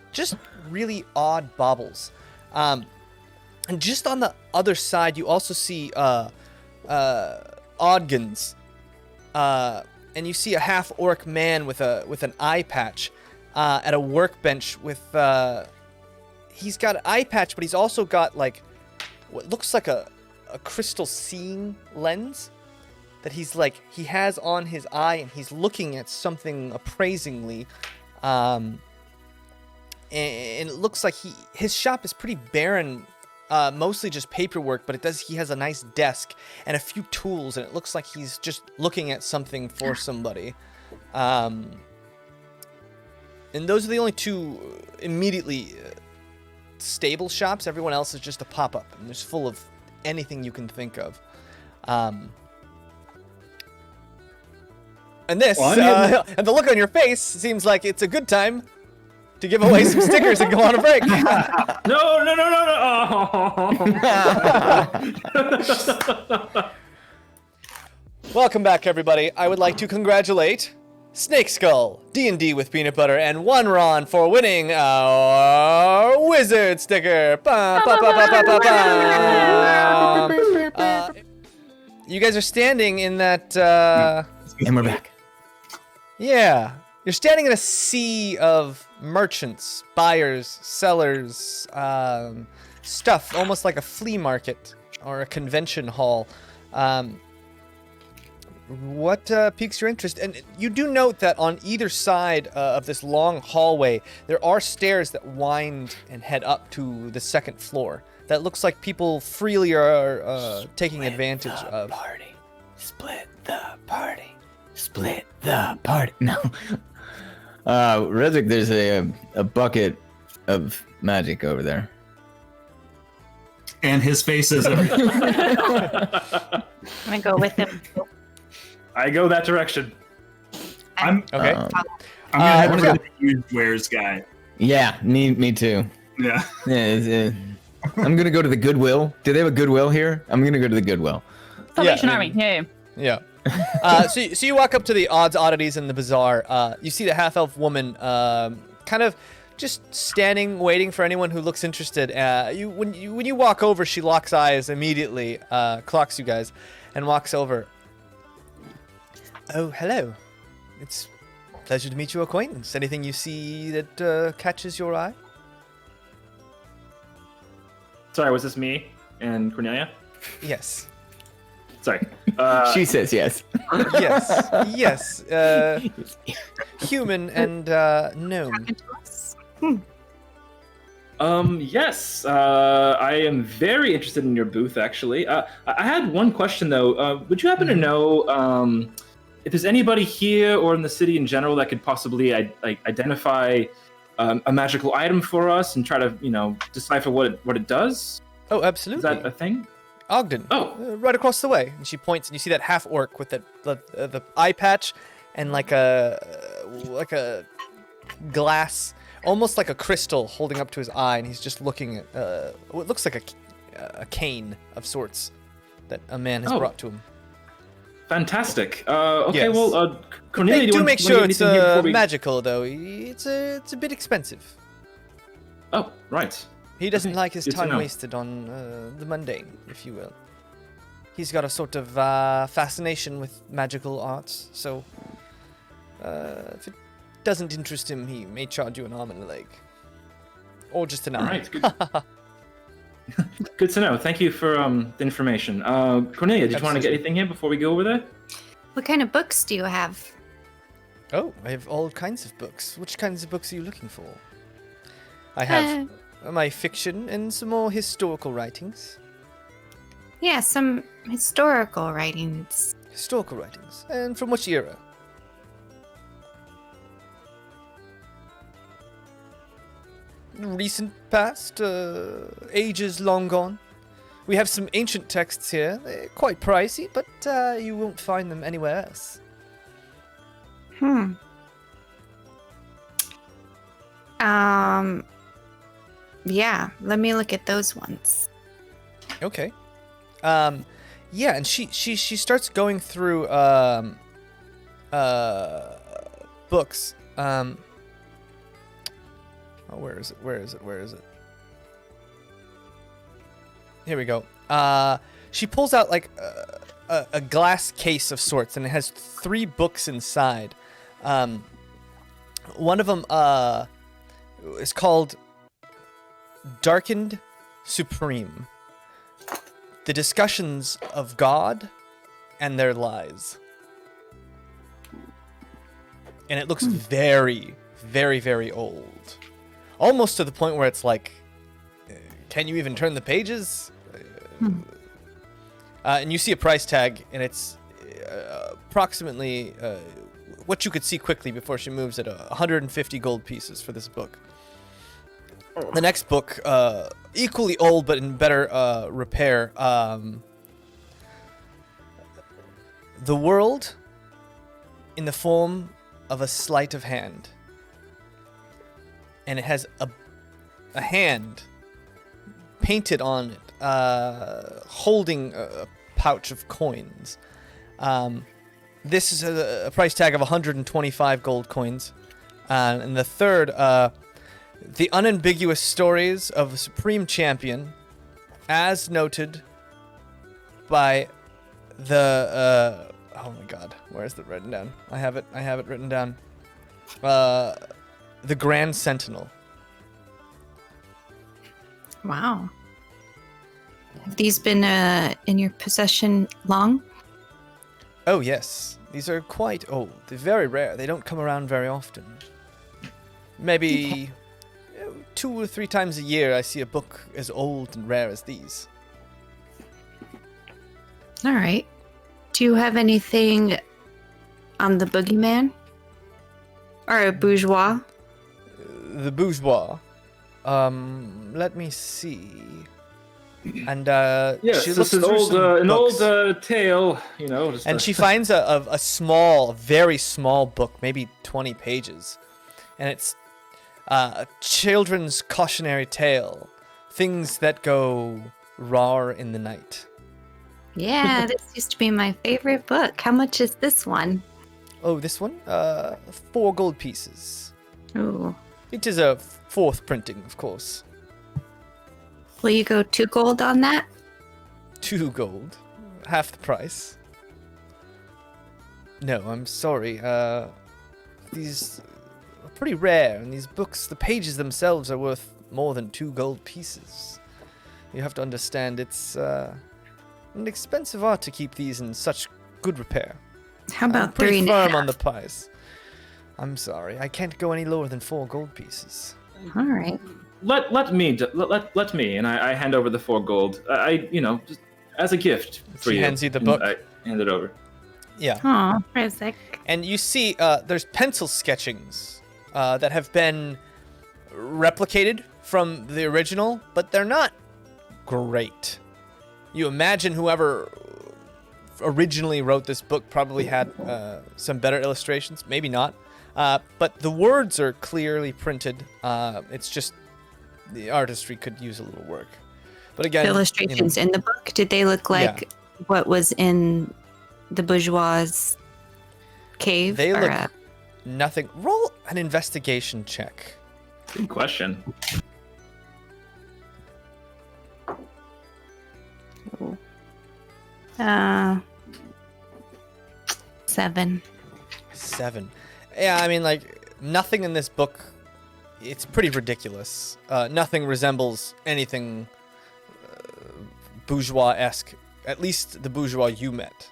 really odd baubles. And just on the other side, you also see Odgans, and you see a half-orc man with an eye patch at a workbench with. He's got an eye patch, but he's also got like what looks like a crystal seeing lens that he has on his eye, and he's looking at something appraisingly. And it looks like his shop is pretty barren, mostly just paperwork, but he has a nice desk and a few tools, and it looks like he's just looking at something for somebody. And those are the only two immediately stable shops. Everyone else is just a pop-up, and it's full of anything you can think of. And this, and the look on your face seems like it's a good time to give away some stickers and go on a break.
No.
Welcome back, everybody. I would like to congratulate Snake Skull, D&D with Peanut Butter, and One Ron for winning our Wizard sticker. You guys are standing in that...
And we're back.
Yeah. You're standing in a sea of merchants, buyers, sellers, stuff, almost like a flea market or a convention hall. what piques your interest? And you do note that on either side of this long hallway, there are stairs that wind and head up to the second floor. That looks like people freely are taking advantage of.
Party. Split the party. Split the party. No.
Rezik, there's a bucket of magic over there.
And his face is.
I'm gonna go with him.
I go that direction.
I'm
Okay.
I'm gonna head over
yeah.
to the used wares guy.
Yeah, me too.
Yeah.
Yeah, I'm gonna go to the Goodwill. Do they have a Goodwill here? I'm gonna go to the Goodwill.
Salvation
Yeah.
Army. Yeah.
Yeah. So you walk up to the oddities in the bazaar. You see the half-elf woman kind of just standing, waiting for anyone who looks interested. When you walk over, she locks eyes immediately, clocks you guys, and walks over. Oh, hello. It's a pleasure to meet your acquaintance. Anything you see that catches your eye?
Sorry, was this me and Cornelia?
Yes.
Sorry.
She says yes.
Yes. Human and gnome.
Yes. I am very interested in your booth, actually. I had one question, though. Would you happen to know if there's anybody here or in the city in general that could possibly identify a magical item for us and try to, decipher what it does?
Oh,
Is
absolutely.
that a thing?
Ogden.
Oh.
Right across the way. And she points, and you see that half orc with the eye patch and like a glass, almost like a crystal, holding up to his eye, and he's just looking at what looks like a cane of sorts that a man has brought to him.
Fantastic. Okay,
Yes.
well, Cornelia,
Do make sure it's
magic.
magical, though. It's a bit expensive.
Oh, right.
He doesn't
Okay,
like his
good to
time
know.
wasted on the mundane, if you will. He's got a sort of fascination with magical arts, so if it doesn't interest him, he may charge you an arm and a leg. Or just an eye.
All right, good. Good to know. Thank you for the information. Cornelia, did you want to get
Absolutely.
anything here before we go over there?
What kind of books do you have?
Oh, I have all kinds of books. Which kinds of books are you looking for? I have my fiction and some more historical writings.
Yeah, some historical writings.
Historical writings. And from which era? Recent past, ages long gone. We have some ancient texts here. They're quite pricey, but you won't find them anywhere else.
Yeah, let me look at those ones.
Okay. Yeah, and she starts going through books. Oh, where is it? Here we go. She pulls out like a glass case of sorts, and it has 3 books inside. One of them is called Darkened Supreme. The Discussions of God and Their Lies. And it looks very, very, very old. Almost to the point where it's like, can you even turn the pages? And you see a price tag, and it's approximately what you could see quickly before she moves at 150 gold pieces for this book. The next book, equally old but in better repair, The World in the Form of a Sleight of Hand. And it has a hand painted on it, holding a pouch of coins. This is a price tag of 125 gold coins. And the third, The Unambiguous Stories of a Supreme Champion, as noted by the, oh my god, where is it written down? I have it written down. The Grand Sentinel.
Wow. Have these been in your possession long?
Oh, yes. These are quite old. They're very rare. They don't come around very often. Maybe 2 or 3 times a year I see a book as old and rare as these.
All right. Do you have anything on the boogeyman? Or a bourgeois?
The bourgeois. Let me see. And
Yes,
she
this
looks
is
through
an
books.
old tale, you know. Just
And she finds a small, very small book, maybe 20 pages. And it's a children's cautionary tale. Things that go raw in the night.
Yeah, this used to be my favorite book. How much is this one?
Oh, this one? 4 gold pieces.
Ooh.
It is a 4th printing, of course.
Will you go 2 gold on that?
2 gold. Half the price. No, I'm sorry. These are pretty rare, and these books, the pages themselves are worth more than 2 gold pieces. You have to understand it's an expensive art to keep these in such good repair.
How
I'm
about
pretty
3
firm
and a
on the
half?
price. I'm sorry, I can't go any lower than 4 gold pieces.
All right.
let me, and I hand over the 4 gold. Just as a gift for
She
you.
hands you the
And
book.
I hand it over.
Yeah.
Aw, Rizek.
And you see there's pencil sketchings that have been replicated from the original, but they're not great. You imagine whoever originally wrote this book probably had some better illustrations, maybe not. But the words are clearly printed. It's just the artistry could use a little work. But again,
The illustrations in the book, did they look like what was in the bourgeois' cave?
they
or,
look nothing. Roll an investigation check.
Good question.
uh, 7.
7. Yeah, I mean, like, nothing in this book, it's pretty ridiculous. Nothing resembles anything bourgeois-esque. At least the bourgeois you met.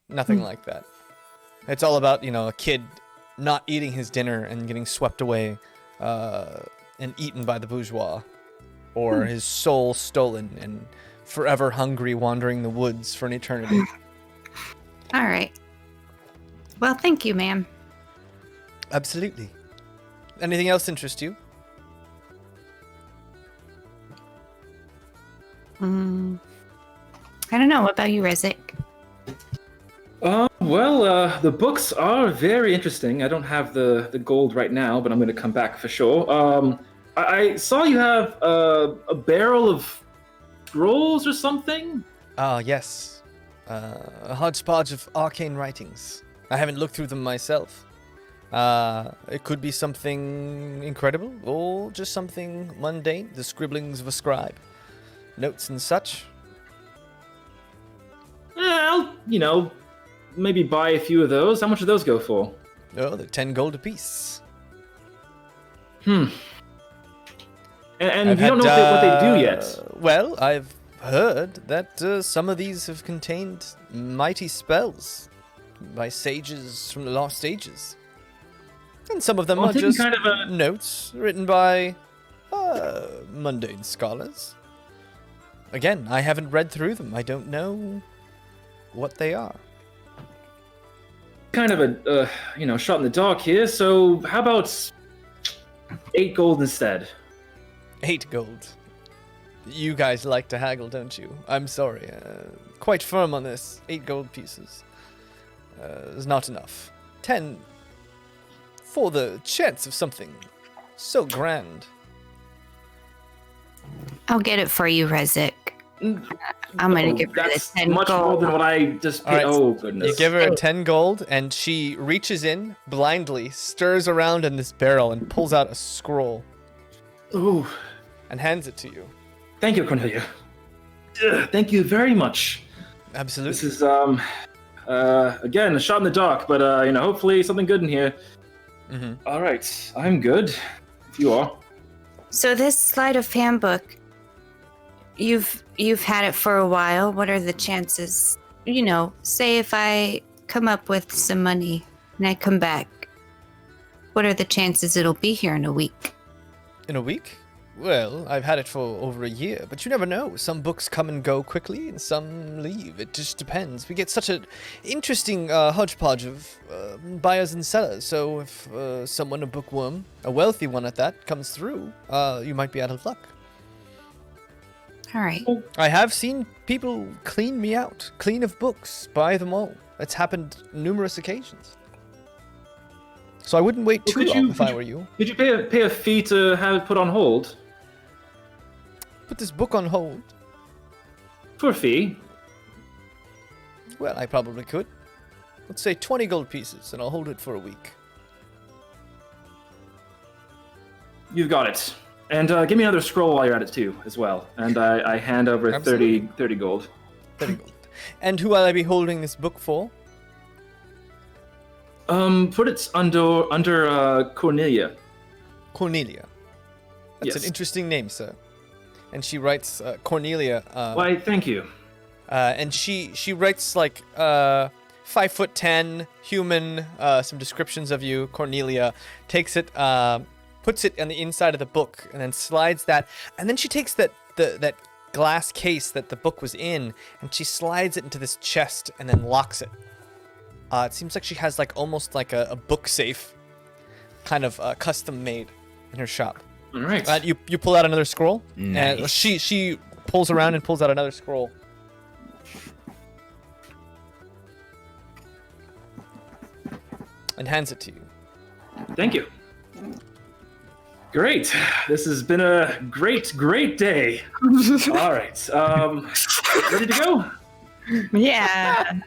Nothing like that. It's all about, a kid not eating his dinner and getting swept away and eaten by the bourgeois. Or his soul stolen and forever hungry wandering the woods for an eternity.
All right. Well, thank you, ma'am.
Absolutely. Anything else interest you?
I don't know. What about you, Rizek?
The books are very interesting. I don't have the gold right now, but I'm going to come back for sure. I saw you have a barrel of scrolls or something.
Yes. A hodgepodge of arcane writings. I haven't looked through them myself. It could be something incredible, or just something mundane, the scribblings of a scribe. Notes and such.
I'll, maybe buy a few of those. How much do those go for?
Oh, they're 10 gold apiece.
And you don't know what they do yet.
Well, I've heard that some of these have contained mighty spells by sages from the lost ages. And some of them are just
kind of a...
notes written by mundane scholars. Again, I haven't read through them. I don't know what they are.
Kind of a, shot in the dark here. So how about 8 gold instead?
8 gold. You guys like to haggle, don't you? I'm sorry. Quite firm on this. 8 gold pieces. Is not enough. 10 for the chance of something so grand.
I'll get it for you, Rizek. I'm going to give her the
That's
10
much
gold.
more than what I just paid.
All right,
Oh, goodness.
You give her 10 gold, and she reaches in blindly, stirs around in this barrel, and pulls out a scroll
Ooh,
and hands it to you.
thank you, Cornelia. Thank you very much.
Absolutely.
This is, again, a shot in the dark, but, hopefully something good in here.
Mm-hmm.
All right, I'm good. If you are.
So this sleight of hand book, you've had it for a while. What are the chances? Say if I come up with some money and I come back, what are the chances it'll be here in a week?
In a week? Well, I've had it for over a year, but you never know. Some books come and go quickly, and some leave. It just depends. We get such an interesting hodgepodge of buyers and sellers. So if someone, a bookworm, a wealthy one at that, comes through, you might be out of luck.
All right.
I have seen people clean me out, clean of books, buy them all. It's happened numerous occasions. So I wouldn't wait too long if I were you.
Did you pay a fee to have it put on hold?
Put this book on hold?
For a fee?
Well, I probably could. Let's say 20 gold pieces, and I'll hold it for a week.
You've got it. And give me another scroll while you're at it too, as well. And I hand over 30 gold.
30 gold. And who will I be holding this book for?
Put it under Cornelia.
Cornelia. That's an interesting name, sir. And she writes Cornelia.
Why, thank you.
And she writes like 5'10", human, some descriptions of you. Cornelia takes it, puts it on the inside of the book, and then slides that. And then she takes that glass case that the book was in, and she slides it into this chest and then locks it. It seems like she has like almost like a book safe, kind of custom made in her shop.
All right.
You pull out another scroll.
Nice.
And she pulls around and pulls out another scroll. And hands it to you.
Thank you. Great. This has been a great day. All right. Ready to go?
Yeah.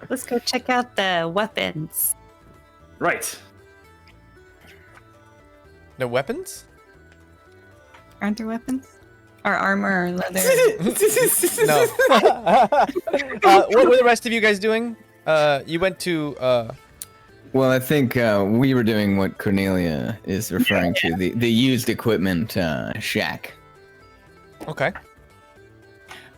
Let's go check out the weapons.
Right.
No weapons?
Aren't there weapons? Or armor or leather?
No. What were the rest of you guys doing? You went to...
Well, I think we were doing what Cornelia is referring to, the used equipment shack.
Okay.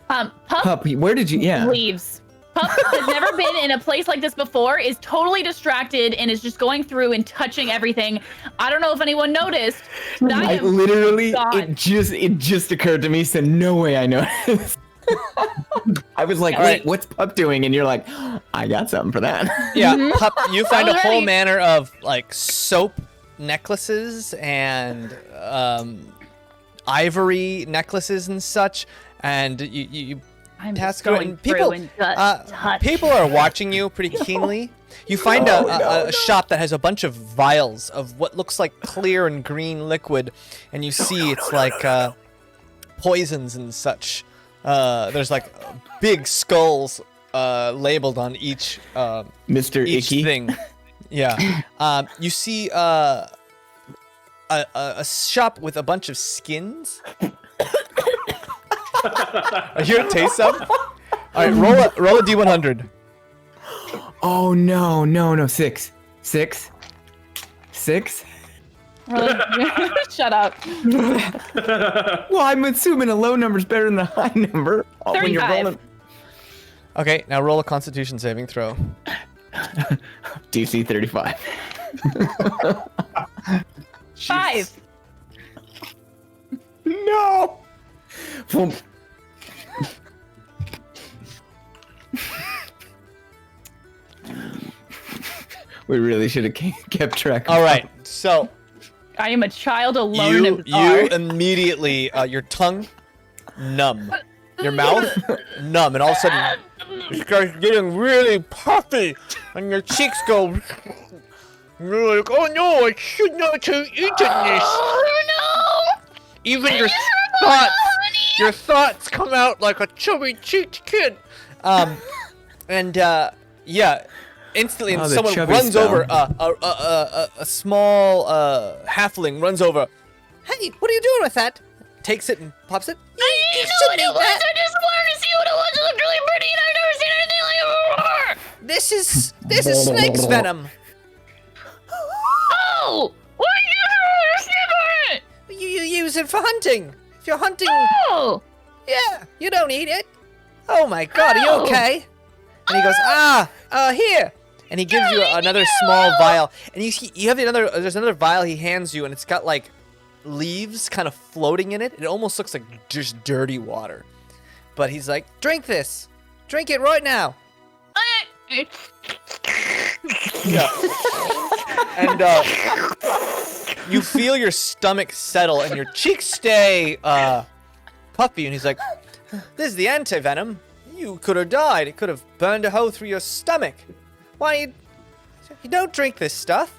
Pup
Where did you... Yeah.
leaves. Pup has never been in a place like this before, is totally distracted, and is just going through and touching everything. I don't know if anyone noticed, but I am
literally,
gone.
it just occurred to me, so no way I noticed. I was like,
All
wait,
right.
what's Pup doing? And you're like, I got something for that.
Yeah, Pup, you find a whole
Already.
manner of like soap necklaces and ivory necklaces and such, and you
I'm
task
just
her,
going
and
through
people
and just touch.
people are watching you pretty keenly. You find a shop that has a bunch of vials of what looks like clear and green liquid, and you see it's like poisons and such. There's like big skulls labeled on each
Mr.
each
Icky.
thing. Yeah. You see a shop with a bunch of skins. Are you gonna taste some? All right, roll a d100.
Oh no, 6.
Shut up.
Well, I'm assuming a low number's better than a high number when you're
35.
rolling.
Okay, now roll a Constitution saving throw.
DC 35.
5.
No. Boom. We really should have kept track.
All right, so
I am a child alone in
you
a bar.
immediately your tongue numb, your mouth numb, and all of a sudden you start getting really puffy, and your cheeks go. You're like, oh no, I should not have eaten this.
Oh no!
Even your thoughts come out like a chubby-cheeked kid. Yeah, instantly, and
Oh, the
someone
chubby
runs
spell.
over. A small halfling runs over. Hey, what are you doing with that? Takes it and pops it.
I didn't know what it was. I just wanted to see what it was. It looked really pretty, and I've never seen anything like it before.
This is snake's venom.
Oh! Why are you using a snake on it?
You use it for hunting. If you're hunting,
Oh!
yeah, you don't eat it. Oh my God, are you
Oh.
okay? And he goes, here, and he gives you another small vial. And you have there's another vial he hands you, and it's got like leaves kind of floating in it. It almost looks like just dirty water. But he's like, drink this. Drink it right now. Yeah. And you feel your stomach settle and your cheeks stay puffy. And he's like, this is the anti-venom. You could have died. It could have burned a hole through your stomach. Why you don't drink this stuff?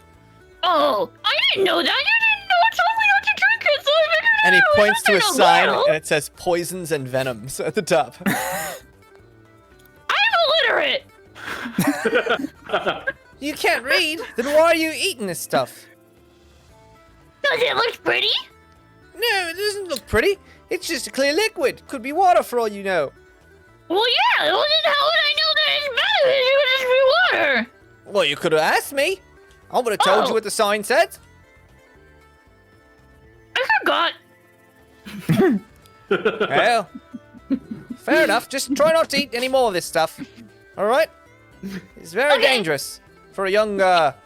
Oh, I didn't know that. You didn't know. Told me not to drink it, so I figured it
And he
out.
points to a
It's been
sign,
while.
and it says poisons and venoms at the top.
I'm illiterate.
You can't read? Then why are you eating this stuff?
Does it look pretty?
No, it doesn't look pretty. It's just a clear liquid. Could be water for all you know.
Well, yeah. Well, then how would I know that it's bad? It would just be water.
Well, you could have asked me. I would have told you
Oh.
what the sign said.
I forgot.
Well, fair enough. Just try not to eat any more of this stuff. All right? It's very
Okay.
dangerous for a young
Pop.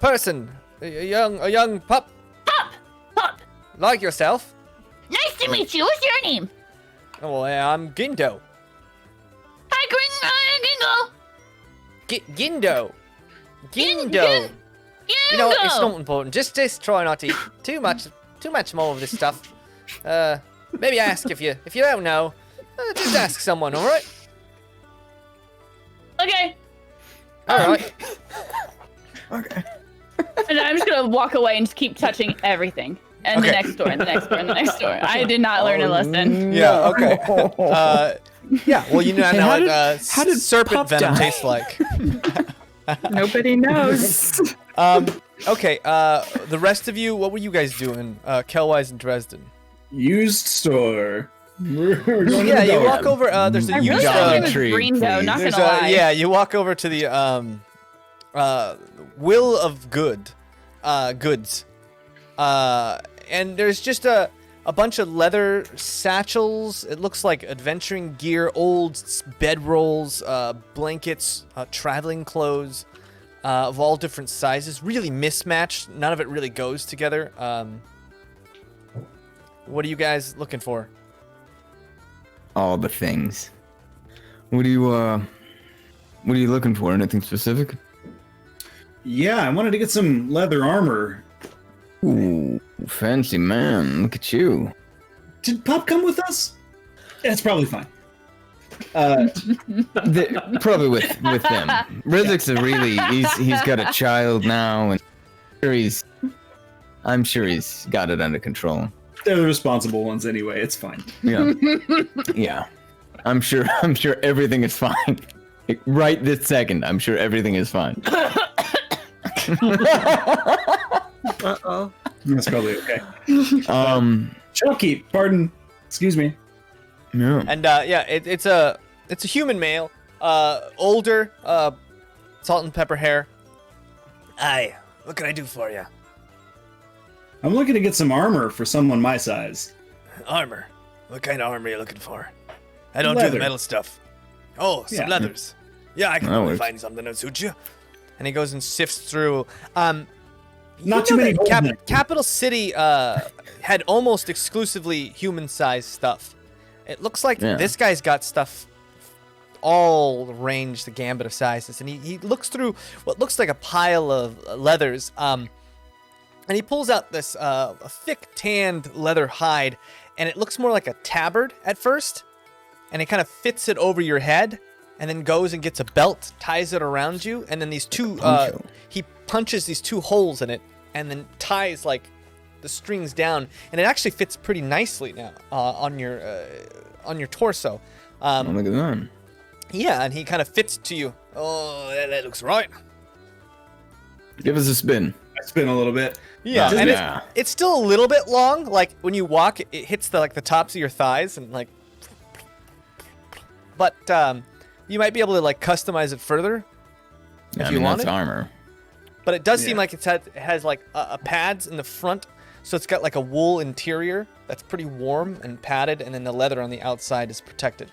person, a young pup
Pop.
like yourself.
Nice to meet you. What's your name?
Oh, I'm Gindo.
Hi, Gringo.
Gindo. Gindo.
Gin-
You know, it's
Gingo.
not important. Just try not to eat too much more of this stuff. Maybe ask if you don't know. Just ask someone, all right?
Okay.
All right.
Okay.
And I'm just gonna walk away and just keep touching everything. And the
Okay.
next door, and the next door, and the next door. I did not learn a lesson.
Yeah. Okay. Yeah. Well, you know
Hey,
now
how
what
how did
serpent
Pup
venom
die?
tastes like.
Nobody knows.
Okay. The rest of you, what were you guys doing? Kelwise and Dresden.
Used store. We're going
Yeah,
to the
you
dollar.
walk over. There's a
I really
used.
thought it was
Intrigue,
green though,
please.
not
There's
gonna lie.
yeah, you walk over to the Will of Goods, and there's just a bunch of leather satchels. It looks like adventuring gear, old bedrolls, blankets, traveling clothes of all different sizes. Really mismatched. None of it really goes together. What are you guys looking for?
All the things. What are you looking for? Anything specific?
Yeah, I wanted to get some leather armor.
Ooh, fancy man. Look at you.
Did Pup come with us? That's probably fine.
Probably with them. Rizik's he's got a child now, and I'm sure he's got it under control.
They're the responsible ones anyway. It's fine.
Yeah. Yeah. I'm sure everything is fine. Right this second, I'm sure everything is fine.
Uh-oh.
That's probably okay. Chucky, pardon. Excuse me.
Yeah.
And yeah, it's a human male, older, salt and pepper hair. Aye, what can I do for you?
I'm looking to get some armor for someone my size.
Armor. What kind of armor are you looking for? I don't do the
Leather.
metal stuff. Oh, some
Yeah.
leathers. Yeah, I can
That
probably
works.
find something that suits you. And he goes and sifts through.
Not too many holes in it.
Capital City had almost exclusively human-sized stuff. It looks like
Yeah.
this guy's got stuff all range, the gambit of sizes, and he looks through what looks like a pile of leathers, and he pulls out this a thick tanned leather hide, and it looks more like a tabard at first, and he kind of fits it over your head, and then goes and gets a belt, ties it around you, and then these two
Poncho.
he punches these two holes in it, and then ties like the strings down, and it actually fits pretty nicely now on your torso.
Oh, look at that.
Yeah, and he kind of fits to you. Oh, that looks right.
Give us a spin.
I spin a little bit.
Yeah,
Doesn't
and
it-
it's still a little bit long. Like when you walk, it hits the tops of your thighs and like. But you might be able to like customize it further
Yeah,
if
I
you
mean,
want
that's
it.
armor.
But it does seem
Yeah.
like it has like a pads in the front, so it's got like a wool interior that's pretty warm and padded, and then the leather on the outside is protected.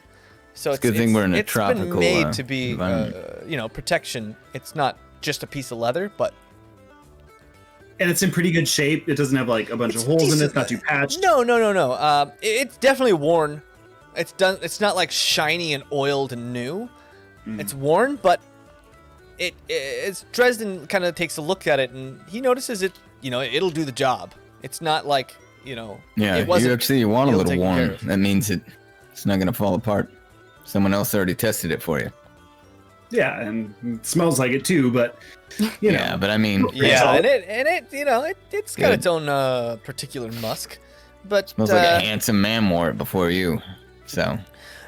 So
It's a good thing we're in a tropical
It's been made to be,
environment.
protection. It's not just a piece of leather, but
And it's in pretty good shape. It doesn't have like a bunch of holes in it. It's not too patched.
No. It's definitely worn. It's done. It's not like shiny and oiled and new. It's worn, but it's Dresden kind of takes a look at it and he notices it. It'll do the job. It's not like
Yeah,
It wasn't
you want a
ill
little
taken care
worn.
of.
That means it's not gonna fall apart. Someone else already tested it for you.
Yeah, and it smells like it too, but you know.
Yeah, but I mean,
Yeah, and it's got
Good.
its own particular musk. But
smells like a handsome man wore it before you. So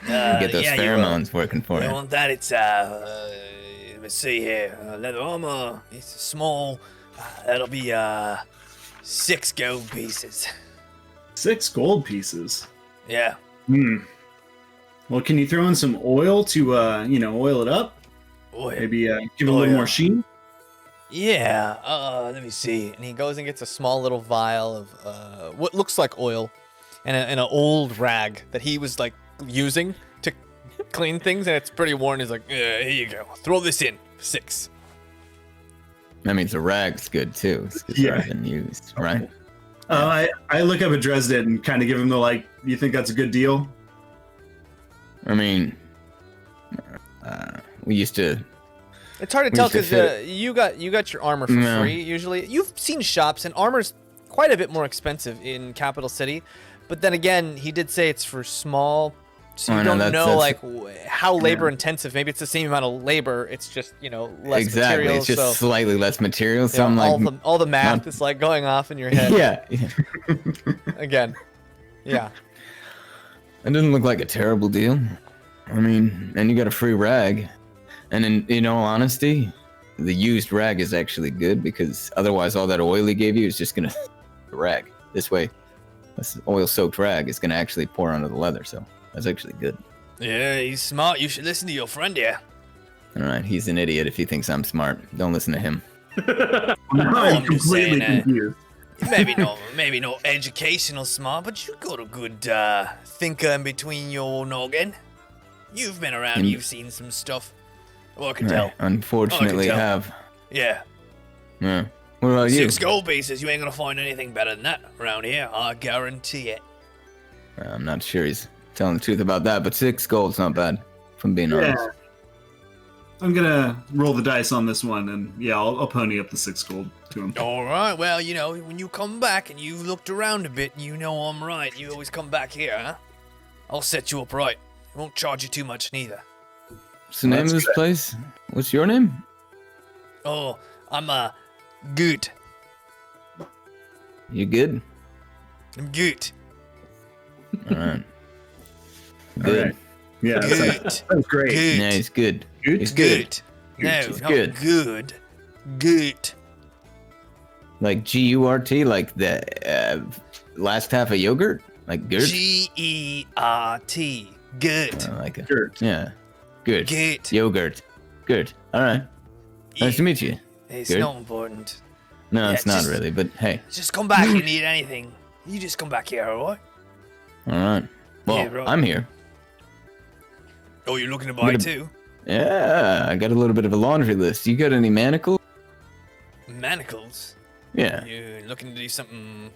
you get those pheromones working for you.
want that? It's let me see here. Leather armor. It's small. That'll be 6 gold pieces.
6 gold pieces.
Yeah.
Well, can you throw in some oil to oil it up?
Oil.
Maybe give it a little more sheen.
Yeah. Let me see.
and he goes and gets a small little vial of what looks like oil, and an old rag that he was like using to clean things, and it's pretty worn. He's like,
Yeah. Here you go. Throw this in. 6.
That means the rag's good too. It's
Yeah.
already been used, right?
I look up at Dresden and kind of give him the you think that's a good deal?
I mean, we used to.
it's hard to
We
tell
used to
because
fit
you got your armor for
No.
free usually. You've seen shops, and armor's quite a bit more expensive in Capital City, but then again, he did say it's for small. So you
I know,
don't know
that's-
how labor intensive. Maybe it's the same amount of labor. It's just less
Exactly,
materials.
it's just
so
slightly less material. So I'm like,
all the math
not-
is like going off in your head.
yeah,
Again. Yeah.
it doesn't look like a terrible deal. I mean, and you got a free rag, and in all honesty, the used rag is actually good because otherwise, all that oil he gave you is just gonna rag. This way, this oil-soaked rag is gonna actually pour onto the leather. So that's actually good.
Yeah, he's smart. You should listen to your friend here.
All right, he's an idiot if he thinks I'm smart. Don't listen to him.
I'm
just
completely
saying,
confused.
Maybe not educational smart, but you got a good thinker in between your noggin. You've been around.
Mm.
You've seen some stuff. Well, I can tell.
Right, unfortunately,
tell.
have.
Yeah.
Yeah. What about you?
6 gold pieces. You ain't gonna find anything better than that around here. I guarantee it.
I'm not sure he's telling the truth about that, but 6 gold's not bad, if I'm being honest.
Yeah. I'm gonna roll the dice on this one, and I'll pony up the 6 gold to him.
All right. Well, when you come back and you've looked around a bit, and you know I'm right. You always come back here, huh? I'll set you up right. I won't charge you too much neither.
What's the name of this place? What's your name?
Oh, I'm good.
You good?
I'm good.
All right.
All
Good.
right. Yeah,
Good.
sounds great.
Good.
Yeah, he's good.
Good?
He's good.
No,
He's
not
good.
good. Good.
Like G-U-R-T, like the last half of yogurt? Like good?
G-E-R-T. Good.
I like it.
Dirt.
Yeah. Good.
Good.
Yogurt. Good. All right. Nice to meet you.
It's
Good.
not important.
No,
Yeah,
it's not
just-
really, but hey.
Just come back if you need anything. You just come back here, alright?
All right. Well,
Yeah, bro.
I'm here.
Oh, you're looking to buy
Gonna-
too?
Yeah, I got a little bit of a laundry list. You got any manacles?
Manacles?
Yeah.
You looking to do something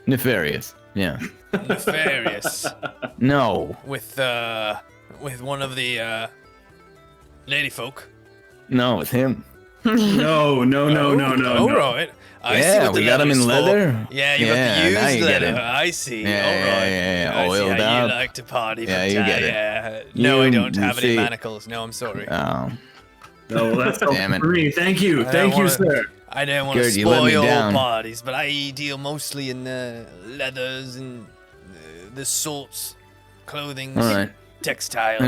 Nefarious. Yeah.
nefarious
No.
with one of the lady folk?
No, it's him.
No.
All right. I see
Yeah,
what the
we got him
leather's
in
for.
leather.
Yeah, you
Yeah,
got the
now
used
you get
leather.
it.
I see.
Yeah,
All right.
yeah,
I see
oiled
how
up.
you like to party.
Yeah,
but,
you get it.
Yeah. No, I
You-
don't
you
have any
see-
manacles. No, I'm sorry.
Oh.
No, that's all
Damn it.
for me. Thank you.
I
Thank
don't
you,
wanna-
sir.
I don't want to
Good, you let
spoil
me
your
down.
parties, but I deal mostly in leathers and this sorts, clothing,
All right.
textiles.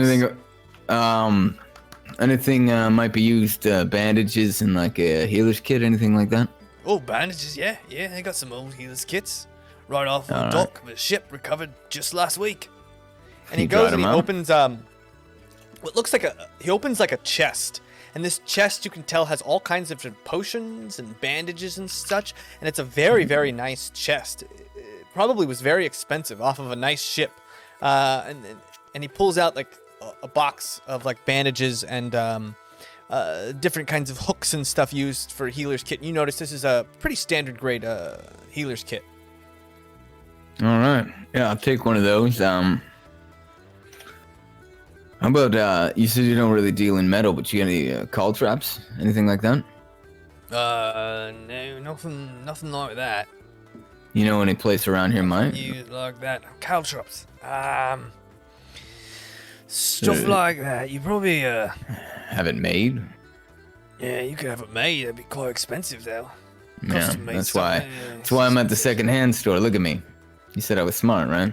Anything might be used, bandages and like a healer's kit, anything like that?
Oh, bandages, yeah. I got some old healers kits right off the
All right.
dock of a ship recovered just last week.
And he
You
goes
got
and he
him out?
opens what looks like he opens like a chest. And this chest, you can tell, has all kinds of different potions and bandages and such. And it's a very, very nice chest. It probably was very expensive off of a nice ship. And and he pulls out like a box of like bandages and different kinds of hooks and stuff used for healer's kit. You notice this is a pretty standard grade healer's kit.
All right. Yeah, I'll take one of those. How about you said you don't really deal in metal, but you got any call traps, anything like that?
No, nothing like that.
You know any place around here might?
You like that? Caltrops. Stuff like that. You probably
have it made.
Yeah, you could have it made. It'd be quite expensive though.
Yeah, that's why. That's why I'm at the second-hand store. Look at me. You said I was smart, right?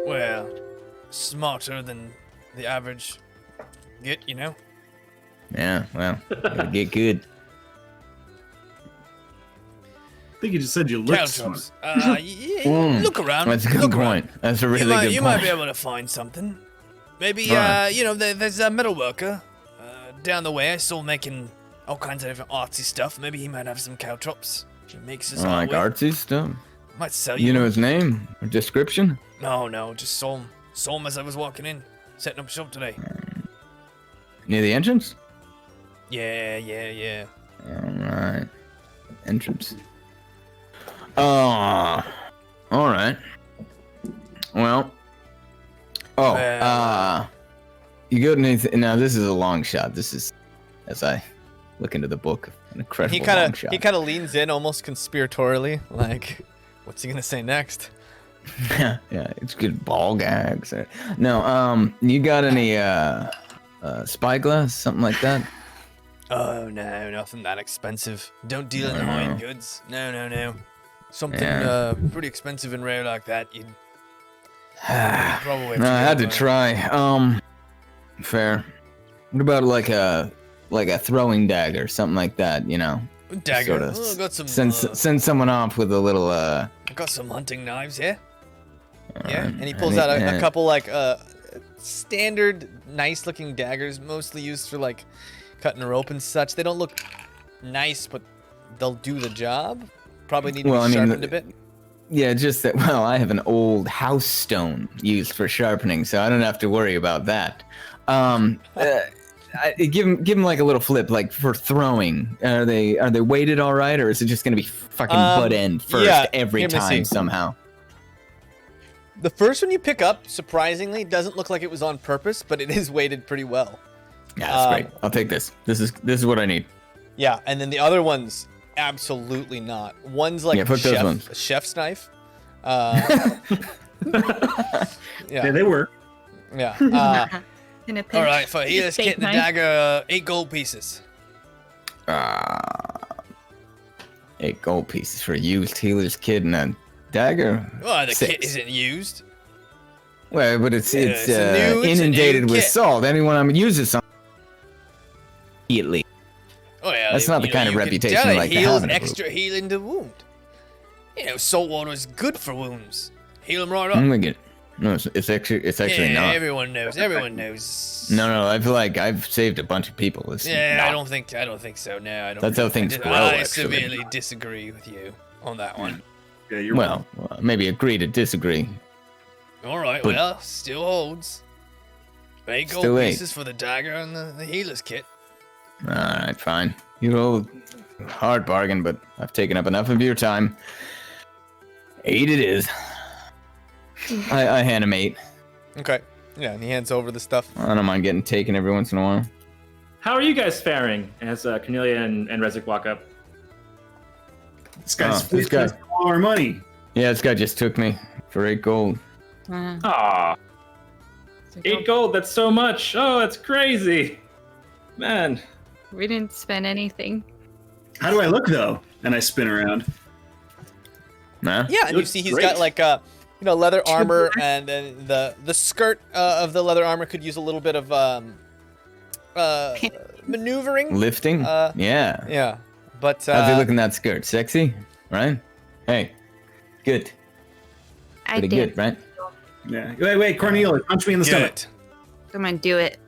Well, smarter than the average git, you know?
Yeah, well, gotta get good.
I think you just said you looked smart.
Yeah, look around.
That's a good point. That's a really good point.
You might be able to find something. Maybe, there's a metal worker down the way I saw making all kinds of different artsy stuff. Maybe he might have some caltrops. He makes his
like artsy stuff?
Might sell you.
You know his name or description?
No, just saw him as I was walking in, setting up shop today.
Near the entrance?
Yeah.
Alright. Entrance. Alright. Well. You got anything? Now, this is a long shot. This is, as I look into the book, an incredible long shot.
He kind of leans in almost conspiratorially, like, what's he going to say next?
yeah, it's good ball gags. No, you got any spyglass, something like that?
Oh no, nothing that expensive. Don't deal in high-end goods. No. Something pretty expensive and rare like that, you'd probably.
No, I had to try. Fair. What about like a throwing dagger, something like that? You know.
Dagger.
Sort of
got some.
Send someone off with a little.
I got some hunting knives here. Yeah, and he pulls out a couple like standard, nice-looking daggers, mostly used for like cutting rope and such. They don't look nice, but they'll do the job. Probably need to be sharpened a bit.
Yeah, just that. Well, I have an old house stone used for sharpening, so I don't have to worry about that. Give him like a little flip, like for throwing. Are they weighted all right, or is it just gonna be fucking butt end first every time somehow?
The first one you pick up, surprisingly, doesn't look like it was on purpose, but it is weighted pretty well.
Yeah, that's great. I'll take this. This is what I need.
Yeah, and then the other ones, absolutely not. One's like a chef's knife.
Yeah, they work.
Yeah.
In a pinch.
All right, for healer's kit and the dagger, 8 gold pieces.
8 gold pieces for a used healer's kit and a dagger.
Well, the
6.
kit isn't used.
Well, but it's inundated with salt. Anyone I'm using something immediately.
Oh yeah,
that's not the kind of reputation I like to have.
Extra healing the wound. You know, salt water is good for wounds. Heal them right up.
No, it's actually not.
Everyone knows.
No, I feel like I've saved a bunch of people.
I don't think so. No, I don't.
That's how things grow.
I severely disagree with you on that one.
Yeah, you're
well, maybe agree to disagree.
All right, well, still holds. 8 gold pieces for the dagger and the healer's kit.
All right, fine. You know, hard bargain, but I've taken up enough of your time. 8 it is. I hand him 8.
Okay. Yeah, and he hands over the stuff.
I don't mind getting taken every once in a while.
How are you guys faring as Cornelia and Rezik walk up?
This guy's all our money.
Yeah, this guy just took me for 8 gold.
Aw. 8 gold, that's so much. Oh, that's crazy. Man.
We didn't spend anything.
How do I look, though? And I spin around.
Nah.
Yeah, and you see he's got like leather armor, and then the skirt of the leather armor could use a little bit of maneuvering.
Lifting? Yeah.
Yeah. But
how's he looking that skirt? Sexy? Right? Hey. Good. Pretty good, right?
Yeah. Wait, Cornelia, punch me in the stomach.
Come on, do it.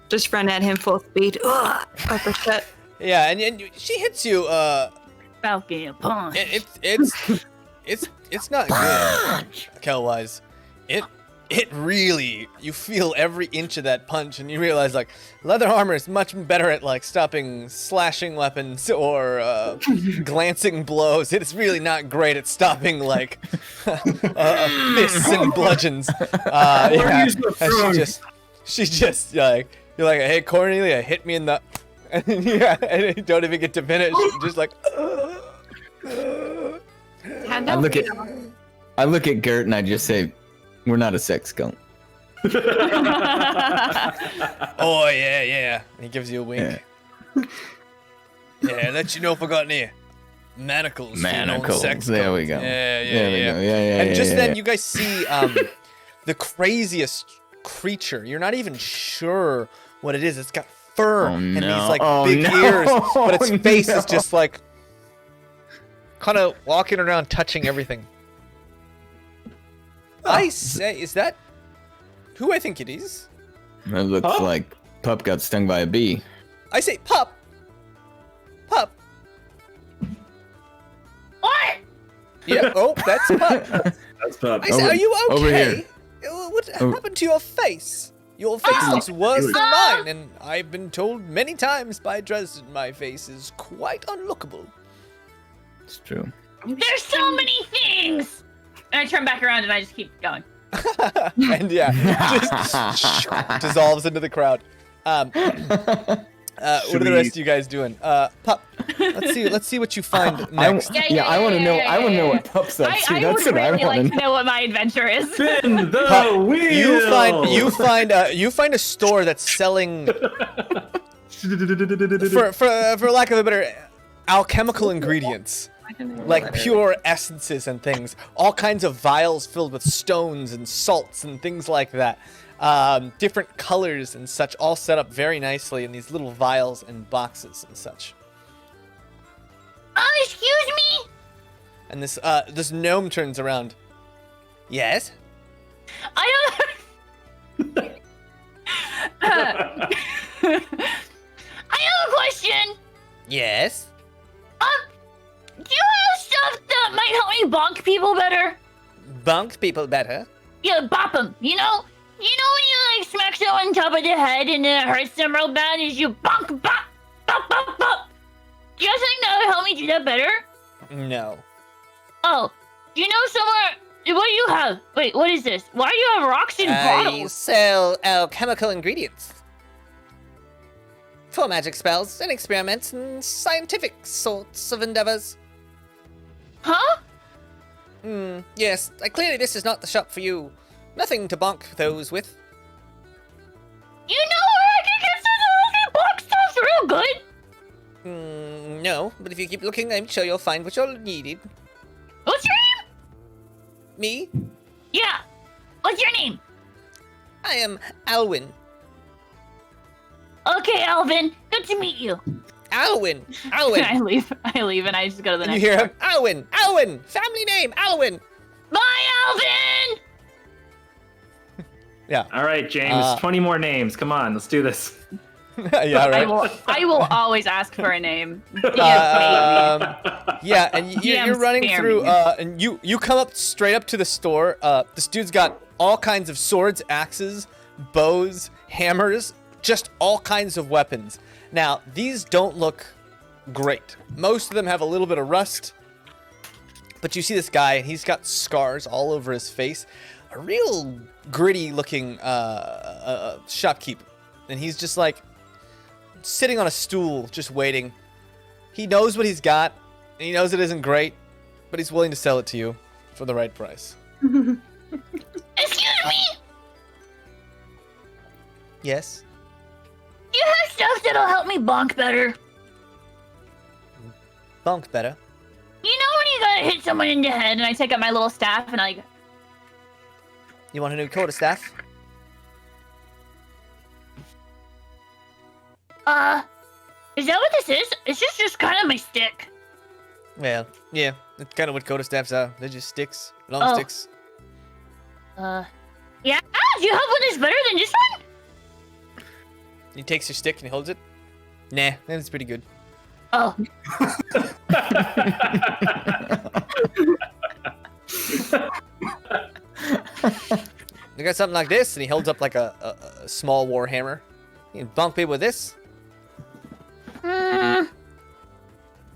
Just run at him full speed. Uppercut.
Yeah, and she hits you.
Falcon punch.
it's not good, Kelwise. It really, you feel every inch of that punch, and you realize like leather armor is much better at like stopping slashing weapons or glancing blows. It's really not great at stopping like fists and bludgeons. Yeah, she just like you're like, hey Cornelia, hit me in the, and yeah, and you don't even get to finish. You're just like.
I look at Gert and I just say, we're not a sex cult.
Oh yeah. And he gives you a wink. Yeah, let you know if I got any manacles.
Manacles. There we go.
Yeah.
And
just then you guys see the craziest creature. You're not even sure what it is. It's got fur and these like big ears, but its face is just like kind of walking around touching everything. I say, is that who I think it is?
It looks like Pup got stung by a bee.
I say, Pup.
What?
Yeah. Oh, that's Pup.
That's Pup.
I say, are you okay?
Over here.
What happened to your face? Your face looks worse than mine, and I've been told many times by Dresden my face is quite unlookable.
It's true.
There's so many things.
And I turn back around and I just keep going.
And yeah, just dissolves into the crowd. What are the rest of you guys doing? Pup, let's see what you find next.
I want to know. I want to know what Pup's up to. That's what I want to know.
I would really like to know what my adventure is.
Spin the wheel.
You find a store that's selling, for lack of a better, alchemical ingredients. Like pure essences and things. All kinds of vials filled with stones and salts and things like that. Different colors and such, all set up very nicely in these little vials and boxes and such.
Excuse me?
And this gnome turns around. Yes?
I have a question.
Yes?
Do you have stuff that might help me bonk people better?
Bonk people better?
Yeah, bop them. You know when you like smack someone on top of the head and it hurts them real bad is you bonk, bop, bop, bop, bop. Do you guys think that would help me do that better?
No.
Oh, do you know somewhere? What do you have? Wait, what is this? Why do you have rocks in
I
bottles?
sell alchemical ingredients. For magic spells and experiments and scientific sorts of endeavors.
Huh?
Yes, clearly this is not the shop for you. Nothing to bonk those with.
You know where I can get some bonk stuff real good?
No, but if you keep looking, I'm sure you'll find what you're needed.
What's your name?
Me?
Yeah. What's your name?
I am Alwyn.
Okay, Alvin. Good to meet you.
Alwyn!
I leave and I just go to the
And
next
you hear
door.
him, Alwyn! Family name, Alwyn!
Bye, Alvin!
Yeah.
All right, Jaymes. 20 more names. Come on, let's do this.
Yeah, right.
I will always ask for a name.
Yeah, and you're running
spare
through,
me.
and you come up straight up to the store. This dude's got all kinds of swords, axes, bows, hammers, just all kinds of weapons. Now, these don't look great. Most of them have a little bit of rust, but you see this guy, and he's got scars all over his face. A real gritty-looking shopkeeper, and he's just like sitting on a stool, just waiting. He knows what he's got, and he knows it isn't great, but he's willing to sell it to you for the right price.
Excuse me?
Yes?
Do you have stuff that'll help me bonk better?
Bonk better.
You know when you gotta hit someone in the head?
And I take up my little staff and I
You want a new quarterstaff?
Is that what this is? It's just kind of my stick.
Well, yeah, that's kind of what quarterstaffs are. They're just sticks, long sticks.
Yeah? Do you have one that's better than this one?
He takes your stick and he holds it. Nah, that's pretty good.
Oh.
got something like this, and he holds up like a small war hammer. You can bonk people with this.
That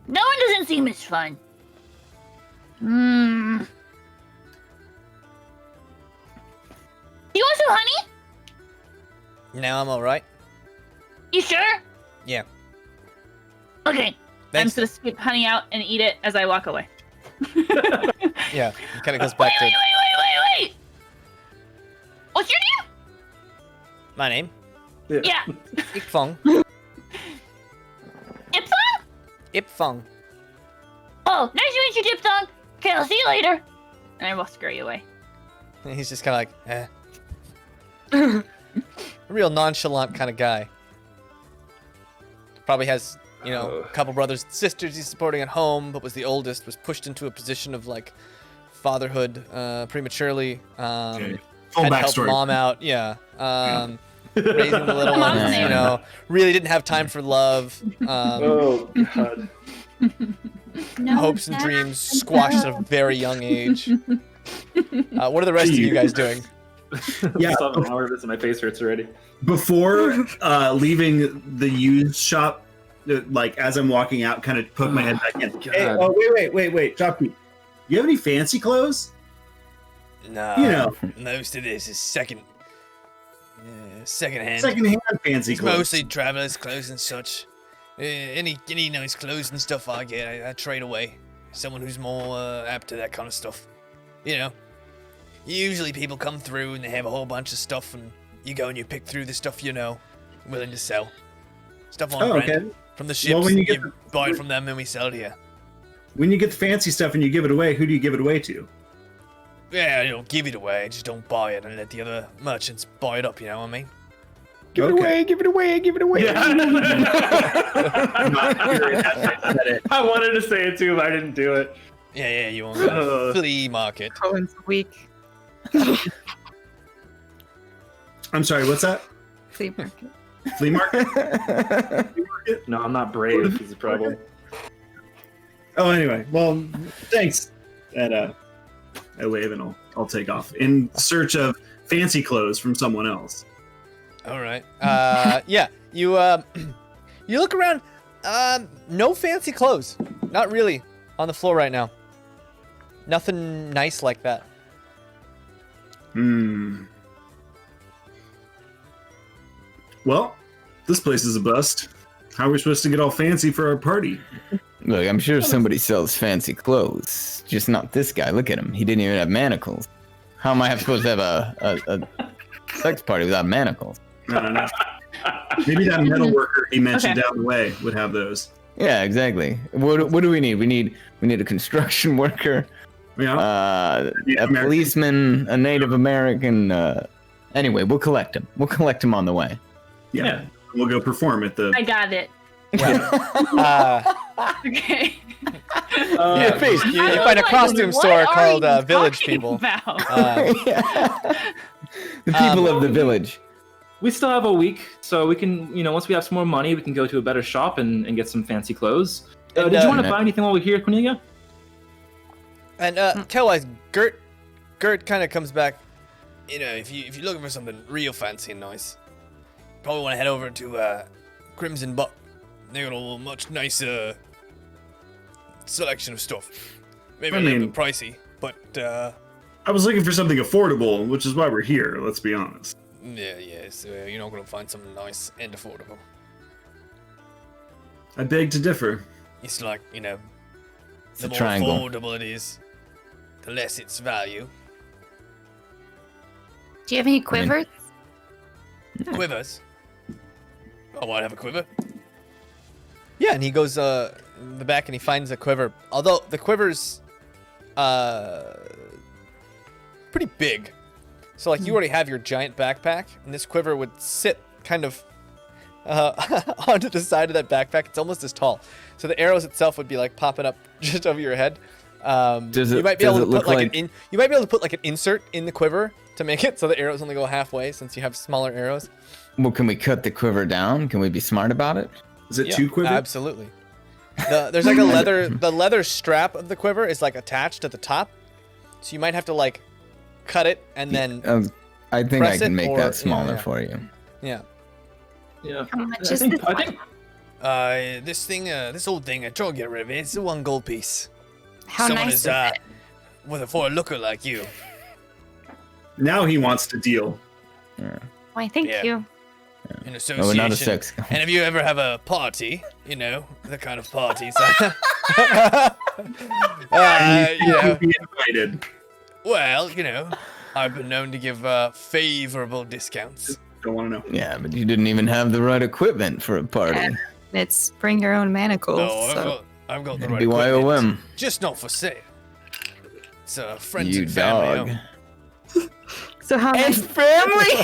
one doesn't seem as fun. Do you want some honey?
No, I'm all right.
You sure?
Yeah.
Okay.
I'm
Thanks.
just gonna scoop honey out and eat it as I walk away.
Yeah, it kind of goes back to
Wait. What's your name?
my name,
Yeah.
Ikfong.
Dipthong?
Ipfong.
Oh, nice to meet you, Dipthong. Okay, I'll see you later.
And I will scurry away.
And he's just kind of like, a real nonchalant kind of guy. Probably has, a couple brothers and sisters he's supporting at home, but was the oldest, was pushed into a position of like fatherhood prematurely.
Okay. Full
Had to help
backstory.
mom out, raising the little
Mom's
ones,
name.
really didn't have time for love.
Oh God.
Hopes and dreams squashed at a very young age. What are the rest of you guys doing?
Yeah.
Stop an hour of this and my face hurts already.
Before leaving the used shop, like as I'm walking out, kind of poke my head back in. Hey,
God.
wait, Jockey. You have any fancy clothes?
No, most of this is secondhand.
Secondhand fancy
It's
clothes.
mostly travelers' clothes and such. Any nice clothes and stuff I get, I trade away. Someone who's more apt to that kind of stuff. Usually people come through and they have a whole bunch of stuff, and you go and you pick through the stuff willing to sell. Stuff on rent
okay.
from the ships.
Well, when you get
you buy it from them and we sell it here.
When you get the fancy stuff and you give it away, who do you give it away to?
Yeah, I don't give it away. I just don't buy it and let the other merchants buy it up. You know what I mean?
Give it away, give it away, give it away.
I'm not curious how I said it.
I wanted to say it too, but I didn't do it.
Yeah, you want the flea market.
Cullen's weak.
I'm sorry, what's that?
Flea market.
Flea market?
No, I'm not brave. Is the problem.
Oh, anyway. Well, thanks. And I wave and I'll take off in search of fancy clothes from someone else.
All right. Yeah. You you look around. No fancy clothes. Not really on the floor right now. Nothing nice like that.
Well, this place is a bust. How are we supposed to get all fancy for our party?
Look, I'm sure somebody sells fancy clothes. Just not this guy. Look at him. He didn't even have manacles. How am I supposed to have a sex party without manacles?
I don't know. Maybe that metal worker he mentioned down the way would have those.
Yeah, exactly. What do we need? We need a construction worker,
Yeah.
a policeman, a Native American. Anyway, we'll collect him. We'll collect him on the way.
Yeah. We'll go perform at the.
I got it. Okay.
Yeah,
face.
you
I
find a
was like,
costume
what
store
are
called
you
Village
talking
People.
about?
The people of the village.
We still have a week, so we can, once we have some more money, we can go to a better shop and get some fancy clothes. Did you want to buy anything while we're here, Cornelia?
And tell-wise, Gert kind of comes back. If you're looking for something real fancy and nice, probably want to head over to Crimson Buck. They got a much nicer selection of stuff. Maybe a little bit pricey, but
I was looking for something affordable, which is why we're here. Let's be honest.
yeah. So you're not gonna find something nice and affordable.
I beg to differ.
It's like the
a
more
triangle.
affordable it is, the less its value.
Do you have any quivers?
Quivers. Oh, I have a quiver. Yeah, and he goes in the back and he finds a quiver. Although the quiver's pretty big. So like you already have your giant backpack, and this quiver would sit kind of onto the side of that backpack. It's almost as tall. So the arrows itself would be like popping up just over your head. You might be able to put like you might be able to put like an insert in the quiver to make it so the arrows only go halfway since you have smaller arrows.
Well, can we cut the quiver down? Can we be smart about it?
Is it two quivers?
Absolutely. There's like the leather strap of the quiver is like attached at the top. So you might have to like cut it and then
I think I
press
can
it,
make
or-
that smaller
yeah.
for you.
Yeah.
Yeah.
How much
I
is
think,
this?
I think
This thing, this old thing, I tried to get rid of it. It's a 1 gold piece.
How
Someone
nice
is,
is it?
for a looker like you.
Now he wants to deal.
Why, thank
Yeah.
you.
In
No,
association.
we're not a sex.
And if you ever have a party, you know, the kind of parties. You know,
Be invited.
well, you know, I've been known to give favorable discounts.
Don't want to know.
Yeah, but you didn't even have the right equipment for a party.
Yeah. It's bring your own manacles.
No,
so.
I've got the right equipment.
BYOM.
Just not for sale. It's friends
You
and family
dog.
owned.
So how nice.
family.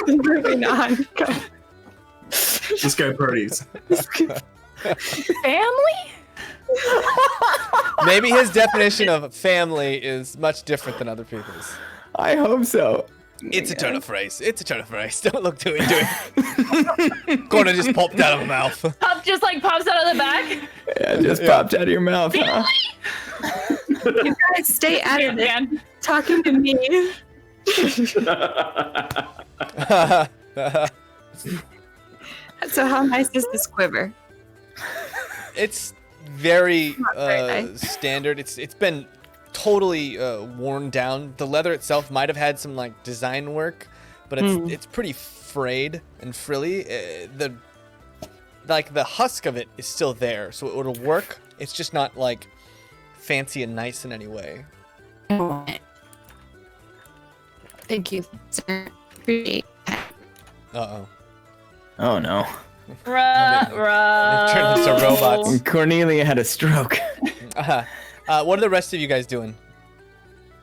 Moving on.
This guy parties.
Family?
Maybe his definition of family is much different than other people's.
I hope so.
It's a turn of phrase. It's a turn of phrase. Don't look too into it. Corner just popped out of my mouth.
Pop just like pops out of the back.
Yeah, it just popped out of your mouth, huh?
You guys stay out of it.
Man.
Talking to me. So how nice is this quiver?
It's very
very nice.
standard. It's been totally worn down. The leather itself might have had some like design work, but it's pretty frayed and frilly. The husk of it is still there, so it'll work. It's just not like fancy and nice in any way.
Thank you, sir. Appreciate that.
Uh-oh.
Oh no.
Ruh,
They've turned into robots.
Cornelia had a stroke.
What are the rest of you guys doing?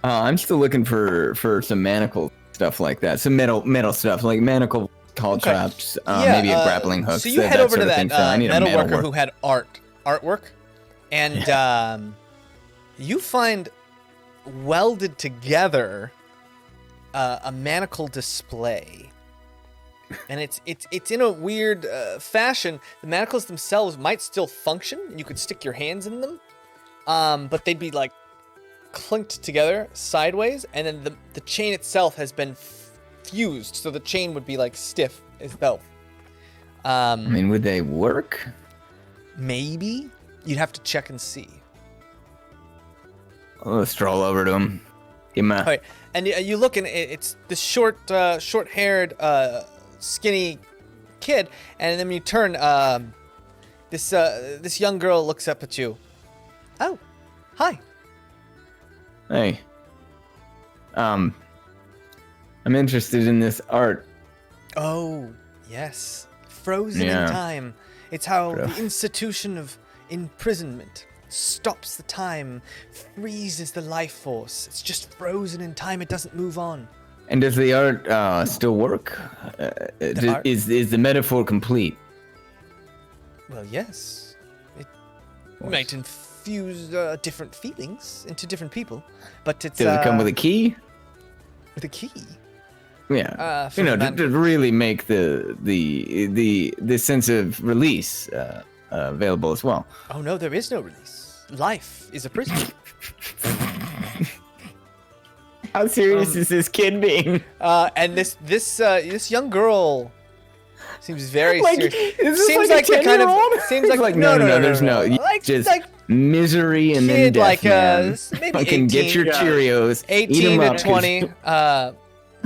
I'm still looking for some manacle stuff like that. Some metal stuff like manacle call traps, maybe a grappling hook.
So you head over to that
I need a
metal
metal
worker
work.
who had artwork, and you find welded together a manacle display. And it's in a weird fashion. The manacles themselves might still function. You could stick your hands in them, but they'd be like clinked together sideways, and then the chain itself has been fused, so the chain would be like stiff as belt.
I mean, would they work?
Maybe you'd have to check and see.
I'll stroll over to him. Give him a...
All right, and you look, and it's this short-haired, skinny kid, and then when you turn, this young girl looks up at you. Oh, hi.
Hey. I'm interested in this art.
Oh, yes. Frozen
Yeah.
in time. It's how
Bro.
the institution of imprisonment stops the time, freezes the life force. It's just frozen in time. It doesn't move on.
And does the art still work?
art?
Is the metaphor complete?
Well, yes. It might infuse different feelings into different people, but it's
Does it come with a key?
with a key.
Yeah.
for the man-
to really make the sense of release available as well.
Oh no, there is no release. Life is a prison.
How serious is this kid being?
And this young girl seems very
Like,
serious.
is this
Seems
like a
like the kind of
10-year-old?
seems like
Like, no, there's no.
Like
Just
like
misery and then
kid,
death,
like,
man.
maybe
Fucking get
18,
your
yeah.
Cheerios. eat
18
'em
to
up, 'cause-
20.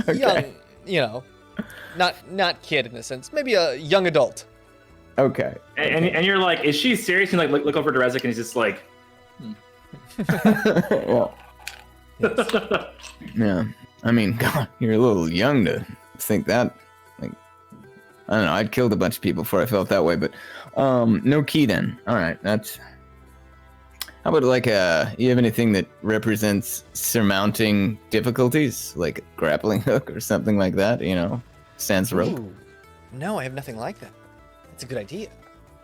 Okay.
Young, you know, not kid in a sense. Maybe a young adult.
Okay.
And you're like, is she serious? And like look over to Rezek and he's just like,
Well, yeah. I mean, God, you're a little young to think that. Like, I don't know. I'd killed a bunch of people before I felt that way, but no key then. All right, that's. How about like you have anything that represents surmounting difficulties, like a grappling hook or something like that? You know, sans rope,
Ooh. No, I have nothing like that. That's a good idea.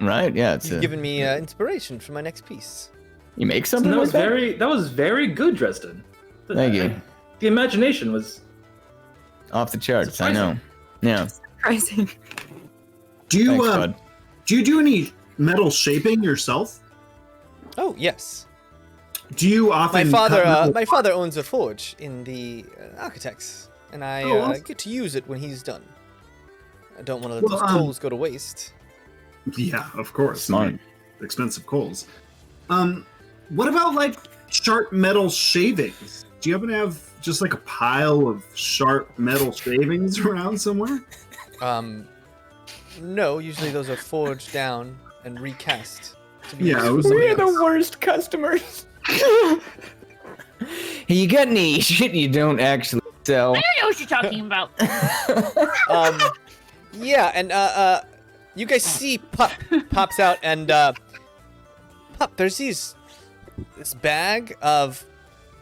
right? Yeah, it's.
You've given me inspiration for my next piece.
You make something
that
like
was very good, Dresden.
Thank you.
The imagination was
Off the charts. I
Surprising.
know. Yeah.
Surprising.
Do you
Thanks, bud.
do you do any metal shaping yourself?
Oh yes,
Do you often cut metal-
my father owns a forge in the architects and I get to use it when he's done. I don't want to let those coals go to waste.
Yeah, of course.
Smart.
Expensive coals. What about like sharp metal shavings? Do you happen to have just like a pile of sharp metal shavings around somewhere?
No. Usually those are forged down and recast.
Yeah,
We're the worst customers. Hey, you got any shit you don't actually sell?
I don't know what you're talking about.
Yeah, and you guys see Pup pops out, and Pup, there's this bag of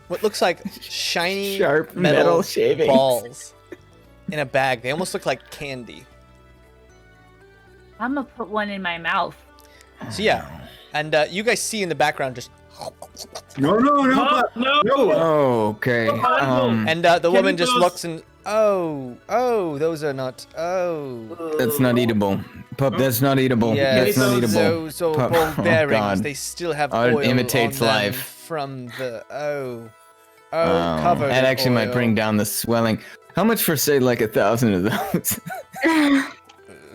what looks like shiny
Sharp metal shavings.
balls in a bag. They almost look like candy.
I'm gonna put one in my mouth.
So yeah, and you guys see in the background just.
No.
Oh, okay.
And the woman just looks and those are not.
That's not eatable. Pup, that's not eatable.
Yeah,
That's not eatable.
So
Pup.
ball bearings,
God.
they still have
Oh, it
oil
imitates
on them
life.
from the covered.
That
in
actually might
oil.
bring down the swelling. How much for say like 1,000 of those?
A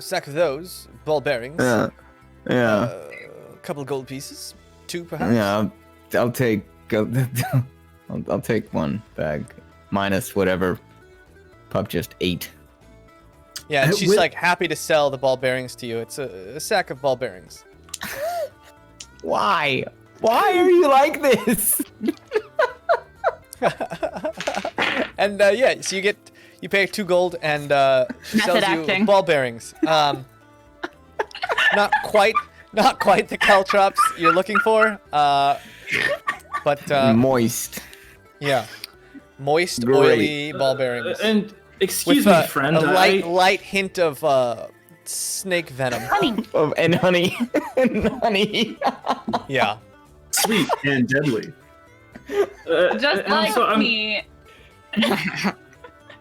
sack of those ball bearings.
Yeah.
A couple of gold pieces, 2 perhaps.
Yeah, I'll take. I'll take one bag, minus whatever Pup just ate.
Yeah, and she's like happy to sell the ball bearings to you. It's a sack of ball bearings.
Why? Why are you like this?
And yeah, so you pay 2 gold and she sells you
acting.
ball bearings. Not quite the caltrops you're looking for. But
Moist.
yeah, moist,
Great.
oily ball bearings.
And excuse
With
me, friend.
a light hint of snake venom.
Honey,
And honey. And honey.
Yeah.
Sweet and deadly.
Just
and
like
also,
me.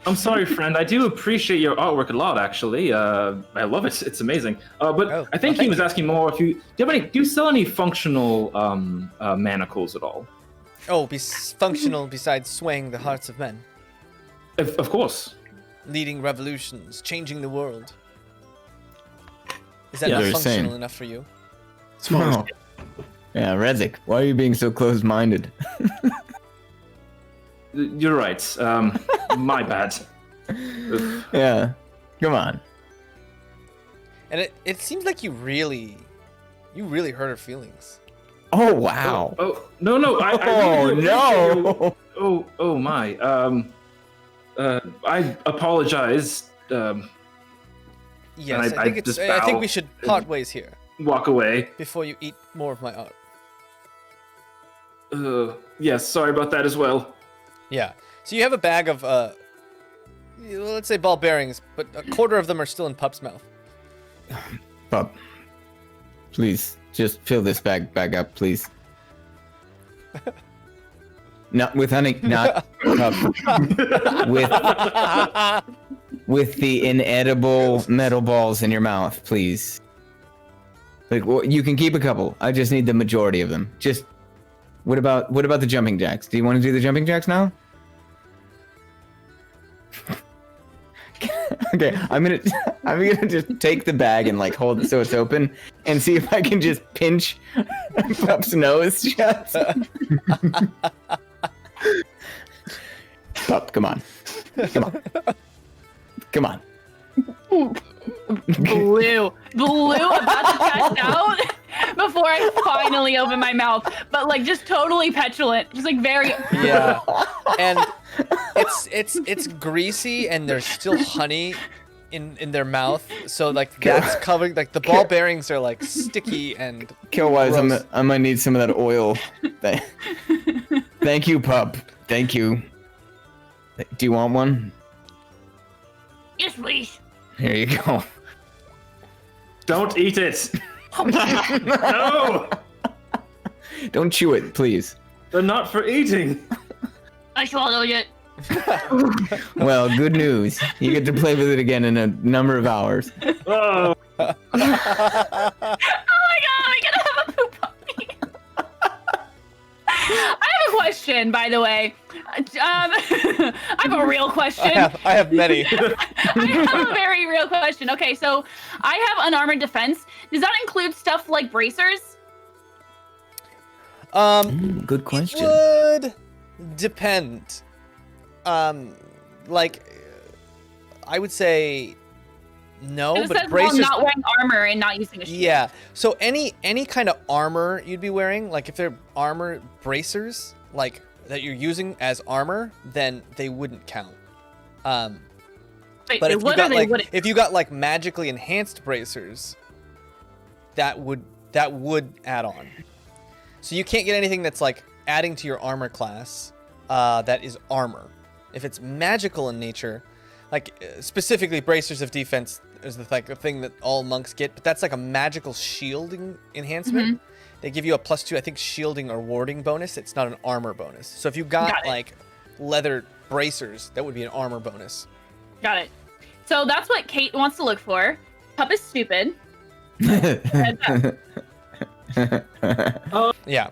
I'm sorry, friend. I do appreciate your artwork a lot, actually. I love it. It's amazing. But
Oh,
I think
well,
he was asking more if do you sell any functional manacles at all?
Oh, functional besides swaying the hearts of men,
Of course.
leading revolutions, changing the world. Is that
Yeah,
not
they're
functional
saying.
enough for you?
Oh. Yeah, Rezik, why are you being so close-minded?
You're right. My bad.
Yeah, come on.
And it seems like you really hurt her feelings.
Oh wow.
Oh no! I
Oh
really do appreciate
no.
your- Oh my. I apologize.
Yes,
I just
I think
bow
we should part ways here
Walk away.
before you eat more of my art.
Yes, sorry about that as well.
Yeah. So you have a bag of let's say ball bearings, but a quarter of them are still in Pup's mouth.
Pup, please just fill this bag back up, please. Not with honey, not Pup. with the inedible metal balls in your mouth, please. Like, well, you can keep a couple. I just need the majority of them. Just what about the jumping jacks? Do you want to do the jumping jacks now? Okay, I'm gonna just take the bag and like hold it so it's open and see if I can just pinch Pup's nose shut. Pup, come on. Come on.
Blue about to pass out before I finally open my mouth, but like just totally petulant, just like very.
Yeah, and it's greasy and there's still honey in their mouth, so like that's covering like the ball bearings are like sticky and.
Killwise,
gross.
I might need some of that oil. Thank you, Pup. Thank you. Do you want one?
yes, please.
Here you go.
Don't eat it. No,
Don't chew it, please.
they're not for eating.
I swallowed it.
Well, good news. You get to play with it again in a number of hours.
Oh,
Oh my god, I'm gonna have a poop on me. I have a question, by the way. I have a real question.
I have many.
I have a very real question. Okay, so I have unarmored defense. Does that include stuff like bracers?
Good question.
Would depend. Like, I would say no,
It
but
says
bracers.
while not wearing armor and not using a shield.
Yeah. So any kind of armor you'd be wearing, like if they're armor bracers, like that you're using as armor, then they wouldn't count.
Wait,
But
they
if you
would or
got
they
like
wouldn't?
if you got like magically enhanced bracers, that would add on. So you can't get anything that's like adding to your armor class that is armor. If it's magical in nature, like specifically bracers of defense is the thing that all monks get, but that's like a magical shielding enhancement. They give you a +2, I think, shielding or warding bonus. It's not an armor bonus. So if you got like leather bracers, that would be an armor bonus.
Got it. So that's what Kate wants to look for. Pup is stupid. Heads up.
Yeah.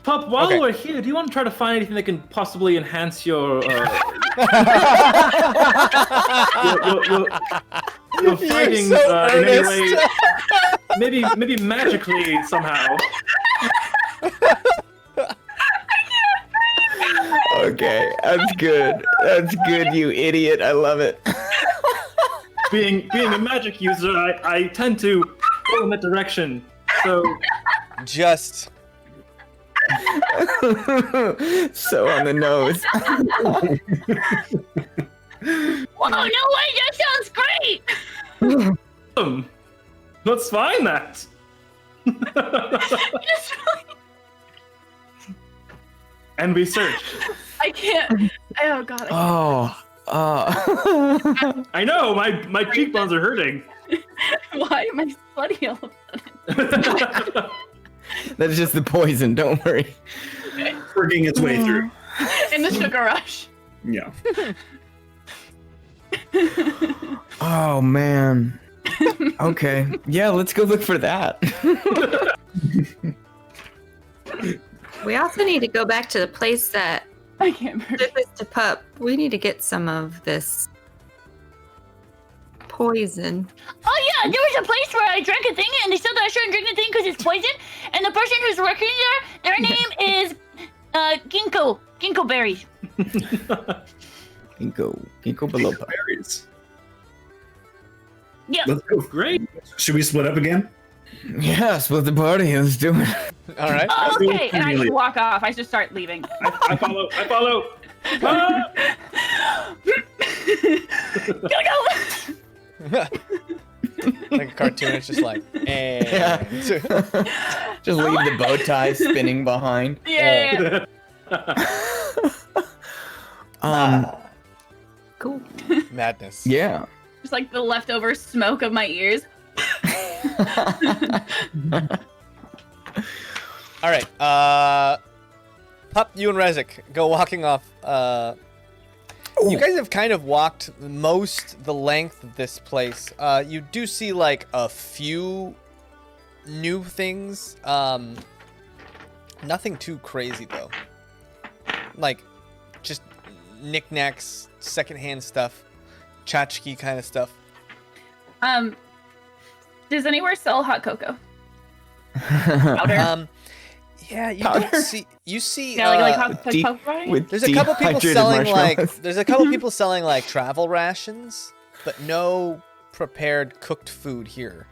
Pup, while
Okay.
we're here, do you want to try to find anything that can possibly enhance your your fighting
so
in any
earnest.
way? Maybe magically somehow.
Okay, that's good. That's good, you idiot. I love it.
Being a magic user, I tend to go in that direction. So
Just
So on the nose.
Whoa, no way, that sounds great!
let's find that. And we search.
I can't. Oh god.
I know, my cheekbones are hurting.
Why am I sweaty all of a sudden?
That's just the poison, don't worry.
Working its way through.
In the sugar rush.
Yeah.
Oh man. Okay. Yeah, let's go look for that.
We also need to go back to the place that
I can't remember.
took us to Pup. We need to get some of this poison.
Oh yeah, there was a place where I drank a thing and they said that I shouldn't drink the thing because it's poison. And the person who's working there, their name is Ginkgo berries.
Ginkgo biloba.
Berries.
Yeah.
Let's go.
Great.
Should we split up again?
Yeah, split the party. Let's do it.
all right.
Oh, okay, and I just walk off. I just start leaving.
I follow. Ah!
Like a cartoon, it's just like, and
Just leave the bow tie spinning behind.
Yeah.
Cool.
madness.
Yeah.
Just like the leftover smoke of my ears.
All right. Pup, you and Rezik go walking off. You guys have kind of walked most the length of this place. You do see like a few new things. Nothing too crazy though. Like just knickknacks, secondhand stuff, tchotchke kind of stuff.
Does anywhere sell hot cocoa? Powder.
Yeah, you
Powder?
don't see. You see.
Yeah, like hot
deep-
cocoa.
with
There's a couple people
dehydrated
selling
marshmallows.
there's a couple people selling like travel rations, but no prepared cooked food here.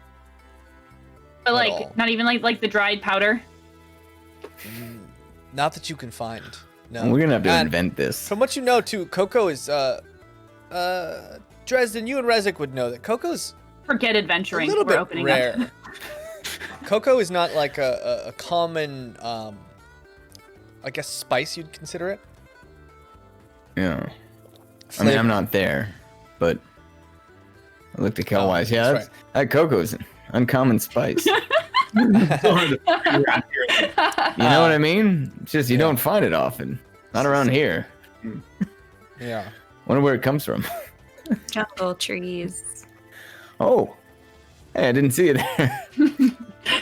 But
all.
like, not even like the dried powder.
Not that you can find. No.
We're gonna have to
And
invent this.
From what you know too, cocoa is Dresden, you and Rezik would know that cocoa's
Forget
a
adventuring.
little
We're
bit
opening
rare.
up.
Cocoa is not like a common I guess spice you'd consider it.
Yeah. I mean, I'm not there, but I looked at Kelwise. Yeah,
that's
that cocoa's an uncommon spice. You
So hard to find around here.
know what I mean? It's just you don't find it often. Not around here.
Yeah.
Wonder where it comes from.
Jungle trees.
Oh. Hey, I didn't see it there.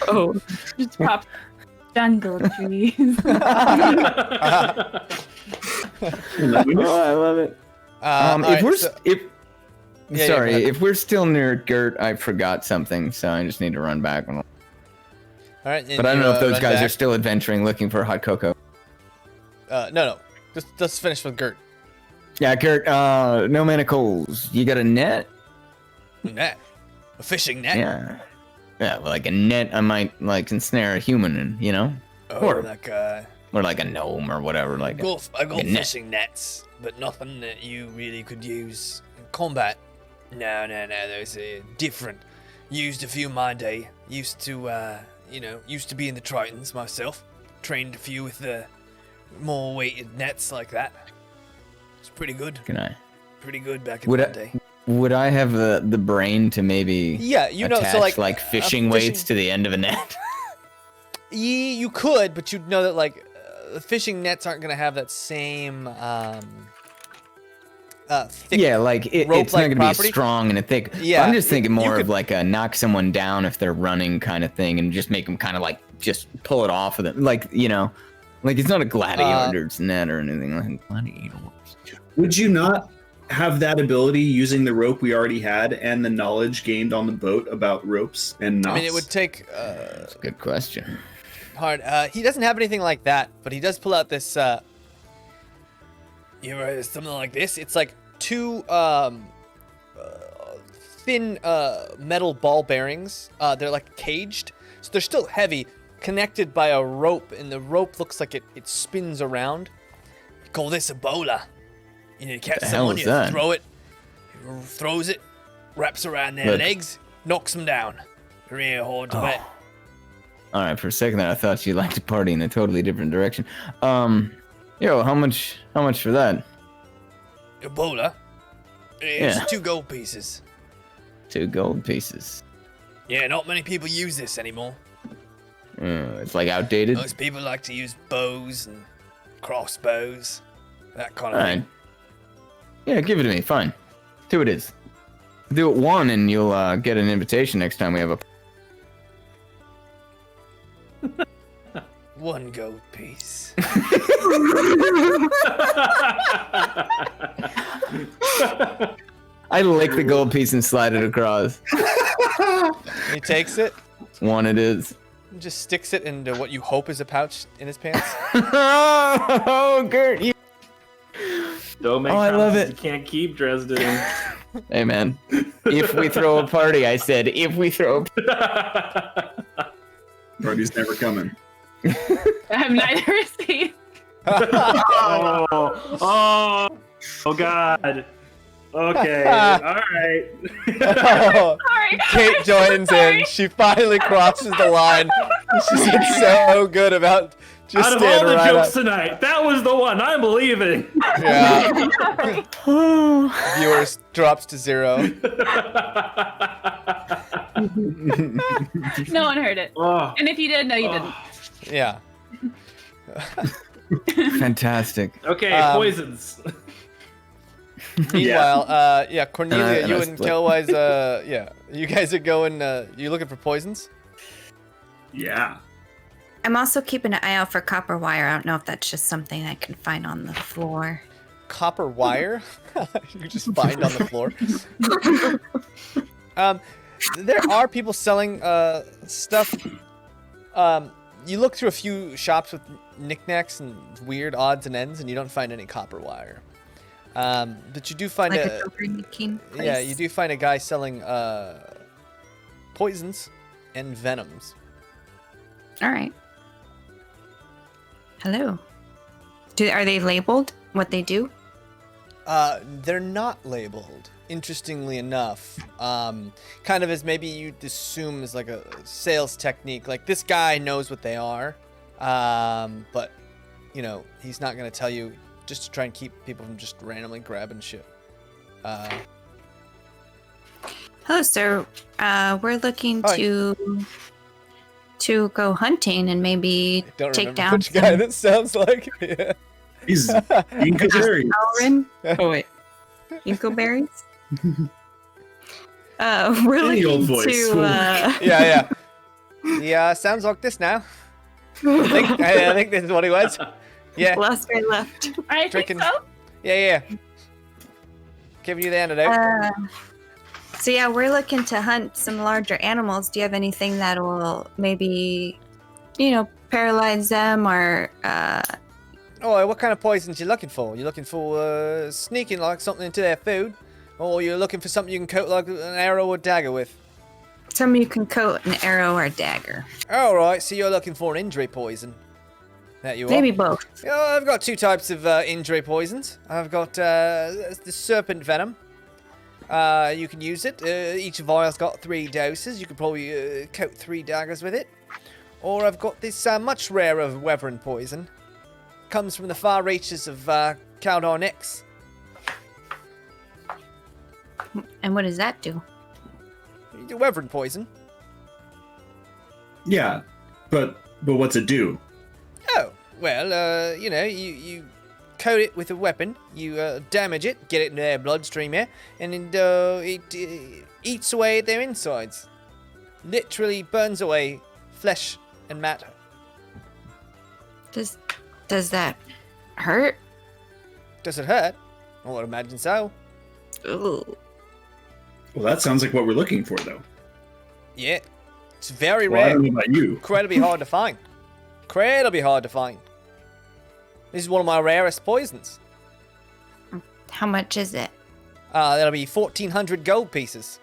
Oh.
Just pop. Jungle trees.
Oh, I love it. If we're still near Gert, I forgot something, so I just need to run back.
All right,
but I don't know if those guys are still adventuring, looking for hot cocoa.
No. Just finish with Gert.
Yeah, Gert. No Manacles. You got a net?
Net. A fishing net.
Yeah. Yeah, well, like a net, I might like ensnare a human in, you know?
Or
like a gnome or whatever. Like
I got fishing nets, but nothing that you really could use in combat. No. Those are different. Used a few in my day. Used to be in the Tritons myself. Trained a few with the more weighted nets like that. It's pretty good. Pretty good back in that day.
Would I have the brain to maybe attach like fishing weights to the end of a net?
You could, but you'd know that like the fishing nets aren't going to have that same thick
it's not going to be as
property.
Strong and a thick. Yeah, I'm just thinking more of like a knock someone down if they're running kind of thing, and just make them kind of like just pull it off of them, like like it's not a gladiator's net or anything like gladiators.
Would you not have that ability using the rope we already had and the knowledge gained on the boat about ropes and knots?
I mean, it would take.
That's a good question.
Hard. He doesn't have anything like that, but he does pull out this. Something like this. It's like two thin metal ball bearings. They're like caged, so they're still heavy, connected by a rope, and the rope looks like it spins around. We call this a bowler. You catch someone, you throw it, he throws it, wraps around their legs, knocks them down. Real hard to bet.
All right, for a second there, I thought you liked to party in a totally different direction. How much for that?
A bowler? It's 2 gold pieces.
2 gold pieces.
Yeah, not many people use this anymore.
It's like outdated.
Most people like to use bows and crossbows, that kind of thing.
Yeah, give it to me. Fine. 2 it is. Do it 1 and you'll get an invitation next time we have a...
1 gold piece.
I lick the gold piece and slide it across.
He takes it.
1 it is.
Just sticks it into what you hope is a pouch in his pants.
Oh, Gert, you...
Don't make
I love it.
You can't keep, Dresden.
Hey, man. If we throw a party, I said, if we throw a
Party's never coming.
I've neither received.
Oh, God. Okay, all right.
Kate joins in. She finally crosses the line. She did so good about just
out of all the
right
jokes
up.
tonight, that was the one. I'm leaving.
Yeah. Viewers drops to 0.
No one heard it.
Oh.
And if you did, no, you didn't.
Yeah.
Fantastic.
Okay, poisons.
Meanwhile, Cornelia, you and Kelwise, you guys are going. You looking for poisons?
Yeah.
I'm also keeping an eye out for copper wire. I don't know if that's just something I can find on the floor.
Copper wire? You just find on the floor. There are people selling stuff. You look through a few shops with knickknacks and weird odds and ends, and you don't find any copper wire. But you do find
like a place.
you do find a guy selling poisons and venoms.
All right. Hello. Are they labeled what they do?
They're not labeled. Interestingly enough, kind of as maybe you'd assume is like a sales technique. Like this guy knows what they are, but he's not gonna tell you just to try and keep people from just randomly grabbing shit.
Hello, sir. We're looking to go hunting and maybe take down
which guy that sounds like. Yeah.
He's Incoberries.
Oh wait, Incoberries. We're looking to.
Yeah. Yeah, sounds like this now. I think this is what he was. Yeah.
Last guy left.
I
Drinking-
think so.
Yeah. Giving you the antidote.
So yeah, we're looking to hunt some larger animals. Do you have anything that will maybe, paralyze them or?
Oh, what kind of poisons you looking for? You looking for sneaking like something into their food, or you're looking for something you can coat like an arrow or dagger with?
Something you can coat an arrow or a dagger.
All right, so you're looking for an injury poison. That you are.
Maybe both.
Yeah, I've got 2 types of injury poisons. I've got the serpent venom. You can use it. Each vial's got 3 doses. You could probably coat 3 daggers with it. Or I've got this much rarer wyvern poison. Comes from the far reaches of Caldar Nyx.
And what does that do?
The wyvern poison.
Yeah, but what's it do?
Oh, well, you coat it with a weapon, you damage it, get it in their bloodstream here, and it eats away at their insides. Literally burns away flesh and matter.
Does that hurt?
Does it hurt? I would imagine so.
Ooh.
Well, that sounds like what we're looking for, though.
Yeah. It's very
Well, I
rare.
don't know about you.
Incredibly hard to find. Incredibly hard to find. This is one of my rarest poisons.
How much is it?
That'll be 1,400 gold pieces.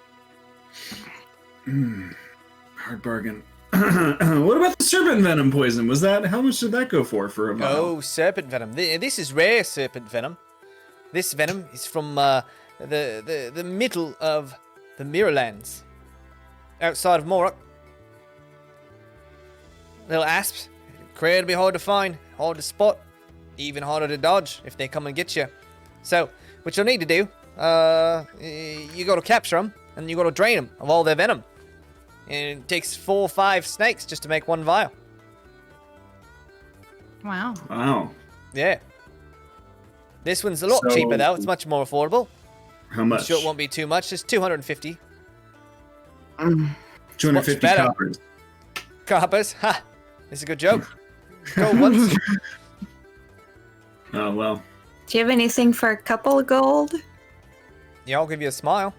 Hard bargain. What about the serpent venom poison? How much did that go for a vial?
Oh, serpent venom. This is rare serpent venom. This venom is from the middle of the Mirrorlands, outside of Morok. Little asps, incredibly hard to find, hard to spot, even harder to dodge if they come and get you. So, what you'll need to do, you got to capture them, and you got to drain them of all their venom. And it takes 4 or 5 snakes just to make 1 vial.
Wow.
Wow.
Yeah. This one's a lot
So-
cheaper though. It's much more affordable.
How much?
Sure, it won't be too much. Just 250
250
better.
coppers.
coppers. Ha! It's a good joke. Go once.
Oh, well.
Do you have anything for a couple of gold?
Yeah, I'll give you a smile.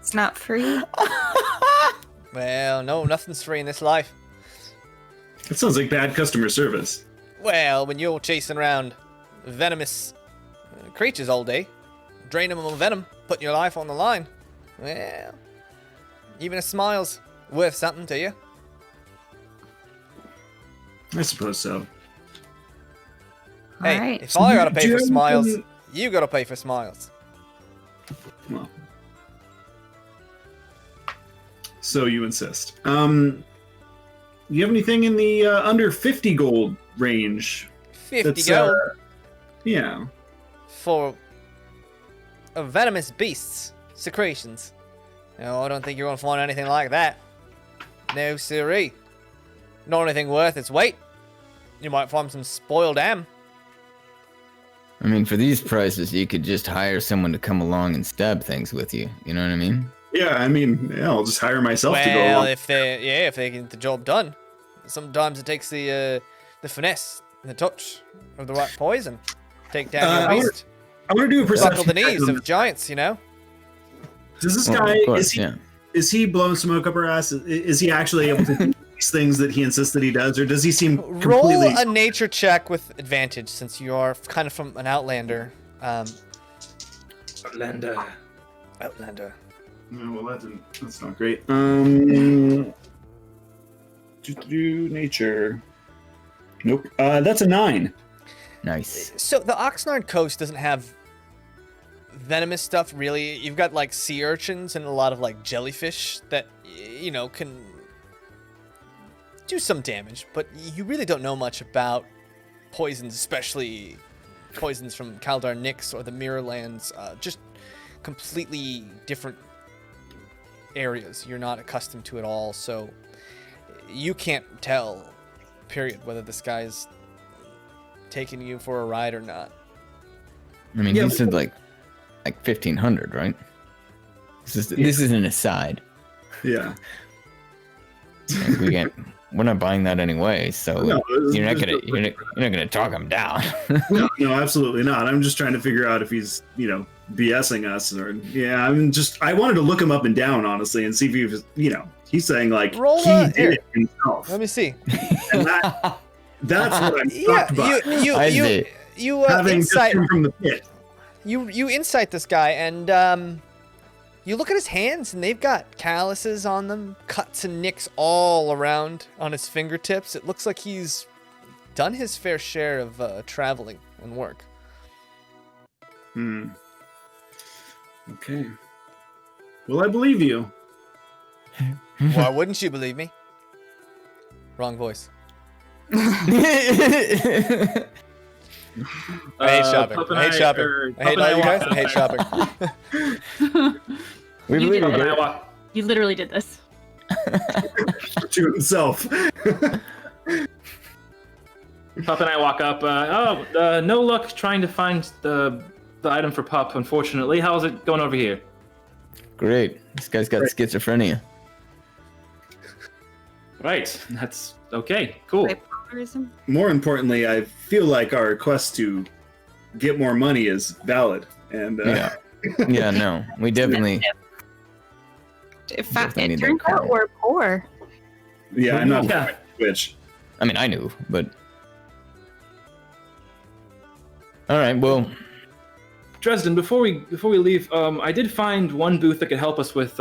It's not free.
Well, no, nothing's free in this life.
That sounds like bad customer service.
Well, when you're chasing around venomous creatures all day, draining them of venom, putting your life on the line, well, even a smile's worth something to you.
I suppose so.
Hey,
Alright.
if I gotta
do
pay
you
for
have
smiles,
anything-
you gotta pay for smiles.
Well. So you insist. You have anything in the under 50 gold range?
50 gold
Yeah.
for a venomous beast's secretions. No, I don't think you're gonna find anything like that. No siree. Not anything worth its weight. You might find some spoiled ham.
I mean, for these prices, you could just hire someone to come along and stab things with you. You know what I mean?
Yeah, I mean, yeah, I'll just hire myself to go
Well,
along.
if they get the job done. Sometimes it takes the finesse and the touch of the right poison. Take down your beast.
I want to do a
Buckle
perception
the
check
knees
on
of
this.
giants, you know?
Does this
Well,
guy,
of course,
is he blowing smoke up our ass? Is he actually able to do these things that he insists that he does? Or does he seem
Roll
completely...
a nature check with advantage since you are kind of from an Outlander.
Outlander.
Outlander.
No, well, that's not great. Nature. Nope. That's a 9.
Nice.
So the Oxnard coast doesn't have venomous stuff really. You've got like sea urchins and a lot of like jellyfish that can do some damage, but you really don't know much about poisons, especially poisons from Caldar Nyx or the Mirrorlands. Just completely different areas you're not accustomed to at all, so you can't tell, period, whether this guy's taking you for a ride or not.
I mean,
Yeah,
he said like 1,500, right? This is an aside.
Yeah.
We're not buying that anyway, so
No,
you're not gonna talk him down.
No, absolutely not. I'm just trying to figure out if he's, BSing us or I wanted to look him up and down, honestly, and see if he was, he's saying like
Roll
he
up.
did it himself.
Let me see.
And that's what I'm shocked by.
You
Having just
insight.
come from the pit.
You insight this guy, and you look at his hands, and they've got calluses on them, cuts and nicks all around on his fingertips. It looks like he's done his fair share of traveling and work.
Okay. Well, I believe you.
Why wouldn't you believe me? Wrong voice. I hate shopping. I hate shopping. I hate all you guys. I hate shopping.
We believe you.
You literally did this.
To himself.
Pup and I walk up. No luck trying to find the item for Pup, unfortunately. How's it going over here?
Great. This guy's got schizophrenia.
Right. That's okay. Cool.
More importantly, I feel like our quest to get more money is valid. And
Yeah, no. We definitely...
In fact, it turns out we're poor.
Yeah, I'm not which.
I mean, I knew, but... Alright, well...
Dresden, before we leave, I did find one booth that could help us with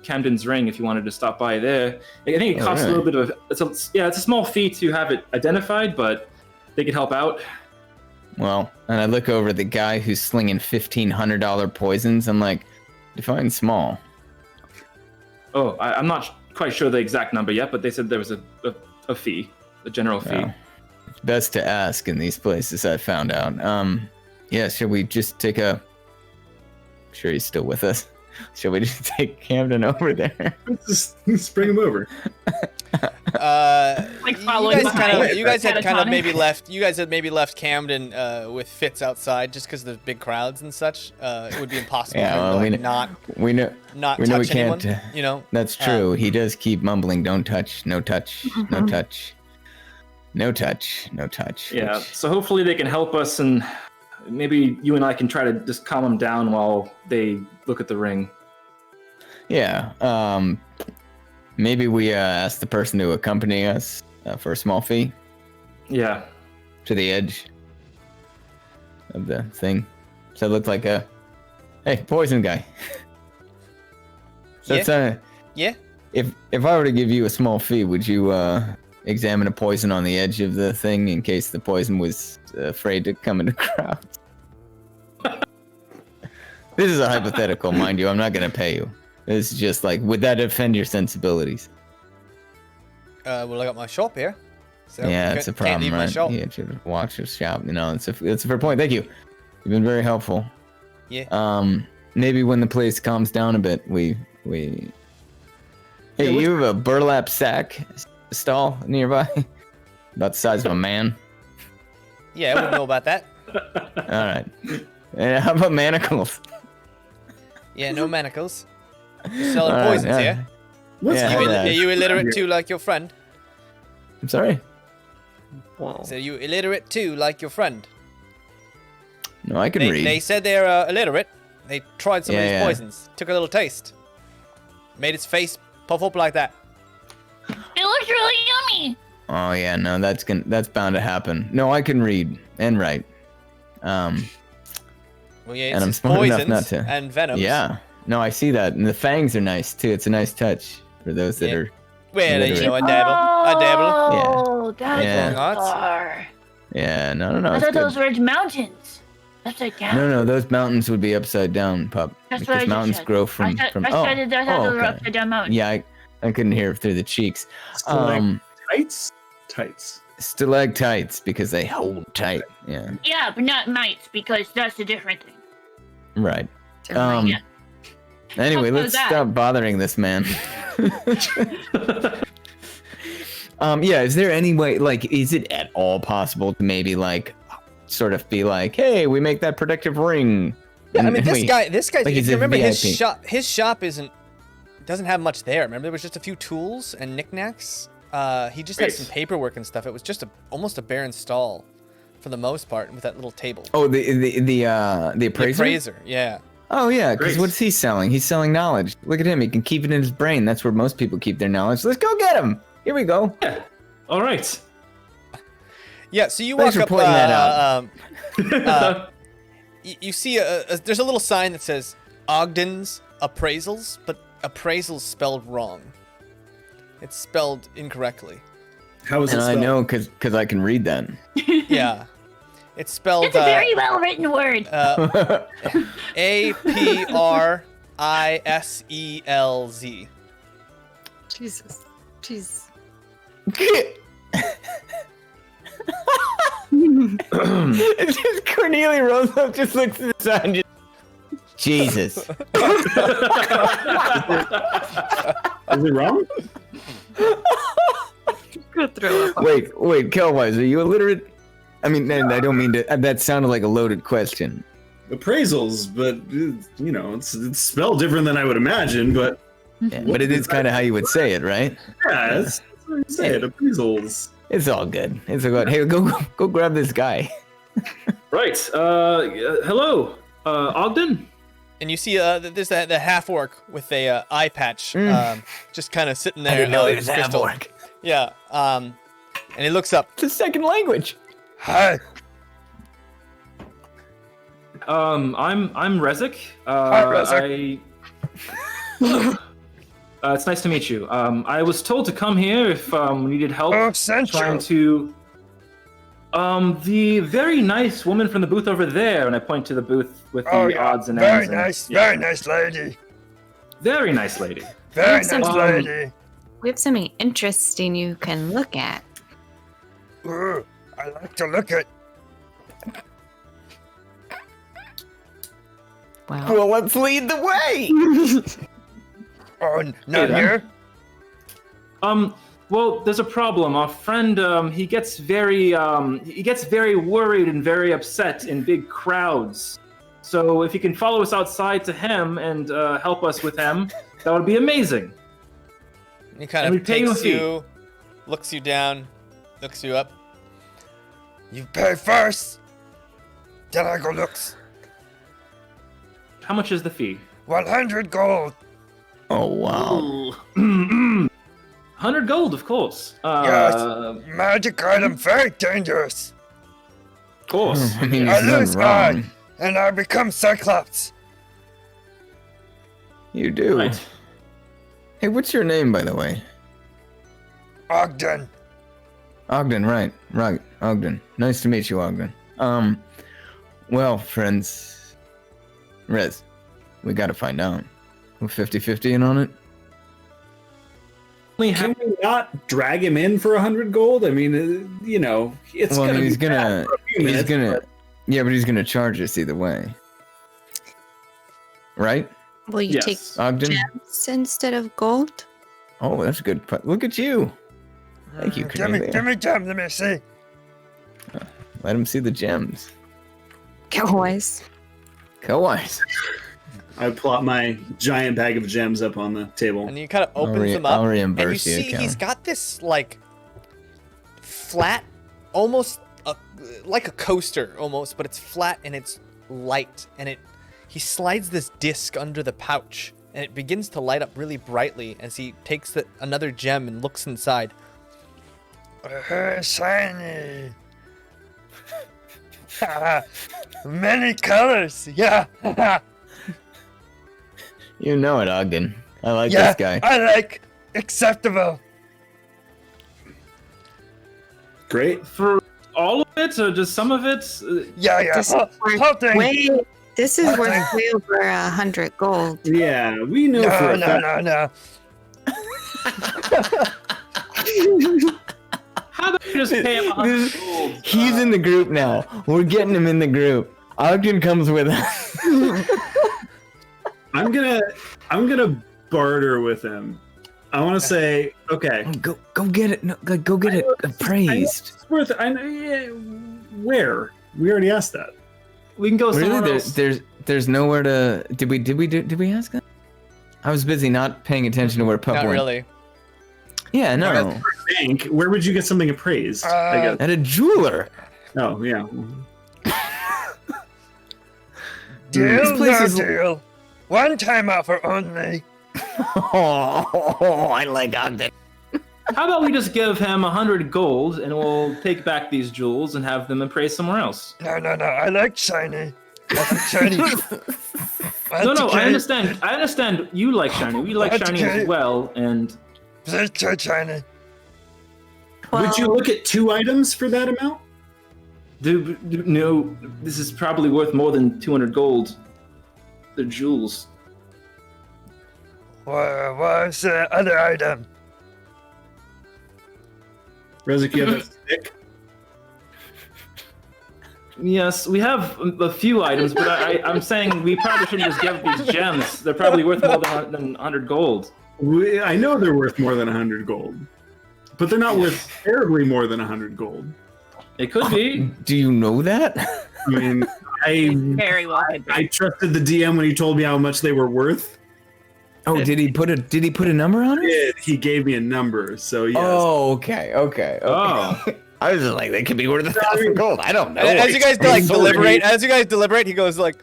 Camden's ring. If you wanted to stop by there, I think it costs a little bit of it's a small fee to have it identified, but they could help out.
Well, and I look over at the guy who's slinging $1,500 poisons. I'm like, define small.
Oh, I'm not quite sure the exact number yet, but they said there was a fee, a general fee.
Well, it's best to ask in these places, I found out. Yeah, should we just take I'm sure he's still with us. Should we just take Camden over there?
Just bring him over.
You guys had kind of maybe left. You guys had maybe left Camden with Fitz outside just because of the big crowds and such. It would be impossible.
Yeah,
for him
we
to,
know.
not
We know we
touch anyone.
can't. That's true. He does keep mumbling, "Don't touch, no touch, no touch, no touch, no touch."
Yeah.
which-
So hopefully they can help us, and maybe you and I can try to just calm them down while they look at the ring.
Yeah. Maybe we ask the person to accompany us for a small fee.
Yeah.
To the edge of the thing. So it looked like hey, poison guy. So
Yeah.
If I were to give you a small fee, would you examine a poison on the edge of the thing in case the poison was afraid to come into crowds? This is a hypothetical, mind you. I'm not going to pay you. This is just like, would that offend your sensibilities?
Well, I got my shop here. So
Yeah, it's a problem,
can't leave my
right?
shop.
You should watch your shop. It's a fair point. Thank you. You've been very helpful.
Yeah.
Maybe when the place calms down a bit, we. Hey, you have a burlap sack stall nearby, about the size of a man.
Yeah, I wouldn't know about that.
All right. And how about manacles?
Yeah, no manacles. You're selling
All right,
poisons, yeah? Are you illiterate too, like your friend?
I'm sorry?
So you illiterate too, like your friend?
No, I can read.
They said they're illiterate. They tried some of these
Yeah.
poisons, took a little taste, made its face puff up like that.
It looks really yummy.
Oh yeah, no, that's bound to happen. No, I can read and write.
Well, yeah,
and I'm
it's
smart enough
poisons
not to.
and venoms.
Yeah. No, I see that, and the fangs are nice too. It's a nice touch for those that are.
Well,
illiterate.
you know, I dabble.
Oh, that's
Yeah.
far.
Yeah, no.
I
it's
thought
good.
those were mountains. Upside down.
No, those mountains would be upside down, pup.
That's what I
because
just
mountains
said.
grow from.
I thought those were
okay.
upside down mountains.
Yeah, I couldn't hear through the cheeks.
Tights.
Stalactites because they hold tight. Yeah.
Yeah, but not mites because that's a different thing.
Right.
Yeah.
Anyway,
How
let's
that?
stop bothering this man. Yeah, is there any way, like, is it at all possible to maybe, like, sort of be like, hey, we make that protective ring?
Yeah, I
And
mean, this guy.
like
If
he's
you
a
remember,
VIP.
his shop isn't doesn't have much there. Remember, there was just a few tools and knickknacks. He just had some paperwork and stuff. It was just almost a barren stall, for the most part, with that little table.
Oh, the appraiser.
The appraiser, yeah.
Oh yeah, because what's he selling? He's selling knowledge. Look at him. He can keep it in his brain. That's where most people keep their knowledge. Let's go get him. Here we go.
Yeah. All right.
Yeah. So you
Thanks
walk
for
up.
pointing that out.
You see there's a little sign that says Ogden's Appraisals, but appraisals spelled wrong. It's spelled incorrectly.
How is it
And
spelled?
I know because I can read that.
Yeah. It's spelled
It's a very well written word.
Aprisels.
Jesus. Jeez.
It's just Cornelia rolls up, just looks at the sign. Just... Jesus.
Is it wrong?
Gonna throw up.
Wait, Kelwise, are you illiterate? I mean, I don't mean to. That sounded like a loaded question.
Appraisals, but it's spelled different than I would imagine. But
Yeah, but it is kind of how you would say it, right?
yeah, that's what you say it. Appraisals.
It's all good. It's all good. Hey, go grab this guy.
Right. Hello, Ogden.
And you see there's the half orc with a eye patch, just kind of sitting there.
I didn't know
with
he was
his pistol.
half-orc.
Yeah. And he looks up.
It's a second language.
Hi.
I'm Rezik.
Hi, Rezik.
It's nice to meet you. I was told to come here if we needed help
Central.
trying to. The very nice woman from the booth over there, and I point to the booth with the odds and ends.
Very nice lady.
Very nice lady.
Very
Yes,
nice
um,
lady.
We have something interesting you can look at.
Ooh, I like to look at.
Wow.
Well, let's lead the way.
Oh, not here.
Well, there's a problem. Our friend, he gets very worried and very upset in big crowds. So if you can follow us outside to him and help us with him, that would be amazing.
He kind
And
of
we pay you a
takes
fee.
you, looks you down, looks you up.
You pay first. Then I go looks.
How much is the fee?
100 gold.
Oh wow.
100 gold, of course.
Yes. Magic item, very dangerous.
Of course.
I mean,
I
he's not
lose
wrong.
eye, and I become Cyclops.
You do.
Right.
Hey, what's your name, by the way?
Ogden.
Ogden, right, Ogden. Nice to meet you, Ogden. Well, friends, Rez, we gotta find out. We're 50-50 in on it?
Can we not drag him in for 100 gold? I mean, it's
Well,
gonna
he's
be bad
gonna,
for a few minutes, but-
yeah, but he's gonna charge us either way. Right,
Will you
Yes.
take
Ogden?
gems instead of gold?
Oh, that's a good. Look at you. Thank you,
Give me
Cornelia.
gem. Let me see.
Let him see the gems.
Cowboys.
Go-wise.
I plop my giant bag of gems up on the table.
And you kind of opens them up,
I'll
and you
reimburse you,
see
Cal.
he's got this like flat, almost like a coaster, almost, but it's flat and it's light, and he slides this disc under the pouch, and it begins to light up really brightly as he takes another gem and looks inside.
Shiny. Many colors. Yeah.
You know it, Ogden. I like
Yeah.
this guy.
I like acceptable.
Great.
For all of it, or just some of it?
Yeah.
This is
Whole
worth
thing.
this is worth way over 100 gold.
Yeah, we know for a fact.
No.
How about you just pay him 100 gold?
He's in the group now. We're getting him in the group. Ogden comes with us.
I'm gonna barter with him. I want to say, okay,
Go get it. No, go get it appraised.
it's worth. Where? We already asked that.
We can go somewhere
Really?
else.
There's nowhere to. Did we ask that? I was busy not paying attention to where Pup
Not
went.
really.
Yeah, no.
Bank. Where would you get something appraised? I guess.
At a jeweler.
Oh yeah.
Deal,
place
no
is-
deal. One time offer only.
Oh, I like Ogden.
How about we just give him 100 gold and we'll take back these jewels and have them appraised somewhere else?
No, I like shiny. I like shiny.
No, I understand. I understand you like shiny. We like shiny as well, and
Shiny.
Would you look at 2 items for that amount?
no, this is probably worth more than 200 gold. They're jewels.
What's the other item?
Rezek, you have a stick?
Yes, we have a few items, but I'm saying we probably shouldn't just give these gems. They're probably worth more than 100 gold.
I know they're worth more than 100 gold, but they're not worth terribly more than 100 gold.
It could be.
Do you know that?
I mean,
Very well.
I trusted the DM when he told me how much they were worth.
Oh, did he put a number on it?
He gave me a number, so yes.
Oh, okay.
Oh.
I was just like, they could be worth 1,000 gold. I don't know.
As you guys deliberate, he goes like,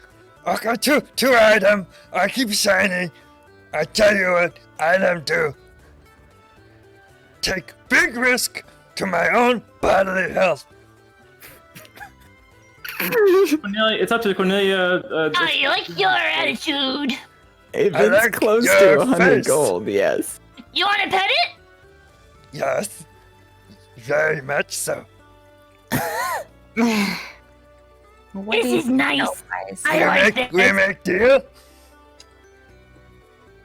Okay, two item. I keep shiny. I tell you what, item 2. Take big risk to my own bodily health.
Cornelia, it's up to Cornelia.
I like your attitude.
If
I
it's
like
close
your
to 100
face.
gold, yes.
You want to pet it?
Yes, very much so.
What
This
do you
is nice.
guys?
I like this.
We make deal.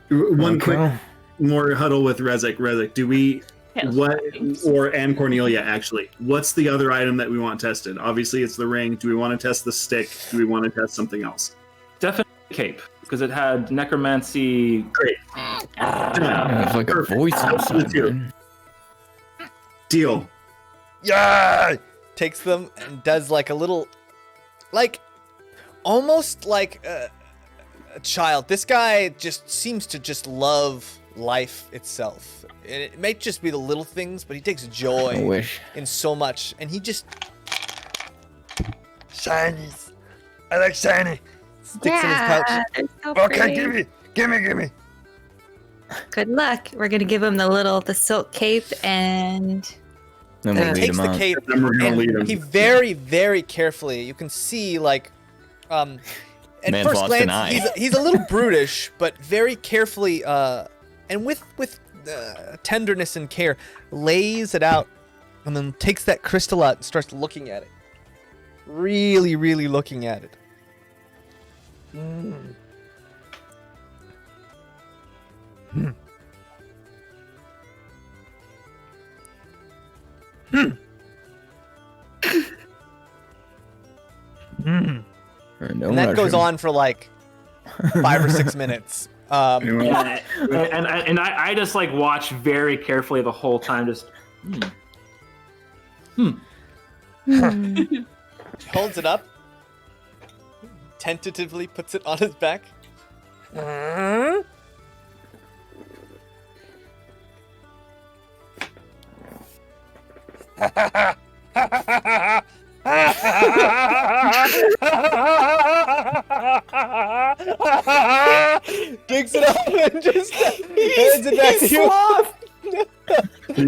One
Okay.
quick more huddle with Rezek. Rezek, do we and Cornelia actually? What's the other item that we want tested? Obviously, it's the ring. Do we want to test the stick? Do we want to test something else?
Definitely cape, because it had necromancy.
Great.
Yeah, it's like a
Perfect.
voice
I'll
or
do the two.
something.
Deal.
Yeah.
takes them and does like a little, like, almost like a child. This guy just seems to just love life itself. And it may just be the little things, but he takes
I
joy
wish.
in so much. And he just
Shinies. I like shiny.
sticks in his pouch.
they're so
Okay,
pretty.
give me.
Good luck. We're gonna give him the silk cape and
Then we'll
He
lead
Takes
him
the
out.
cape
Then we're gonna lead him.
and he very, very carefully, you can see like, at
Man's
first
lost an
glance,
eye.
he's a little brutish, but very carefully, and with tenderness and care, lays it out, and then takes that crystal out and starts looking at it. Really, really looking at it.
No
And that goes on for like 5 or 6 minutes.
And I just like watch very carefully the whole time. Just
Holds it up, tentatively puts it on his back. Digs it up and just hands it back to you.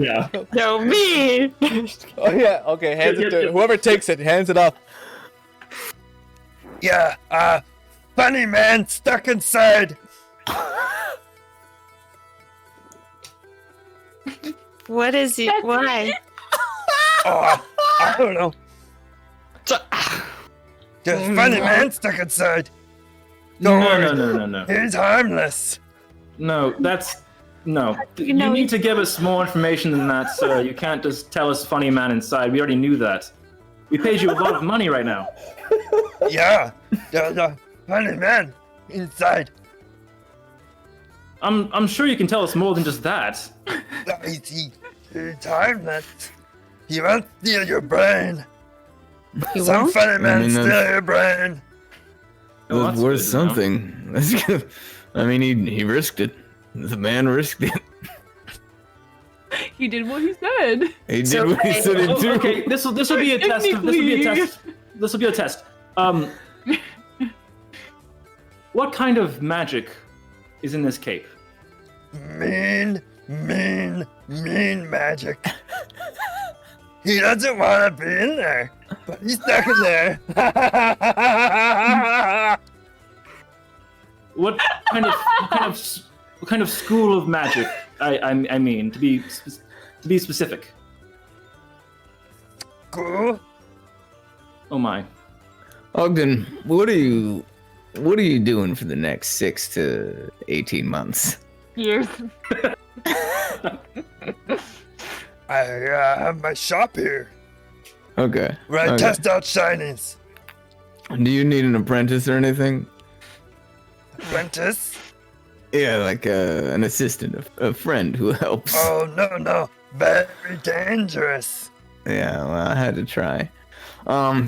Yeah.
no me.
Oh yeah, okay, hands it to whoever takes it, hands it off.
Yeah, funny man stuck inside.
What is it? Why?
Oh, I don't know. Just funny man stuck inside. Don't worry.
no.
He's harmless.
No, that's no. You need to give us more information than that, sir. You can't just tell us funny man inside. We already knew that. We paid you a lot of money right now.
Yeah, the funny man inside.
I'm sure you can tell us more than just that.
He's harmless. He won't steal your brain. Some funny man
mean,
steal
that's-
your brain.
Oh,
It
that's
was worth
good to know.
something. I mean, he risked it. The man risked it.
He did what he said.
He did what he said he'd do.
Okay, this will be a test. This will be a test. What kind of magic is in this cape?
Mean magic. He doesn't want to be in there, but he's stuck in there.
What kind of school of magic? I mean, to be specific.
Cool.
Oh my.
Ogden, what are you doing for the next 6 to 18 months?
Years.
I have my shop here
Okay.
where I
okay.
test out shinies.
Do you need an apprentice or anything?
Apprentice?
Yeah, like an assistant, a friend who helps.
Oh no, very dangerous.
Yeah, well, I had to try.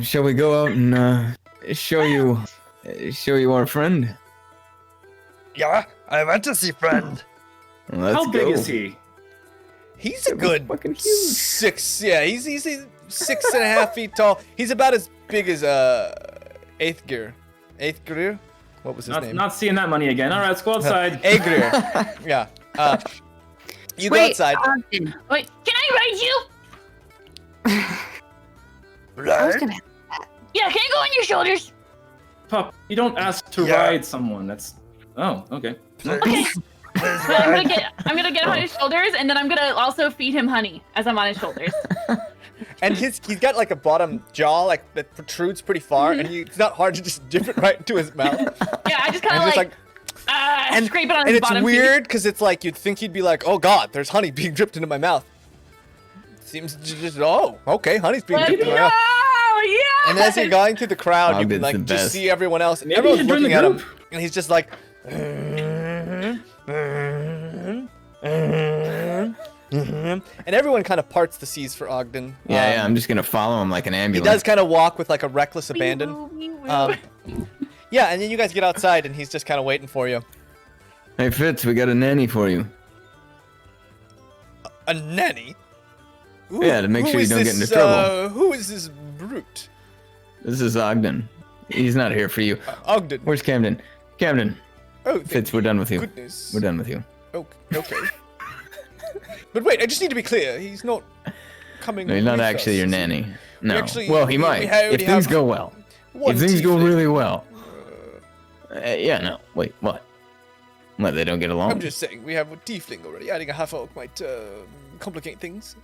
Shall we go out and show you our friend?
Yeah, I want to see friend.
Well, let's
How big
go.
is he?
He's a good
fucking huge.
6. Yeah, he's 6.5 feet tall. He's about as big as Eighth Gear. What was his name?
Not seeing that money again. All right, let's go outside.
Agrir. Yeah. You go outside.
Wait, can I ride you?
I was
Right?
gonna.
Yeah, can I go on your shoulders?
Pup, you don't ask to
Yeah.
ride someone. That's. Oh, okay.
Please. Please
But I'm
ride.
gonna get him on his shoulders, and then I'm gonna also feed him honey as I'm on his shoulders.
And he's got like a bottom jaw like that protrudes pretty far, and it's not hard to just dip it right into his mouth.
Yeah, I just kind
And
of
just
like,
and
scrape it on
and
his
it's
bottom
weird because it's like you'd think he'd be like, oh god, there's honey being dripped into my mouth. Seems just okay, honey's being dripped into my mouth.
Oh yeah!
And as you're going through the crowd, you
Ogden's
like
the
just
best.
see everyone else, and
Maybe
everyone's
you should join
looking
the
at him,
group.
and he's just like, and everyone kind of parts the seas for Ogden.
Yeah, I'm just gonna follow him like an
He
ambulance.
does kind of walk with like a reckless abandon. Yeah, and then you guys get outside, and he's just kind of waiting for you.
Hey Fitz, we got a nanny for you.
A nanny?
Yeah, to make
Who
sure you
is
don't get
this,
into trouble.
Who is this brute?
This is Ogden. He's not here for you.
Ogden.
Where's Camden? Camden.
Oh, thank
Fitz, we're done with you.
goodness.
We're done with you.
Okay. But wait, I just need to be clear. He's not coming.
No, he's not
with
actually
us,
your
is he?
nanny. No.
actually-
Well, he
we
might.
already
If things
have
go well.
One
If things go
tiefling.
really well. Yeah, no. Wait, what? What, they don't get along?
I'm just saying, we have a tiefling already. Adding a half orc might complicate things.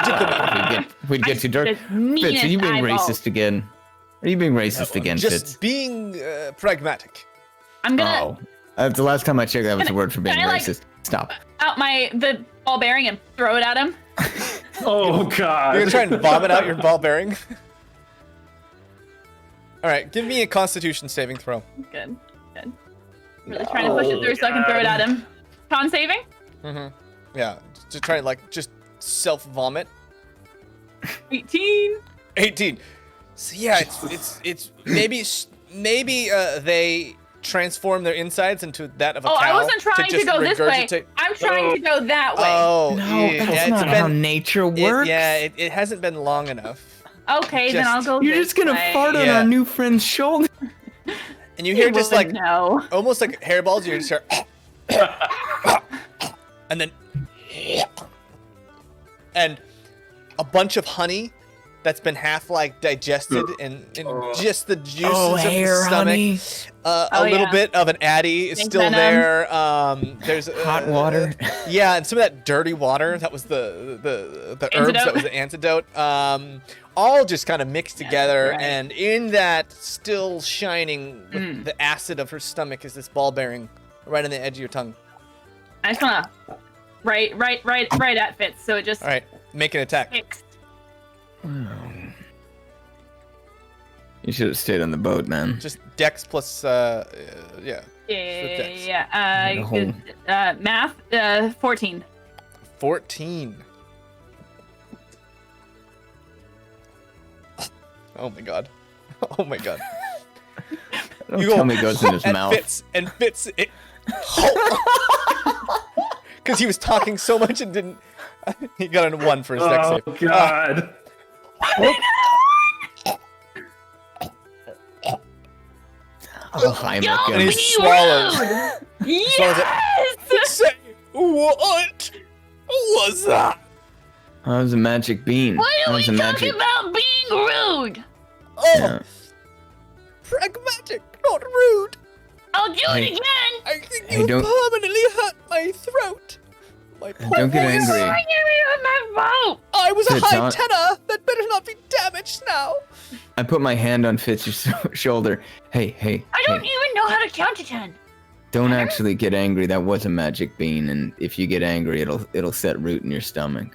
If we'd get too dark.
The
Fitz, are you
meanest
being
eyeball.
racist again? Are you being racist again,
Just
Fitz?
being pragmatic.
I'm gonna
Oh. That's the last time I checked, that was the word for being
can I, like-
racist. Stop.
out the ball bearing and throw it at him.
Oh God.
You're gonna try and vomit out your ball bearing. All right, give me a Constitution saving throw.
Good. Really trying to push it through so I can throw it at him. Con saving?
Yeah, to try and like just self vomit.
18.
18. So yeah, it's maybe they transform their insides into that of a
Oh,
cow.
I wasn't trying to
just
go this way.
regurgitate-
I'm trying to go that way.
Oh,
No,
yeah,
that's
it's
not how
been-
nature
it-
works.
it hasn't been long enough.
Okay, then I'll
just-
go
You're
this
just gonna
way.
fart on
Yeah.
our new friend's shoulder.
And you hear
You
just like
wouldn't know.
almost like hairballs. You just hear, and then, and a bunch of honey that's been half like digested and just the juices
Oh,
of the
hair,
stomach.
honey.
A
Oh,
little
yeah.
bit of an addy is
Think
still
Venom.
there. There's
Hot water.
Yeah, and some of that dirty water that was the herbs that
Antidote.
was the antidote. All just kind of mixed together,
right.
and in that still shining with the acid of her stomach is this ball bearing right on the edge of your tongue.
I just wanna right at Fitz, so it just
All right, make an attack.
fixed.
You should have stayed on the boat, man.
Just Dex plus yeah. Dex.
Like a
Math 14.
14. Oh my god. Oh my god.
Don't
You
tell
go
me it goes in his
and
mouth.
Fitz Because he was talking so much and didn't. He got a 1 for his dex save.
Oh God.
I'm
Don't
And he
be
swallows.
rude!
Swallows it. Say, what was that?
That was a magic bean.
What
That
are we
was a
talking
magic.
about being rude?
Oh,
Yeah.
pragmatic, not rude.
I'll do
Hey.
it again.
I think
Hey,
you
don't-
permanently hurt my throat. My poor
Don't get
voice.
angry.
Give me my vote.
I was a
It's
high
not-
tenor. That better not be damaged now.
I put my hand on Fitz's shoulder. Hey,
I don't
hey.
even know how to count to 10.
Don't actually get angry. That was a magic bean, and if you get angry, it'll set root in your stomach.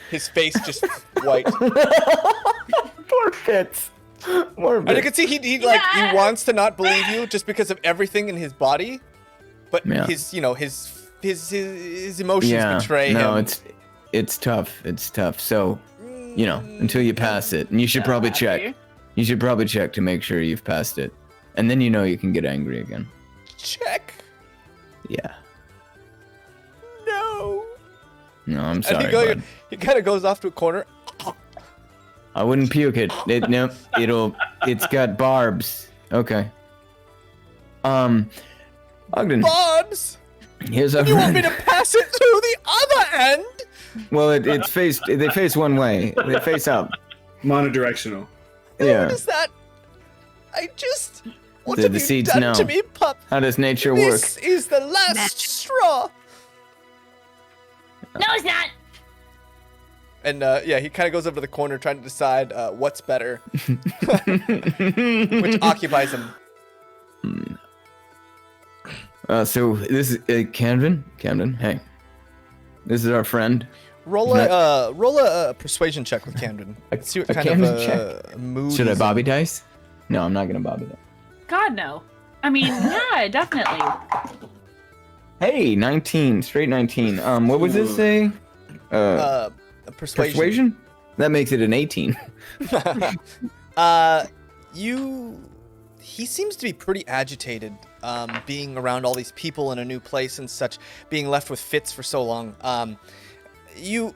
His face just white.
Poor Fitz. Poor
And you
Fitz.
can see he wants to not believe you just because of everything in his body, but
Yeah.
his emotions betray him.
No, it's tough. It's tough. So, until you pass it, and you should probably check. You should probably check to make sure you've passed it, and then you can get angry again.
Check.
Yeah.
No.
No, I'm
And
sorry. bud.
he kind of goes off to a corner.
I wouldn't puke it. It's got barbs. Okay. Ogden,
Bobs.
here's our
You want me
friend.
to pass it through the other end?
Well, they face one way. They face up.
Monodirectional.
Yeah.
What is that? I just. What
The
have you
seeds
done
know.
to me, pup?
How does nature work?
This is the last straw.
No, it's not.
And he kind of goes over to the corner trying to decide what's better, which occupies him.
So this is Camden. Camden, hey, this is our friend.
Roll a persuasion check with Camden. See what
a
kind
Camden
of mood.
Should I
he's
Bobby
in.
dice? No, I'm not gonna Bobby dice.
God, no. I mean, yeah, definitely.
Hey, 19, straight 19. What was this say?
Persuasion.
Persuasion? That makes it an 18.
He seems to be pretty agitated, being around all these people in a new place and such, being left with Fitz for so long. You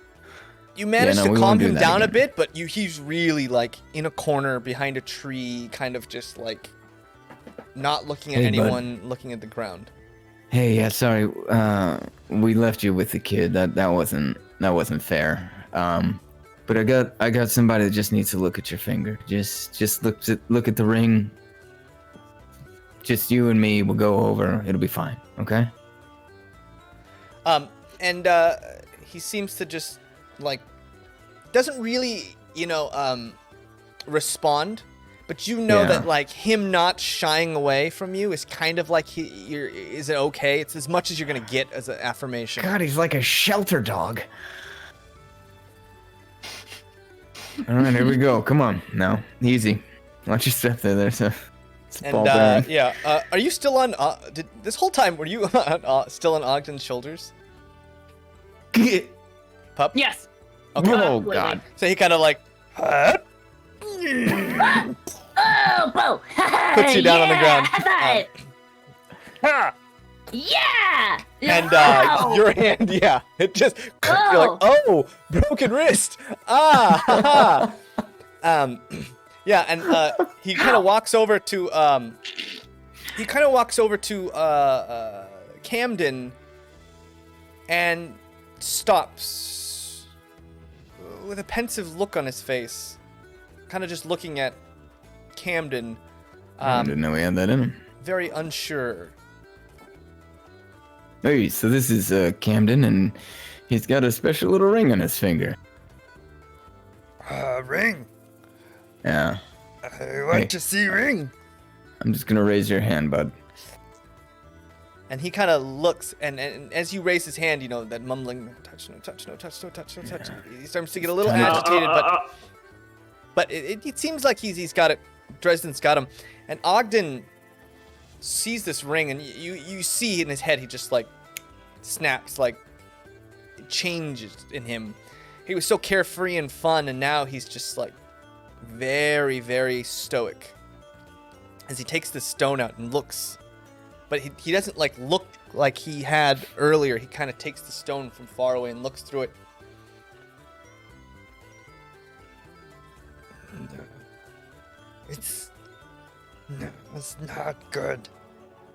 managed to
we
calm
won't do
him
that
down a
again.
bit, but he's really like in a corner behind a tree, kind of just like not looking at
Hey, bud.
anyone, looking at the ground.
Hey, yeah, sorry. We left you with the kid. That wasn't fair. But I got somebody that just needs to look at your finger. Just look at the ring. Just you and me. We'll go over. It'll be fine. Okay.
And he seems to just like doesn't really, respond. But
Yeah.
that like him not shying away from you is kind of like is it okay? It's as much as you're gonna get as an affirmation.
God, he's like a shelter dog. All right, here we go. Come on, now, easy. Watch your step there. There's a ball bearing.
Are you still on? This whole time were you still on Ogden's shoulders? Pup.
Yes.
Okay.
Oh God.
So he kind of like
Oh, Bo.
puts you down on the ground.
Yeah.
And
Ow.
your hand, it just you're like,
Oh.
oh, broken wrist. Ha, ha. He kind of walks over to Camden and stops with a pensive look on his face, kind of just looking at Camden,
I didn't know we had that in him.
very unsure.
Hey, so this is Camden, and he's got a special little ring on his finger.
Ring.
Yeah.
I want to see ring.
I'm just gonna raise your hand, bud.
And he kind of looks, and as you raise his hand, that mumbling, no touch, no touch, no touch, no touch, no touch. He starts to get a little agitated, but it seems like he's got it. Dresden's got him, and Ogden sees this ring, and you see in his head he just like snaps, like it changes in him. He was so carefree and fun, and now he's just like very, very stoic as he takes the stone out and looks. But he doesn't like look like he had earlier. He kind of takes the stone from far away and looks through it.
No, it's not good.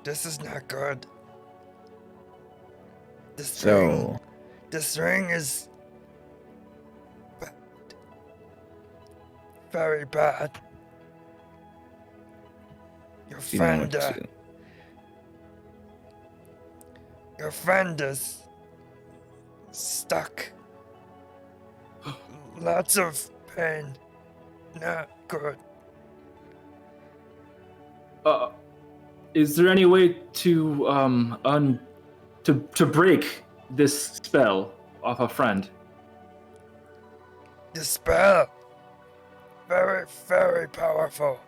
This is not good. This ring is bad. Very bad. Your friend is stuck. Lots of pain. Not good.
Is there any way to to break this spell off a friend?
The spell, very, very powerful.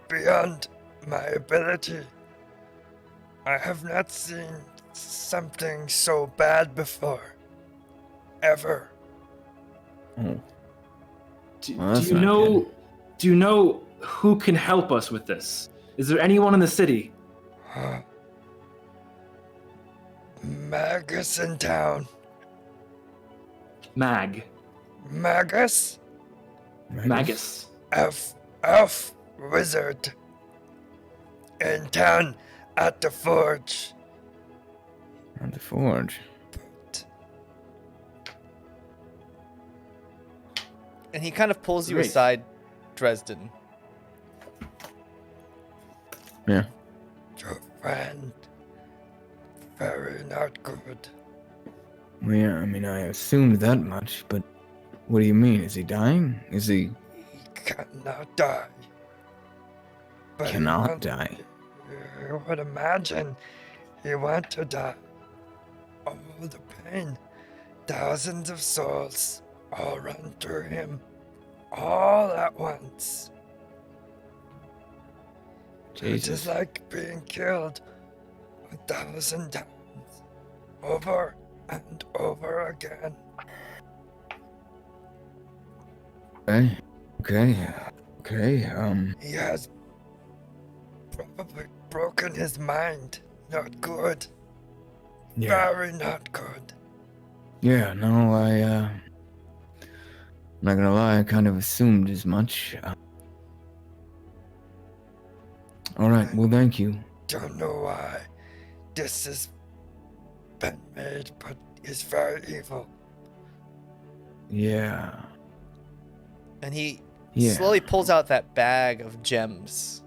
Beyond my ability. I have not seen something so bad before. Ever.
Oh.
Do you know who can help us with this? Is there anyone in the city?
Magus in town.
Magus?
Elf wizard. In town at the forge.
At the forge.
And he kind of pulls you
Great.
aside, Dresden.
Yeah.
Your friend. Very not good.
Well, yeah, I mean, I assumed that much, but what do you mean? Is he dying? Is he...
He cannot die. But
Cannot die?
You would imagine he want to die. All the pain. Thousands of souls all run through him. All at once.
Jesus.
It is like being killed 1,000 times. Over and over again.
Okay,
He has probably broken his mind. Not good.
yeah.
Very not good.
Yeah, no, I'm not gonna lie, I kind of assumed as much. Alright, well, thank you.
Don't know why this has been made, but it's very evil.
Yeah.
And he
Yeah.
slowly pulls out that bag of gems.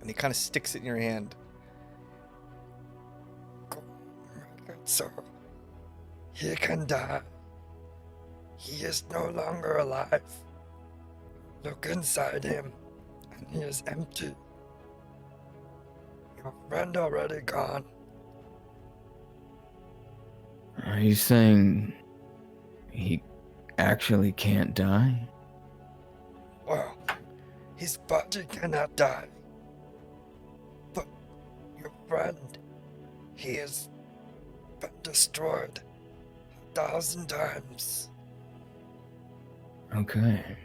And he kind of sticks it in your hand.
So, he can die. He is no longer alive. Look inside him, and he is empty. Your friend already gone.
Are you saying he actually can't die?
Well, his body cannot die. But your friend, he has been destroyed 1,000 times.
Okay.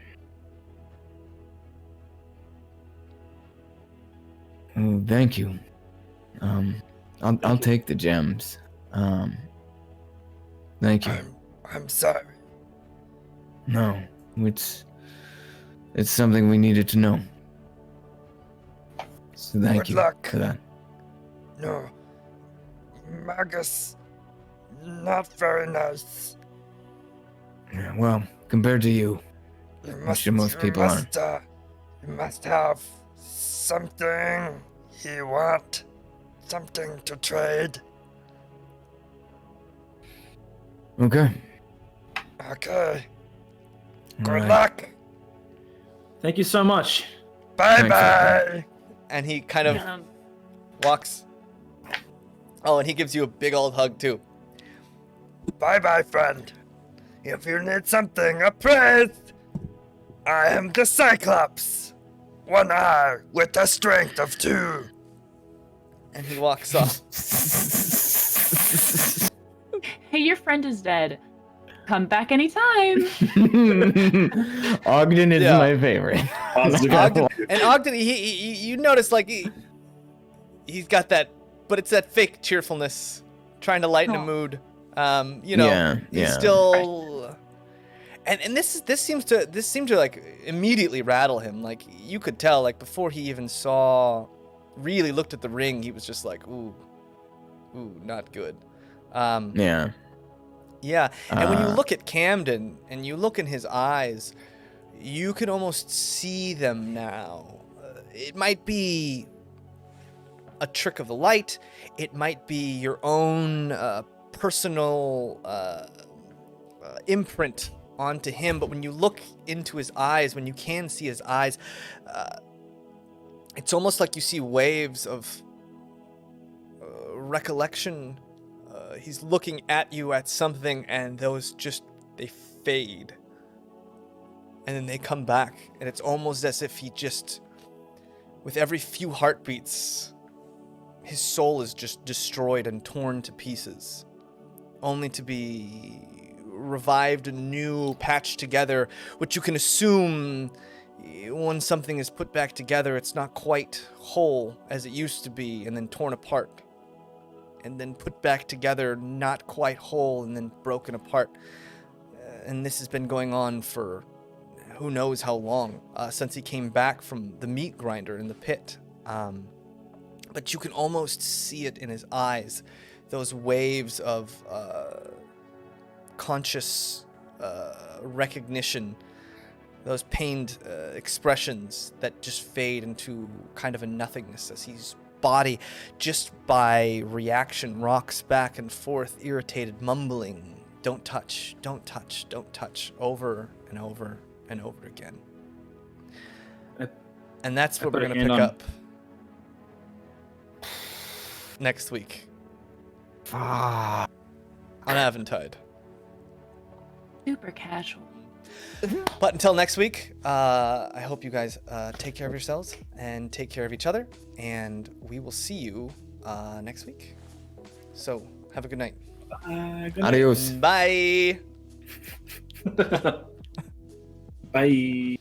Well, thank you. I'll take the gems. Thank you.
I'm sorry.
No, it's something we needed to know. So thank
Good
you
luck.
for that.
No. Magus, not very nice.
Yeah, well, compared to you, I'm sure most people aren't.
You must have something you want. Something to trade.
Okay.
Okay. Good
Alright.
luck.
Thank you so much.
Bye-bye.
And he kind of walks. Oh, and he gives you a big old hug too.
Bye-bye, friend. If you need something appraised, I am the Cyclops. One eye with the strength of two.
And he walks off.
Hey, your friend is dead. Come back anytime.
Ogden is
Yeah.
my favorite.
Ogden, he you notice like he's got that, but it's that fake cheerfulness, trying to lighten a mood. He's still, and this seemed to like immediately rattle him. Like you could tell, like before he even really looked at the ring, he was just like, ooh, not good. Yeah, and when you look at Camden and you look in his eyes, you can almost see them now. It might be a trick of the light. It might be your own personal imprint onto him. But when you look into his eyes, when you can see his eyes, it's almost like you see waves of recollection. He's looking at you at something, and those they fade. And then they come back, and it's almost as if he just, with every few heartbeats, his soul is just destroyed and torn to pieces, only to be revived anew, patched together, which you can assume when something is put back together, it's not quite whole as it used to be, and then torn apart. And then put back together, not quite whole, and then broken apart. And this has been going on for who knows how long, since he came back from the meat grinder in the pit. But you can almost see it in his eyes, those waves of conscious recognition, those pained expressions that just fade into kind of a nothingness as his body, just by reaction, rocks back and forth, irritated, mumbling, "Don't touch, don't touch, don't touch," over and over and over again. And that's what we're going to pick up next week on Aventide.
Super casual.
But until next week, I hope you guys take care of yourselves and take care of each other, and we will see you next week. So have a good night.
Adios.
Bye.
Bye.